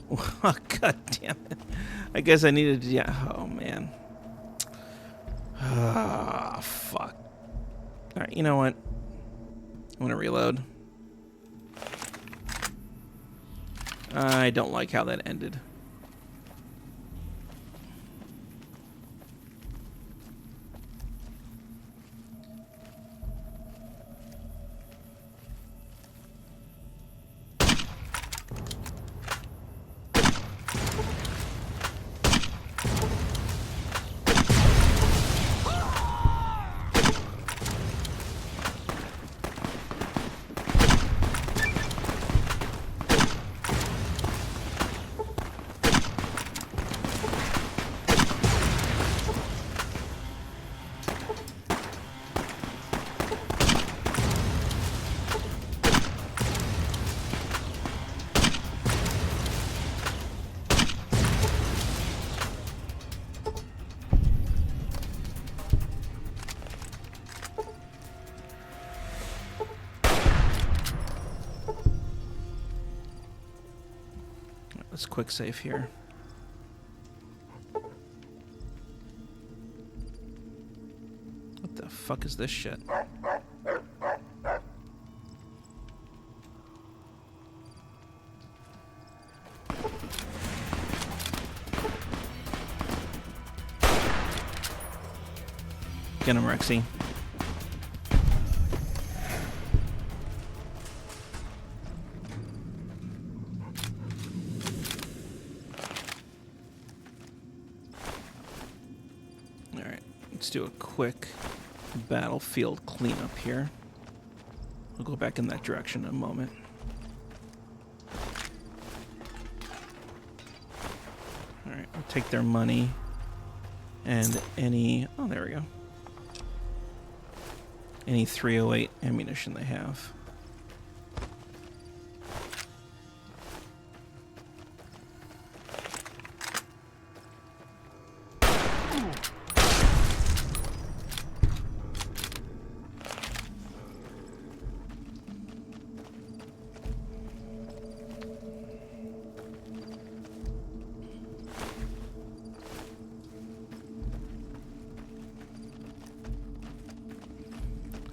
Oh, God damn it. I guess I needed to... Yeah, oh, man. Ah, fuck. Alright, you know what? I'm gonna reload. I don't like how that ended. Let's quick save here. What the fuck is this shit? Get him, Rexy. Let's do a quick battlefield cleanup here. We'll go back in that direction in a moment. Alright, we'll take their money and any... Oh, there we go. Any 308 ammunition they have.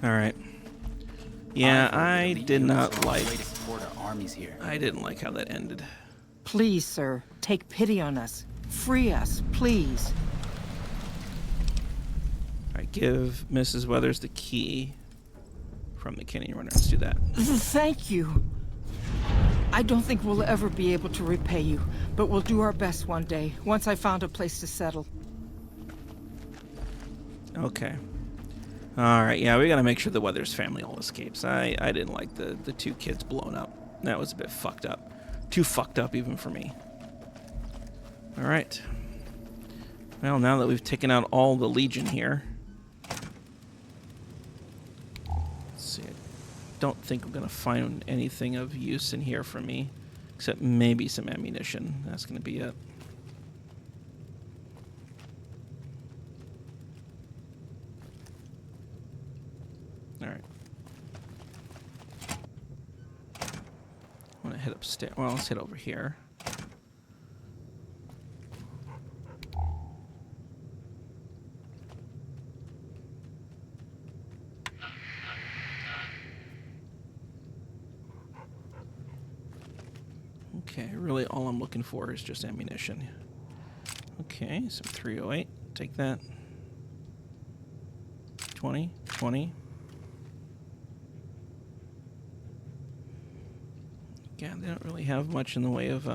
All right. Yeah, I did not like... I didn't like how that ended. Please, sir, take pity on us. Free us, please. All right, give Mrs. Weathers the key from the canyon runner. Let's do that. Thank you. I don't think we'll ever be able to repay you, but we'll do our best one day, once I found a place to settle. Okay. Alright, yeah, we gotta make sure the Weathers family all escapes. I didn't like the two kids blown up. That was a bit fucked up. Too fucked up even for me. Alright. Well, now that we've taken out all the Legion here... Let's see. I don't think I'm gonna find anything of use in here for me. Except maybe some ammunition. That's gonna be it. Alright. I want to head upstairs. Well, let's head over here. Okay, really all I'm looking for is just ammunition. Okay, some 308. Take that. 20, 20. Yeah, they don't really have much in the way of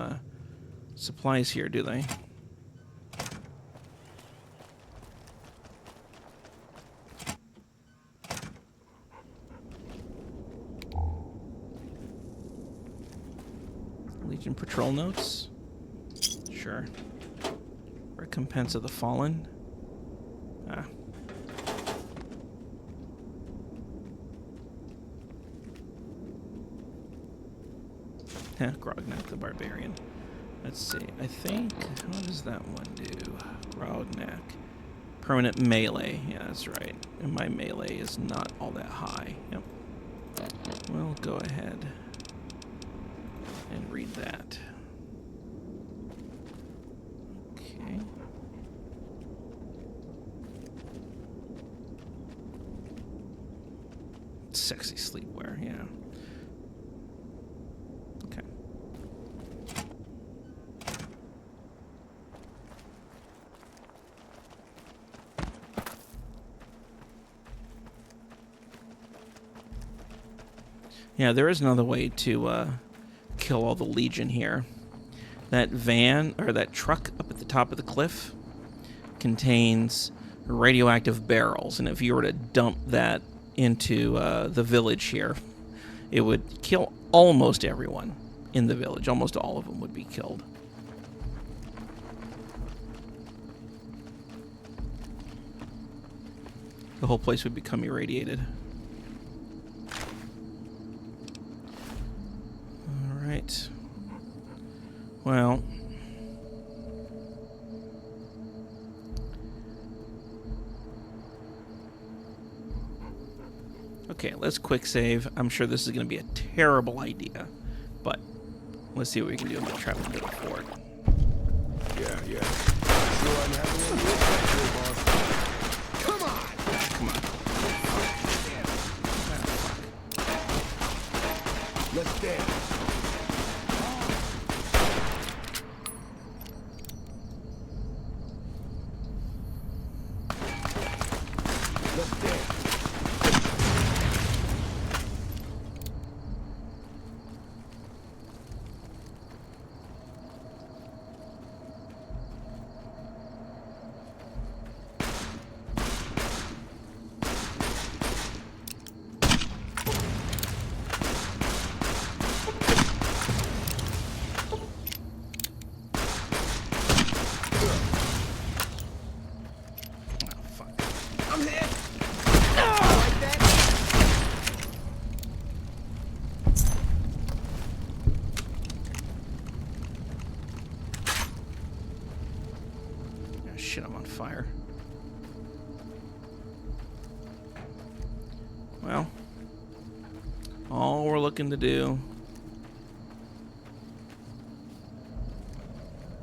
supplies here, do they? Legion patrol notes? Sure. Recompense of the fallen? Ah. Grognak the Barbarian. Let's see. I think... What does that one do? Grognak. Permanent melee. Yeah, that's right. And my melee is not all that high. Yep. We'll go ahead and read that. Okay. Sexy sleepwear, yeah. Okay. Yeah, there is another way to kill all the Legion here. That van, or that truck up at the top of the cliff, contains radioactive barrels, and if you were to dump that into the village here, it would kill almost everyone in the village. Almost all of them would be killed. The whole place would become irradiated. All right. Well, okay, let's quick save. I'm sure this is going to be a terrible idea, but let's see what we can do. I'm going to travel to the fort. Yeah. Sure, I'm having a good time, boss. Come on! Come on. Let's dance. Let's dance. Shit, I'm on fire. Well, all we're looking to do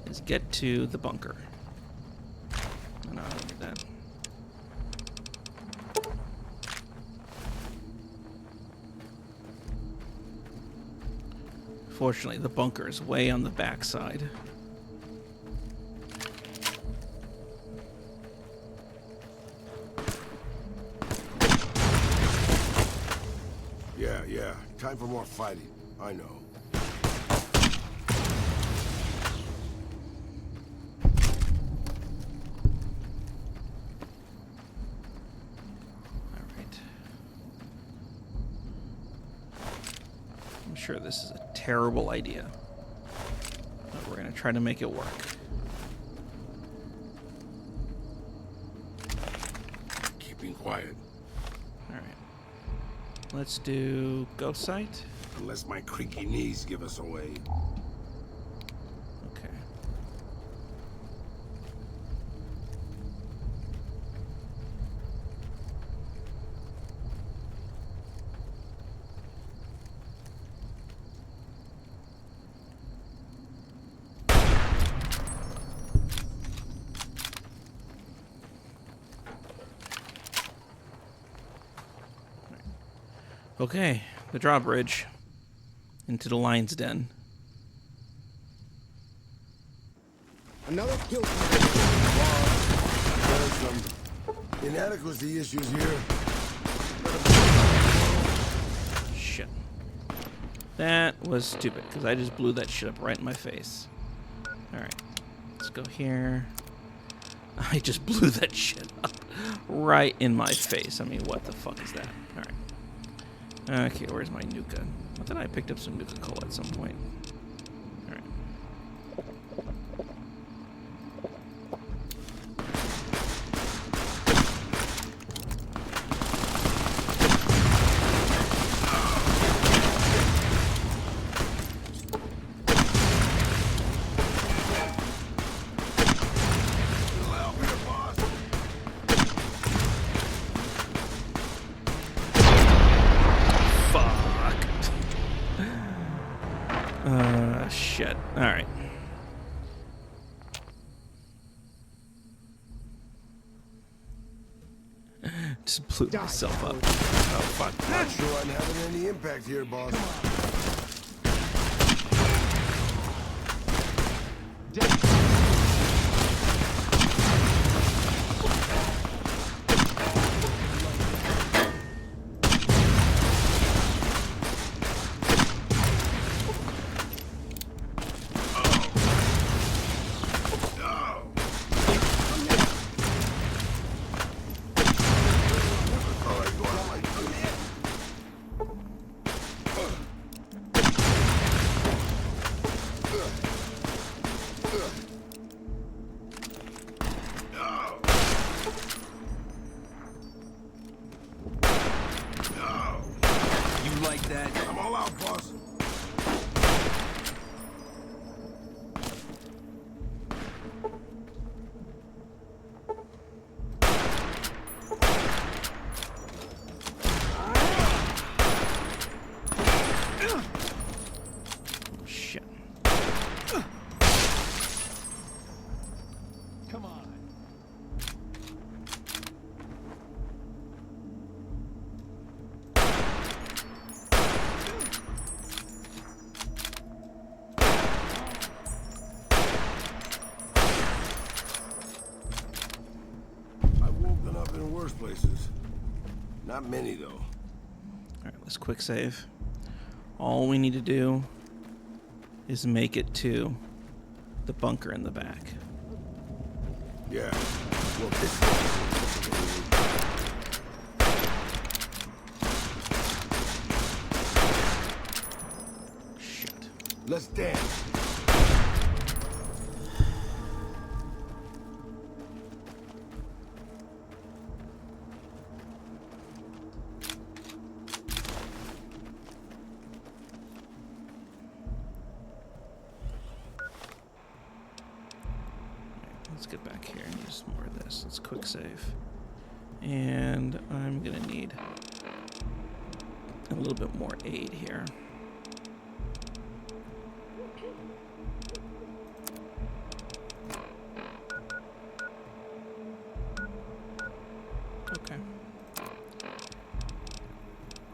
is get to the bunker. And I'll look at that. Fortunately, the bunker is way on the backside. Yeah. Time for more fighting. I know. Alright. I'm sure this is a terrible idea, but we're going to try to make it work. Keeping quiet. Let's do ghost sight. Unless my creaky knees give us away. Okay. Okay, the drawbridge into the lion's den. Another kill. There's some inadequacy issues here. Shit. That was stupid, because I just blew that shit up right in my face. Alright. Let's go here. I just blew that shit up right in my face. I mean, what the fuck is that? Alright. Okay, where's my nuka? I thought I picked up some nuka cola at some point. Alright. Shit. Alright. Just blew myself up. Oh, fuck. Not sure I'm having any impact here, boss. I'm all out, boss. Shit. Come on. In worse places. Not many, though. Alright, let's quick save. All we need to do is make it to the bunker in the back. Yeah. Well, this Shit. Let's dance. Let's get back here and use more of this. Let's quick save. And I'm gonna need a little bit more aid here. Okay.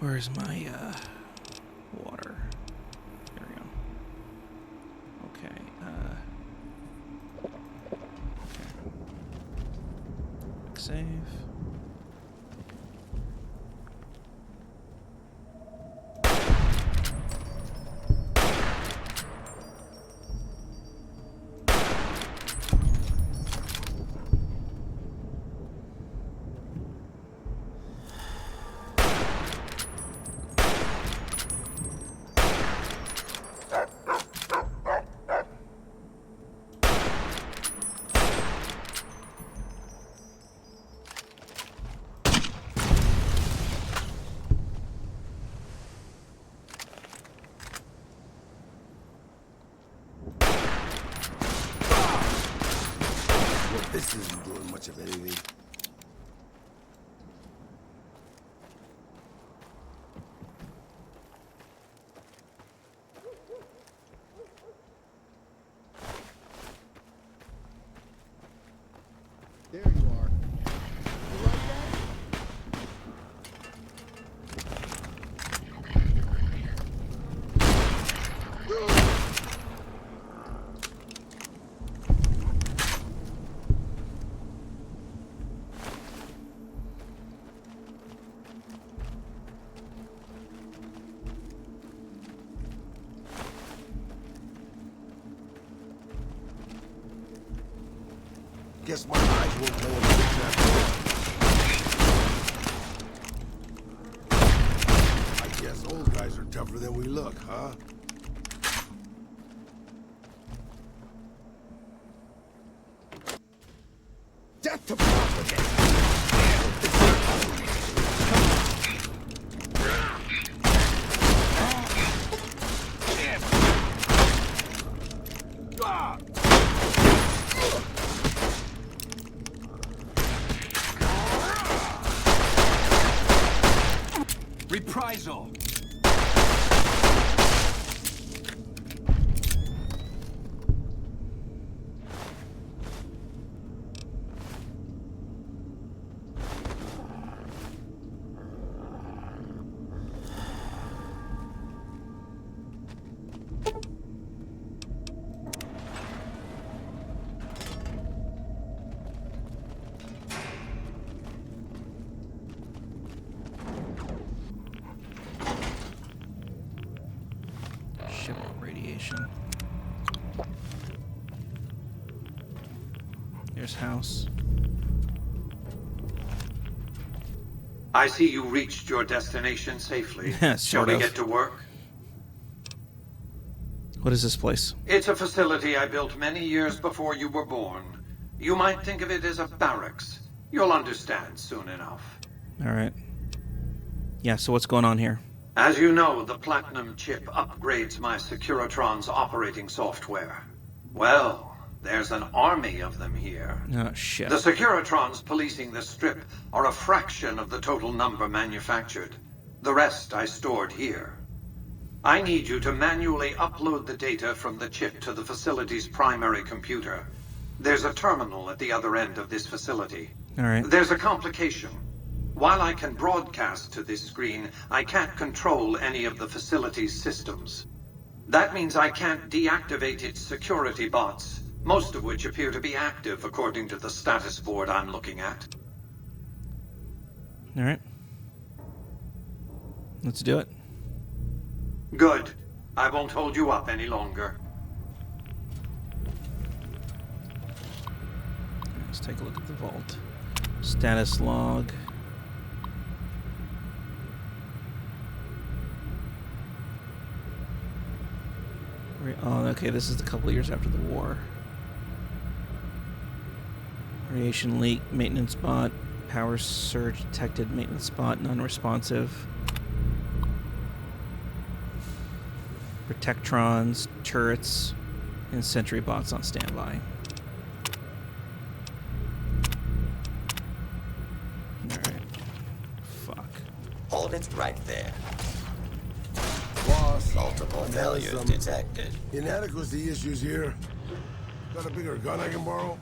Where's my water? There we go. Okay. Save. This isn't doing much of anything. There you are. guess my eyes won't know anything after. I guess old guys are tougher than we look, huh? Death to profligate! Reprisal! Radiation. There's house. I see you reached your destination safely. Shall Shall we get to work? What is this place? It's a facility I built many years before you were born. You might think of it as a barracks. You'll understand soon enough. All right. Yeah, so what's going on here? As you know, the Platinum chip upgrades my Securitron's operating software. Well, there's an army of them here. Oh, shit. The Securitrons policing the strip are a fraction of the total number manufactured. The rest I stored here. I need you to manually upload the data from the chip to the facility's primary computer. There's a terminal at the other end of this facility. All right. There's a complication. While I can broadcast to this screen, I can't control any of the facility's systems. That means I can't deactivate its security bots, most of which appear to be active according to the status board I'm looking at. All right. Let's do it. Good. I won't hold you up any longer. Let's take a look at the vault. Status log. Oh, okay, this is a couple of years after the war. Radiation leak, maintenance bot, power surge detected, maintenance bot, non-responsive. Protectrons, turrets, and sentry bots on standby. Alright. Fuck. Hold it right there. Boss, multiple failures detected. Inadequacy issues here. Got a bigger gun I can borrow?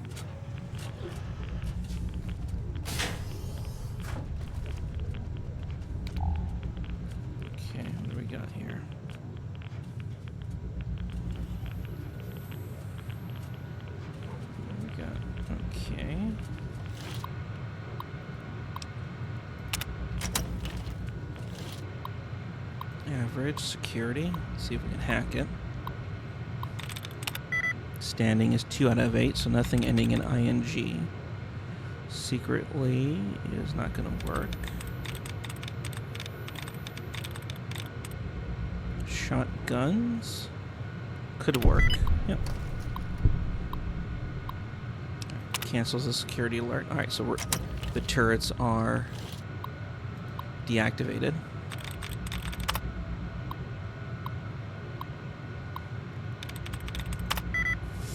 Okay, what do we got here? What do we got? Okay. Average security. Let's see if we can hack it. Standing is 2 out of 8, so nothing ending in ing. Secretly is not going to work. Shotguns could work. Yep. Cancels the security alert. All right, so the turrets are deactivated.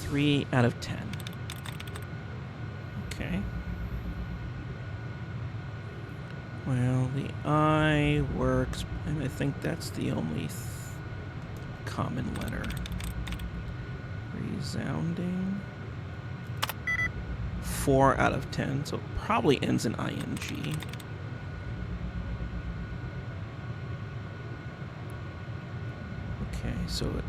3 out of 10. Okay. Well, the eye works, and I think that's the only common letter. Resounding. 4 out of 10, so it probably ends in ing. Okay, so it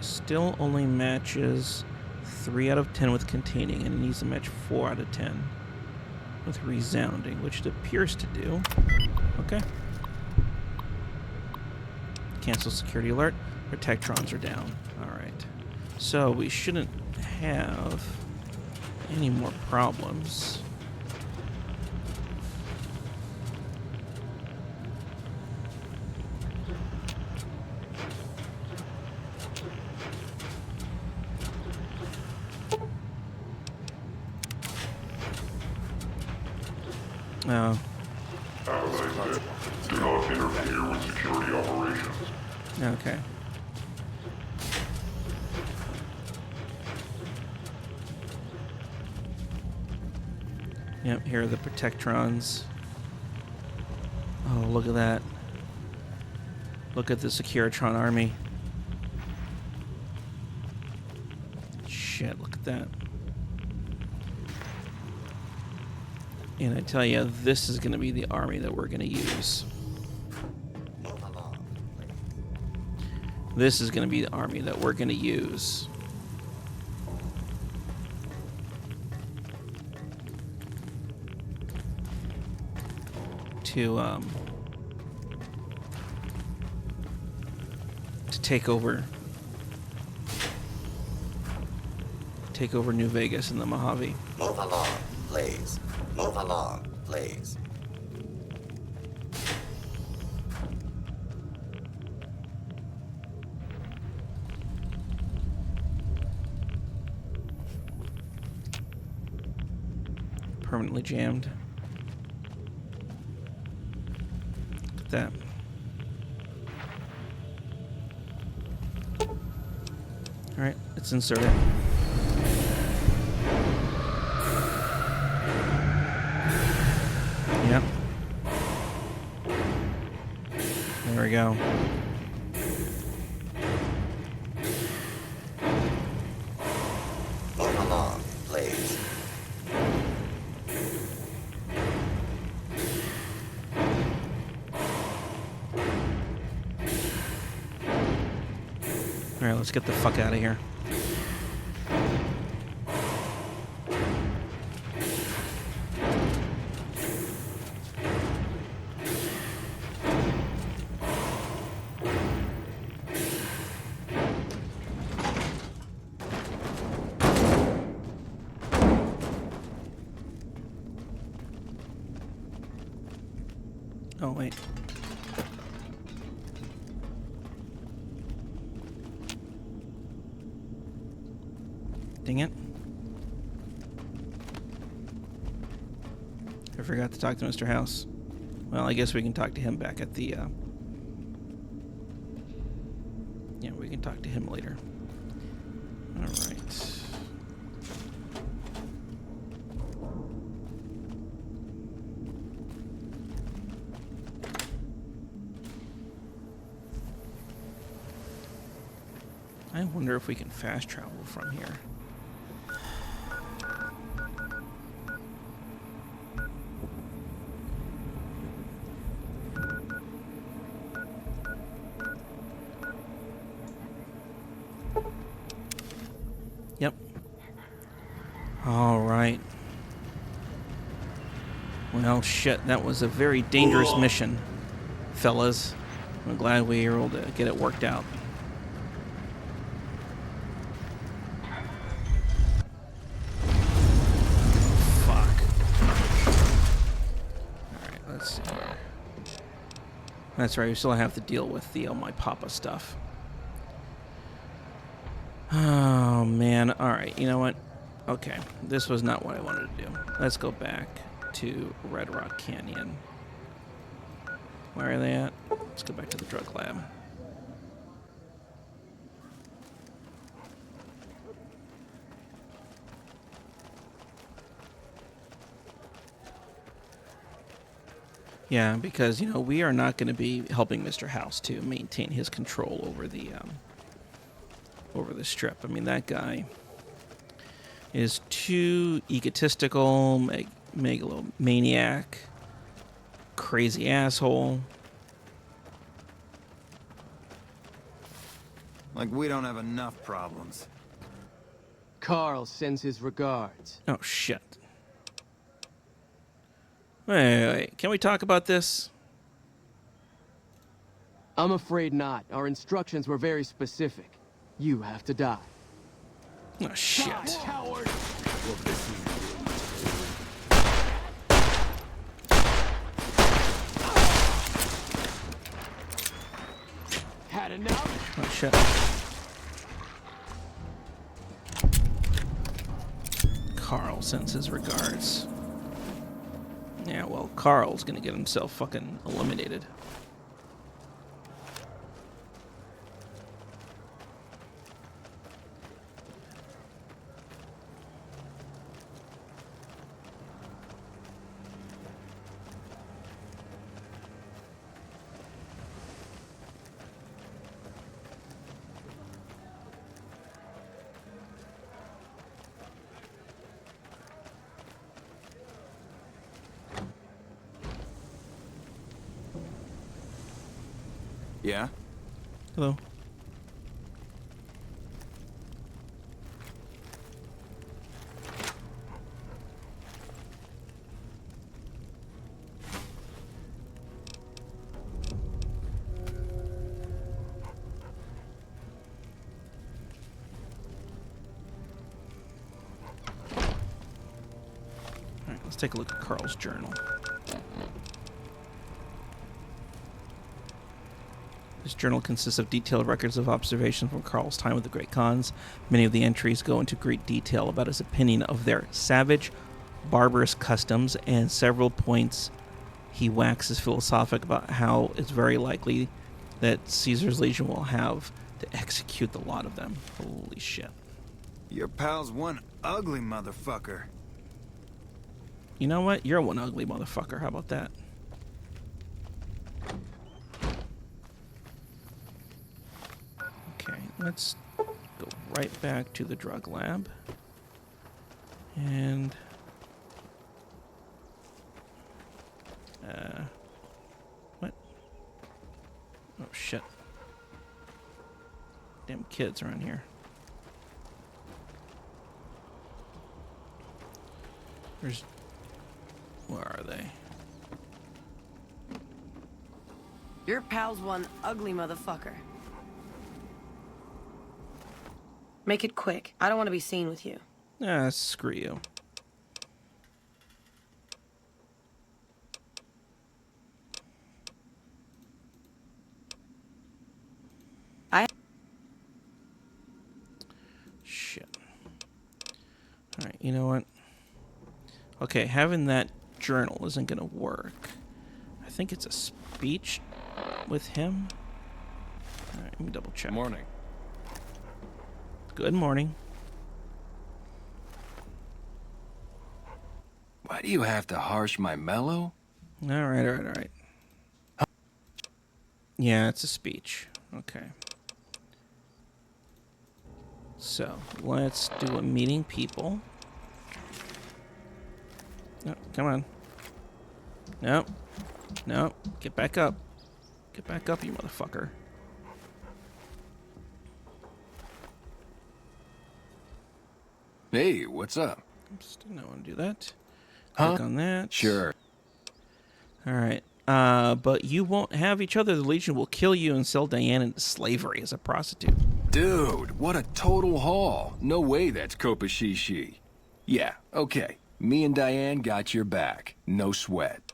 still only matches 3 out of 10 with containing, and it needs to match 4 out of 10 with resounding, which it appears to do. Okay. Cancel security alert. Protectrons are down. Alright. So we shouldn't have any more problems. No. Do not interfere with security operations. Okay. Yep, here are the Protectrons. Oh, look at that. Look at the Securitron army. Shit, look at that. And I tell you, this is going to be the army that we're going to use. This is going to be the army that we're going to use. To take over New Vegas and the Mojave. Move along, please. Move along, please. Permanently jammed. Look at that. All right, let's insert it. Yep. There we go. Move along, please. All right, let's get the fuck out of here. Oh, wait. Dang it. I forgot to talk to Mr. House. Well, I guess we can talk to him back at the, yeah, we can talk to him later. All right. I wonder if we can fast travel from here. Yep. All right. Well, shit, that was a very dangerous mission, fellas. I'm glad we were able to get it worked out. That's right, we still have to deal with the my papa stuff. Oh, man. Alright, you know what? Okay, this was not what I wanted to do. Let's go back to Red Rock Canyon. Where are they at? Let's go back to the drug lab. Yeah, because, you know, we are not going to be helping Mr. House to maintain his control over the strip. I mean, that guy is too egotistical, megalomaniac, crazy asshole. Like we don't have enough problems. Carl sends his regards. Oh, shit. Wait. Can we talk about this? I'm afraid not. Our instructions were very specific. You have to die. Oh, shit. Coward! Had enough? Oh, shit. Carl sends his regards. Yeah, well, Carl's gonna get himself fucking eliminated. Yeah? Hello. All right, let's take a look at Carl's journal. This journal consists of detailed records of observations from Carl's time with the Great Khans. Many of the entries go into great detail about his opinion of their savage, barbarous customs, and several points he waxes philosophic about how it's very likely that Caesar's legion will have to execute the lot of them. Holy shit. Your pal's one ugly motherfucker. You know what? You're one ugly motherfucker. How about that? Okay, let's go right back to the drug lab. And... what? Oh, shit. Damn kids around here. Where are they? Your pal's one ugly motherfucker. Make it quick. I don't want to be seen with you. Ah, screw you. Shit. Alright, you know what? Okay, having that journal isn't gonna work. I think it's a speech with him. Alright, let me double check. Morning. Good morning. Why do you have to harsh my mellow? Alright. Yeah, it's a speech. Okay. So, let's do a meeting people. No, come on. No. No. Get back up. Get back up, you motherfucker. Hey, what's up? Oops, didn't I want to do that. Huh? Click on that. Sure. Alright. But you won't have each other. The Legion will kill you and sell Diane into slavery as a prostitute. Dude, what a total haul. No way that's Kopashishi. Yeah, okay. Me and Diane got your back. No sweat.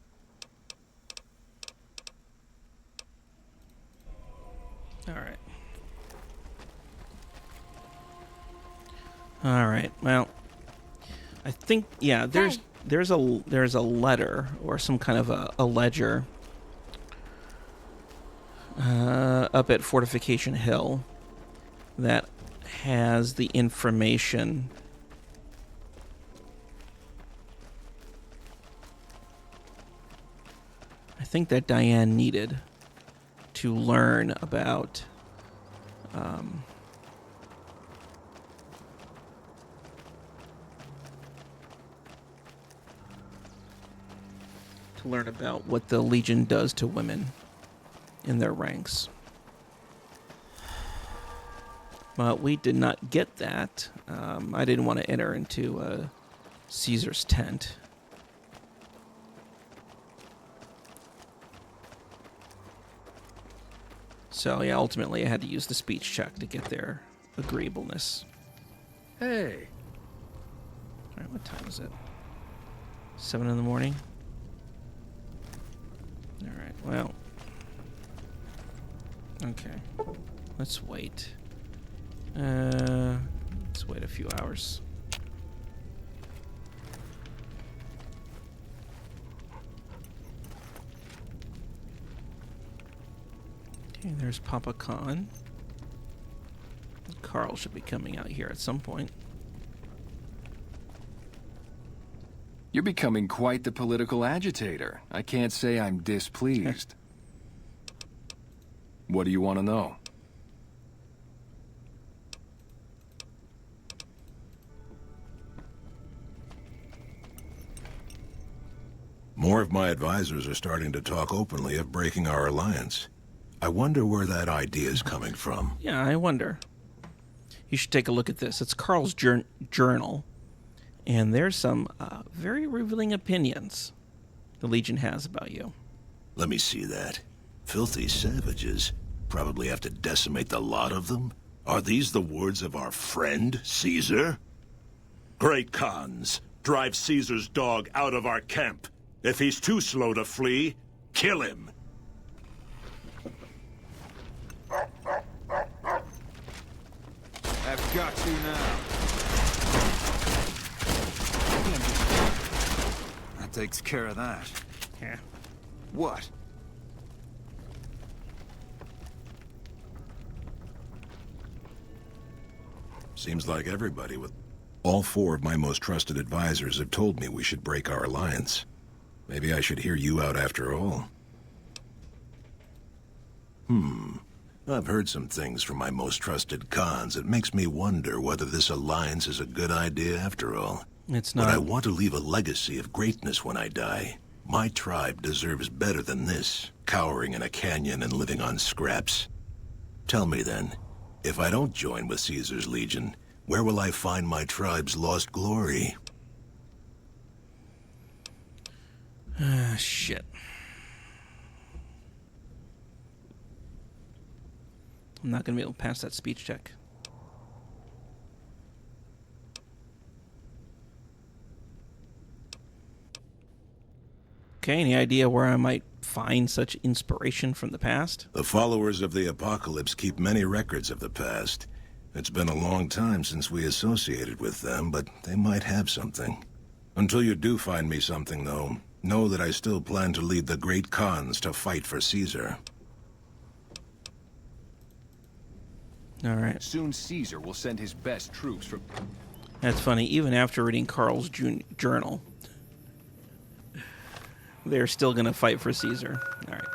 Alright. Alright, well, I think, yeah, there's a letter or some kind of a ledger up at Fortification Hill that has the information I think that Diane needed to learn about what the Legion does to women in their ranks. But we did not get that. I didn't want to enter into Caesar's tent. So yeah, ultimately I had to use the speech check to get their agreeableness. Hey. Alright, what time is it? 7 in the morning? Alright, well. Okay. Let's wait. Let's wait a few hours. Okay, there's Papa Khan. Carl should be coming out here at some point. You're becoming quite the political agitator. I can't say I'm displeased. What do you want to know? More of my advisors are starting to talk openly of breaking our alliance. I wonder where that idea is coming from. Yeah, I wonder. You should take a look at this. It's Carl's journal, and there's some very revealing opinions the Legion has about you. Let me see that. Filthy savages. Probably have to decimate the lot of them. Are these the words of our friend, Caesar? Great Khans, drive Caesar's dog out of our camp. If he's too slow to flee, kill him. I've got you now. That takes care of that. Yeah. What? Seems like everybody with... All 4 of my most trusted advisors have told me we should break our alliance. Maybe I should hear you out after all. I've heard some things from my most trusted Khans that makes me wonder whether this alliance is a good idea after all. It's not. But I want to leave a legacy of greatness when I die. My tribe deserves better than this, cowering in a canyon and living on scraps. Tell me then, if I don't join with Caesar's Legion, where will I find my tribe's lost glory? Shit. I'm not going to be able to pass that speech check. Okay, any idea where I might find such inspiration from the past? The followers of the Apocalypse keep many records of the past. It's been a long time since we associated with them, but they might have something. Until you do find me something, though, know that I still plan to lead the great Khans to fight for Caesar. All right. Soon Caesar will send his best troops from... That's funny. Even after reading Carl's journal, they're still going to fight for Caesar. All right.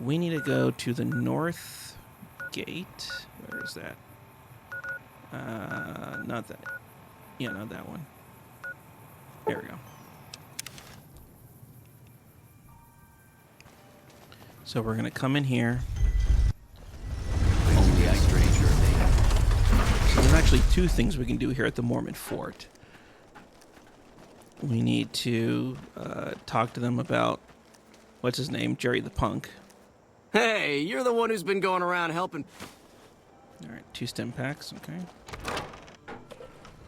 We need to go to the north gate. Where is that? Not that. Yeah, not that one. There we go. So we're going to come in here. Only a stranger may. So there's actually 2 things we can do here at the Mormon Fort. We need to talk to them about, what's his name? Jerry the Punk. Hey, you're the one who's been going around helping. All right, 2 stim packs, okay.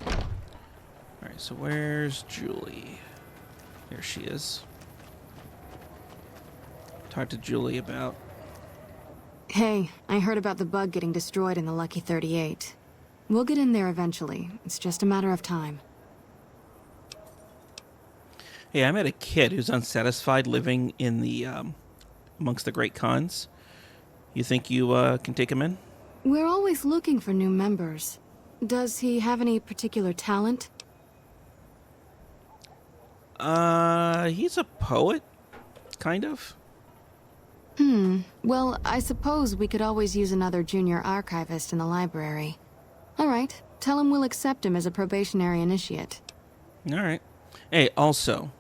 All right, so where's Julie? Here she is. Talk to Julie about... Hey, I heard about the bug getting destroyed in the Lucky 38. We'll get in there eventually. It's just a matter of time. Hey, I met a kid who's unsatisfied living in the, amongst the Great Khans. You think you, can take him in? We're always looking for new members. Does he have any particular talent? He's a poet, kind of. Well, I suppose we could always use another junior archivist in the library. All right, tell him we'll accept him as a probationary initiate. All right. Hey, also,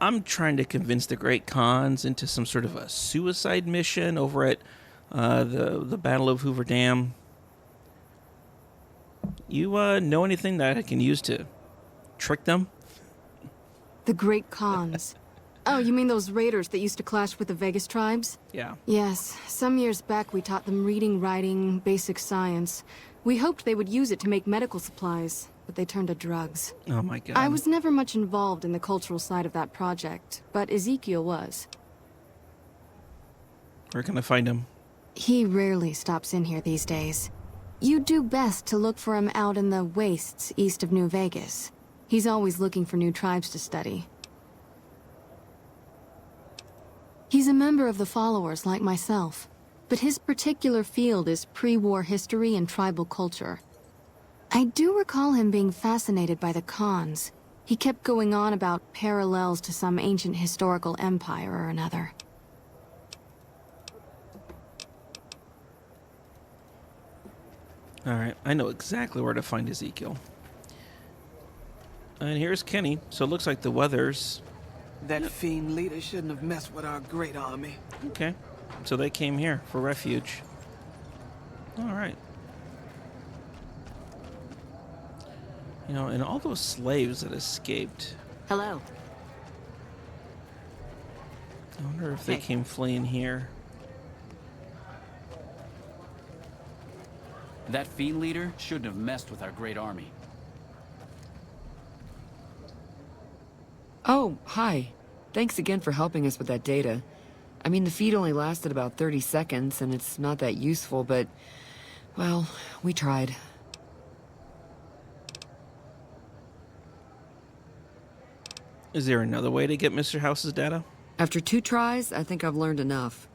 I'm trying to convince the Great Khans into some sort of a suicide mission over at the Battle of Hoover Dam. You know anything that I can use to trick them? The Great Khans. Oh, you mean those raiders that used to clash with the Vegas tribes? Yeah. Yes. Some years back we taught them reading, writing, basic science. We hoped they would use it to make medical supplies. but they turned to drugs. Oh my god. I was never much involved in the cultural side of that project, but Ezekiel was. Where can I find him? He rarely stops in here these days. You'd do best to look for him out in the wastes east of New Vegas. He's always looking for new tribes to study. He's a member of the Followers like myself, but his particular field is pre-war history and tribal culture. I do recall him being fascinated by the Khans. He kept going on about parallels to some ancient historical empire or another. Alright, I know exactly where to find Ezekiel. And here's Kenny, so it looks like the weather's... That fiend leader shouldn't have messed with our great army. Okay, so they came here for refuge. Alright. You know, and all those slaves that escaped... Hello. I wonder if they came fleeing here. That fiend leader shouldn't have messed with our great army. Oh, hi. Thanks again for helping us with that data. I mean, the feed only lasted about 30 seconds, and it's not that useful, but... well, we tried. Is there another way to get Mr. House's data? After 2 tries, I think I've learned enough.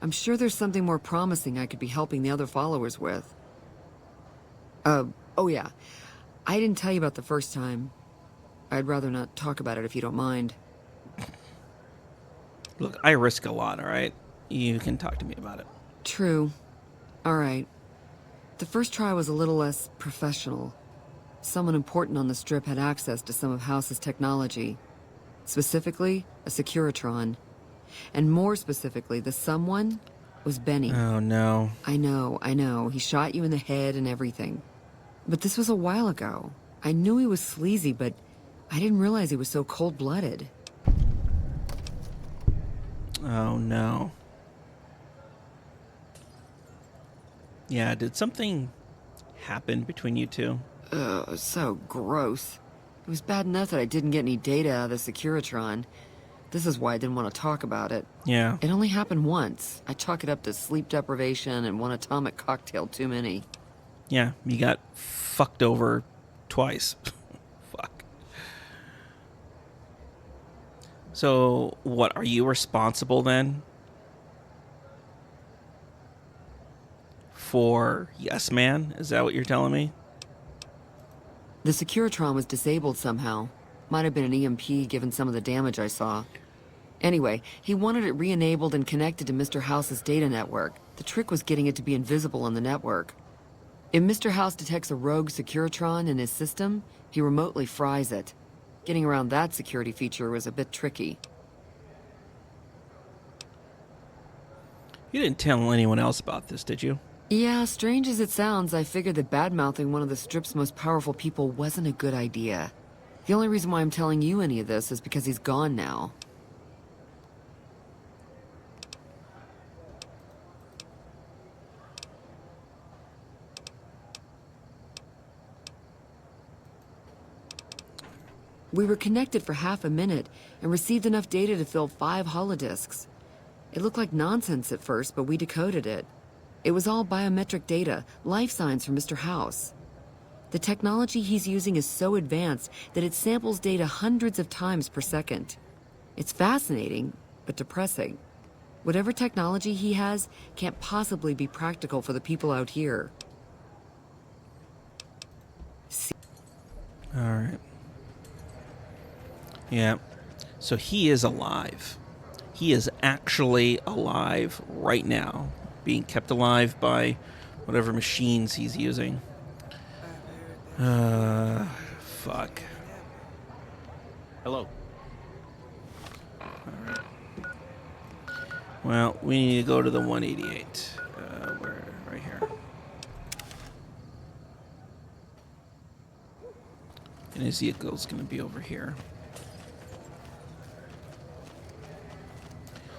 I'm sure there's something more promising I could be helping the other followers with. Oh yeah. I didn't tell you about the first time. I'd rather not talk about it if you don't mind. Look, I risk a lot, alright? You can talk to me about it. True. Alright. The first try was a little less professional. Someone important on the Strip had access to some of House's technology. Specifically, a Securitron. And more specifically, the someone was Benny. Oh no. I know. He shot you in the head and everything. But this was a while ago. I knew he was sleazy, but I didn't realize he was so cold-blooded. Oh no. Yeah, did something happen between you two? Ugh, so gross. It was bad enough that I didn't get any data out of the Securitron. This is why I didn't want to talk about it. Yeah. It only happened once. I chalk it up to sleep deprivation and one atomic cocktail too many. Yeah, you got fucked over twice. Fuck. So, what, are you responsible then for Yes Man? Is that what you're telling me? The Securitron was disabled somehow. Might have been an EMP given some of the damage I saw. Anyway, he wanted it re-enabled and connected to Mr. House's data network. The trick was getting it to be invisible on the network. If Mr. House detects a rogue Securitron in his system, he remotely fries it. Getting around that security feature was a bit tricky. You didn't tell anyone else about this, did you? Yeah, strange as it sounds, I figured that bad-mouthing one of the Strip's most powerful people wasn't a good idea. The only reason why I'm telling you any of this is because he's gone now. We were connected for half a minute and received enough data to fill 5 holodisks. It looked like nonsense at first, but we decoded it. It was all biometric data, life signs from Mr. House. The technology he's using is so advanced that it samples data hundreds of times per second. It's fascinating, but depressing. Whatever technology he has can't possibly be practical for the people out here. All right. Yeah. So he is alive. He is actually alive right now, being kept alive by whatever machines he's using. Fuck. Hello. Alright. Well, we need to go to the 188. Right here. And Ezekiel's gonna be over here.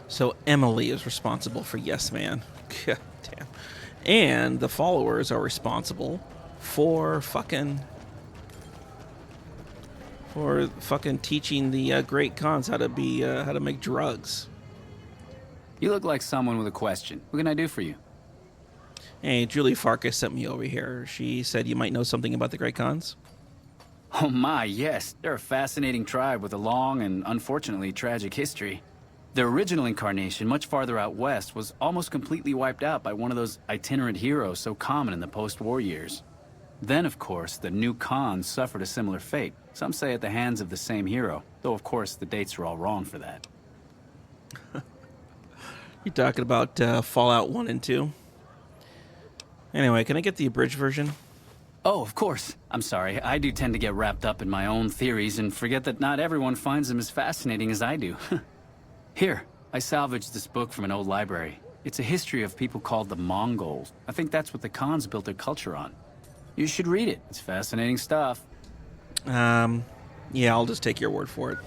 So Emily is responsible for Yes Man. God damn. And the followers are responsible for fucking For fucking teaching the great cons how to make drugs. You look like someone with a question. What can I do for you? Hey, Julie Farkas sent me over here. She said you might know something about the great cons. Oh my, yes. They're a fascinating tribe with a long and unfortunately tragic history. Their original incarnation, much farther out west, was almost completely wiped out by one of those itinerant heroes so common in the post-war years. Then, of course, the new Khans suffered a similar fate. Some say at the hands of the same hero, though of course the dates are all wrong for that. You talking about Fallout 1 and 2? Anyway, can I get the abridged version? Oh, of course. I'm sorry. I do tend to get wrapped up in my own theories and forget that not everyone finds them as fascinating as I do. Here, I salvaged this book from an old library. It's a history of people called the Mongols. I think that's what the Khans built their culture on. You should read it. It's fascinating stuff. Yeah, I'll just take your word for it.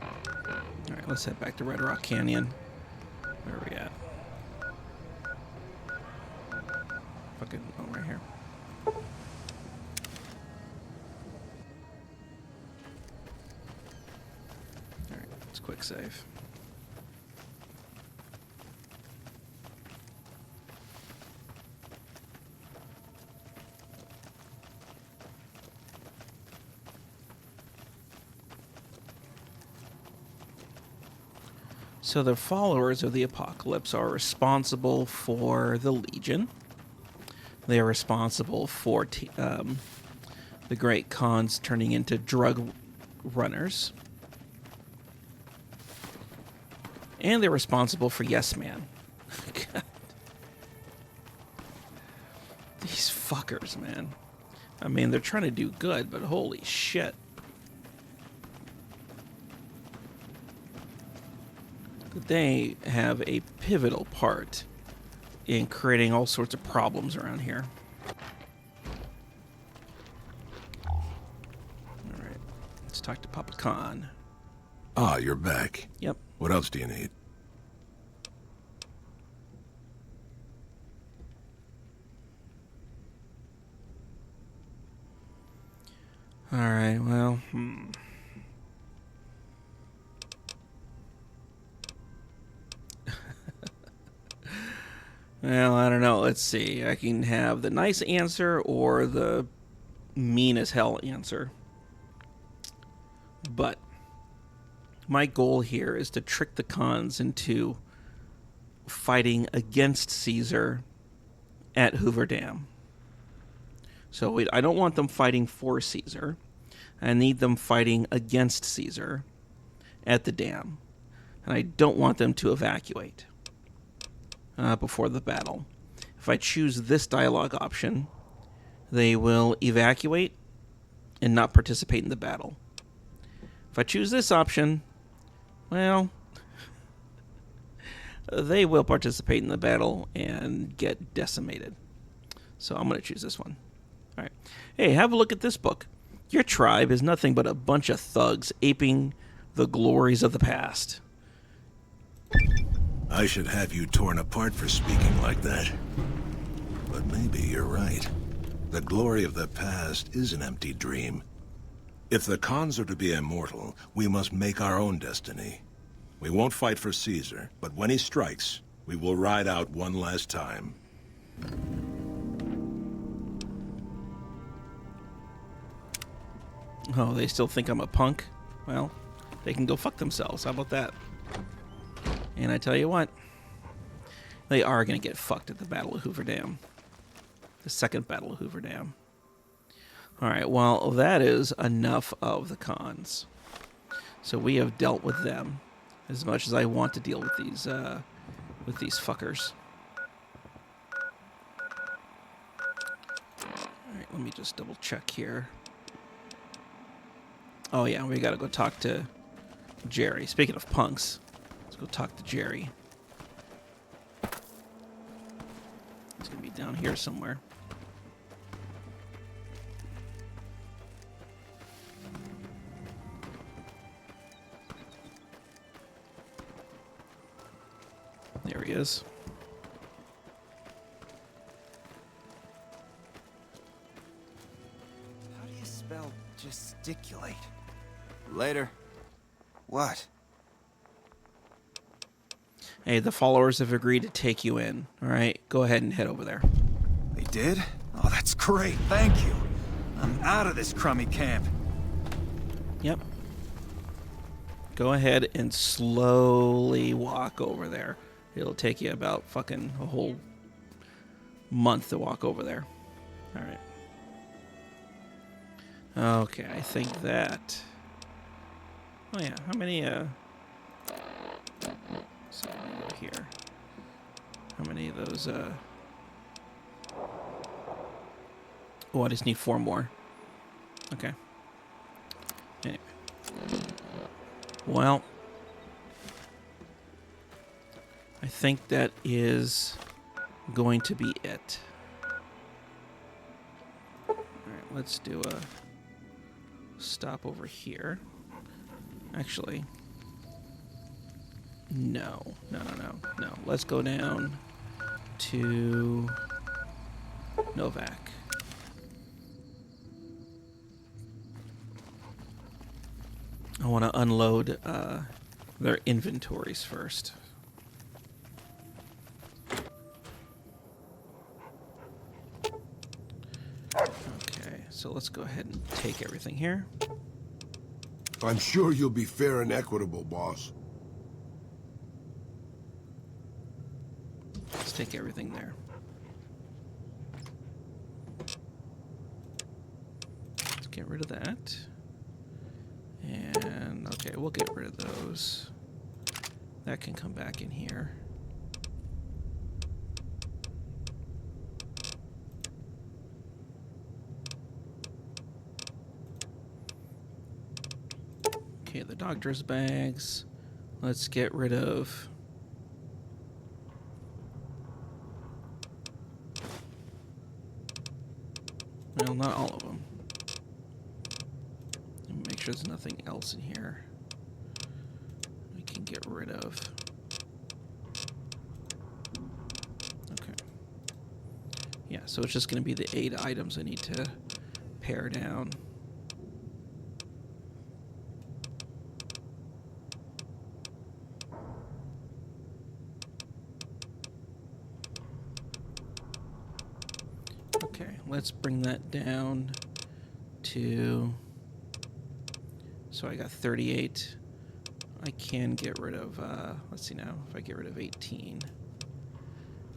All right, let's head back to Red Rock Canyon. Where are we at? Fucking, oh, right here. All right, let's quick save. So the followers of the apocalypse are responsible for the Legion. They are responsible for the great cons turning into drug runners. And they're responsible for Yes Man. God. These fuckers, man. I mean, they're trying to do good, but holy shit. They have a pivotal part in creating all sorts of problems around here. Alright, let's talk to Papa Khan. Ah, you're back. Yep. What else do you need? Alright, well, Well, I don't know. Let's see. I can have the nice answer or the mean as hell answer. But my goal here is to trick the cons into fighting against Caesar at Hoover Dam. So I don't want them fighting for Caesar. I need them fighting against Caesar at the dam. And I don't want them to evacuate before the battle. If I choose this dialogue option, they will evacuate and not participate in the battle. If I choose this option, well, they will participate in the battle and get decimated. So I'm going to choose this one. All right. Hey, have a look at this book. Your tribe is nothing but a bunch of thugs aping the glories of the past. I should have you torn apart for speaking like that. But maybe you're right. The glory of the past is an empty dream. If the cons are to be immortal, we must make our own destiny. We won't fight for Caesar, but when he strikes, we will ride out one last time. Oh, they still think I'm a punk? Well, they can go fuck themselves. How about that? And I tell you what, they are going to get fucked at the Battle of Hoover Dam. The second Battle of Hoover Dam. Alright, well, that is enough of the cons. So we have dealt with them as much as I want to deal with these fuckers. Alright, let me just double check here. Oh yeah, we gotta go talk to Jerry. Speaking of punks, let's go talk to Jerry. He's gonna be down here somewhere. There he is. How do you spell gesticulate? Later. What? Hey, the followers have agreed to take you in. All right, go ahead and head over there. They did? Oh, that's great. Thank you. I'm out of this crummy camp. Yep. Go ahead and slowly walk over there. It'll take you about fucking a whole month to walk over there. All right. Okay, I think that... Oh yeah, how many, so let me go here. How many of those, Oh, I just need 4 more. Okay. Anyway. Well, I think that is going to be it. Alright, let's do a stop over here. Actually, no. Let's go down to Novak. I want to unload their inventories first. Okay, so let's go ahead and take everything here. I'm sure you'll be fair and equitable, boss. Let's take everything there. Let's get rid of that. And, okay, we'll get rid of those. That can come back in here. Okay, the doctor's bags. Let's get rid of... Well, not all of them. And make sure there's nothing else in here we can get rid of. Okay. Yeah, so it's just going to be the 8 items I need to pare down. Okay, let's bring that down to... So I got 38. I can get rid of, let's see now, if I get rid of 18,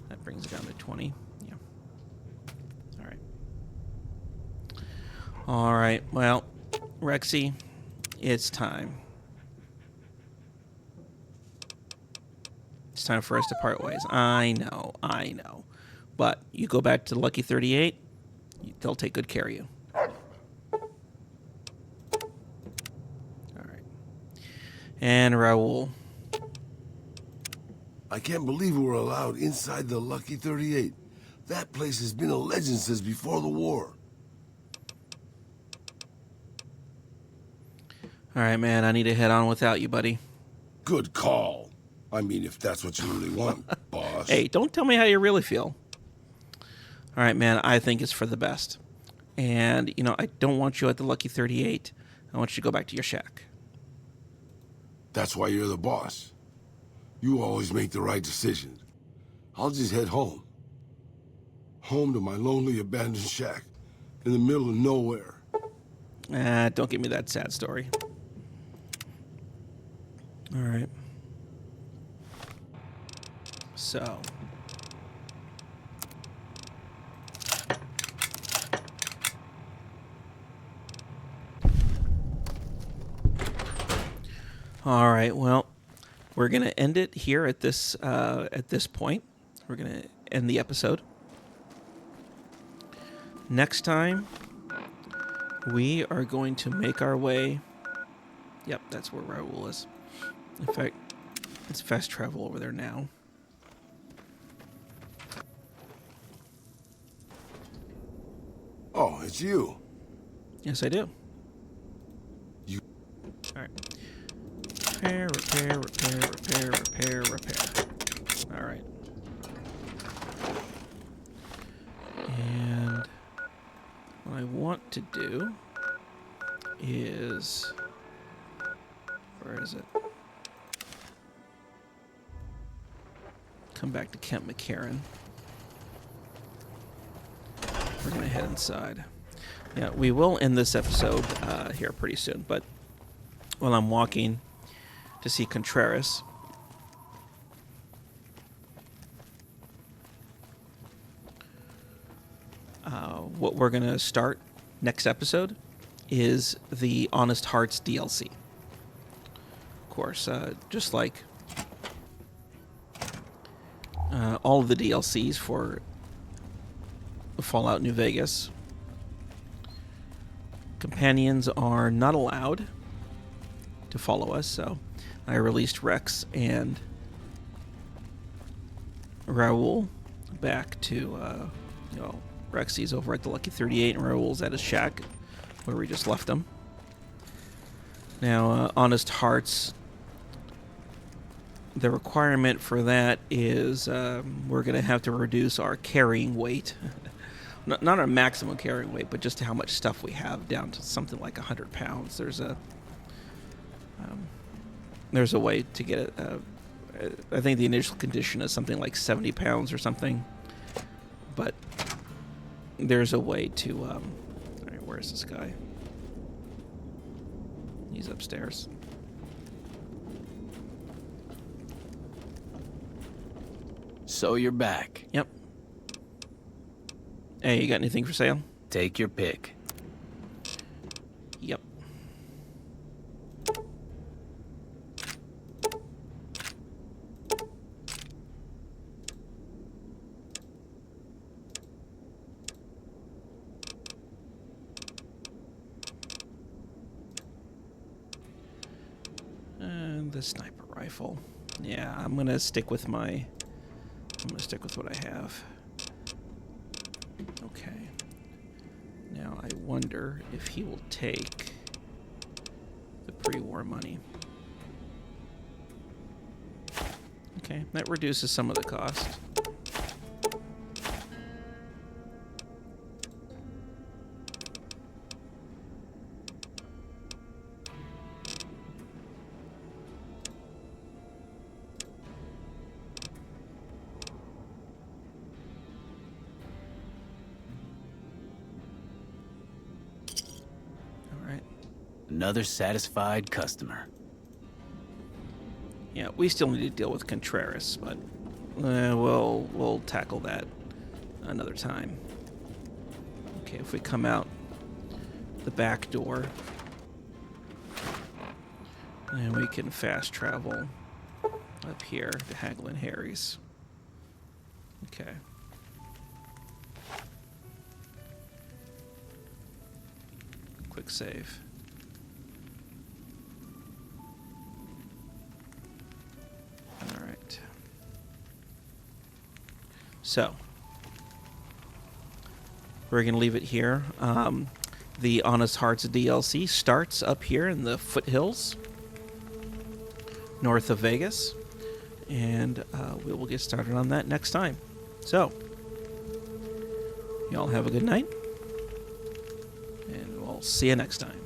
that brings it down to 20. Yeah. All right. All right, well, Rexy, it's time. It's time for us to part ways. I know. But you go back to Lucky 38, they'll take good care of you. And Raul. I can't believe we were allowed inside the Lucky 38. That place has been a legend since before the war. All right, man, I need to head on without you, buddy. Good call. I mean, if that's what you really want, boss. Hey, don't tell me how you really feel. All right, man, I think it's for the best. And, you know, I don't want you at the Lucky 38. I want you to go back to your shack. That's why you're the boss. You always make the right decision. I'll just head home. Home to my lonely abandoned shack in the middle of nowhere. Don't give me that sad story. All right. So... All right, well, we're going to end it here at this point. We're going to end the episode. Next time, we are going to make our way... Yep, that's where Raul is. In fact, it's fast travel over there now. Oh, it's you. Yes, I do. You... All right. Repair. All right. And what I want to do is Where is it? Come back to Kent McCarran. We're going to head inside. Yeah, we will end this episode here pretty soon, but while I'm walking to see Contreras, what we're going to start next episode is the Honest Hearts DLC. Of course, just like all of the DLCs for Fallout New Vegas, companions are not allowed to follow us, so I released Rex and Raul back to, Rexy's over at the Lucky 38 and Raul's at his shack where we just left them. Now, Honest Hearts, the requirement for that is we're going to have to reduce our carrying weight. Not our maximum carrying weight, but just how much stuff we have down to something like 100 pounds. There's a way to get it. I think the initial condition is something like 70 pounds or something. But there's a way to... all right, where's this guy? He's upstairs. So you're back. Yep. Hey, you got anything for sale? Take your pick. Yep. And the sniper rifle. Yeah, I'm gonna stick with what I have. Okay. Now I wonder if he will take the pre-war money. Okay, that reduces some of the cost. Another satisfied customer. Yeah, we still need to deal with Contreras, but we'll tackle that another time. Okay, if we come out the back door, and we can fast travel up here to Hagel and Harry's. Okay. Quick save. Alright. So, we're going to leave it here. The Honest Hearts DLC starts up here in the foothills north of Vegas, and we will get started on that next time. So, y'all have a good night, and we'll see you next time.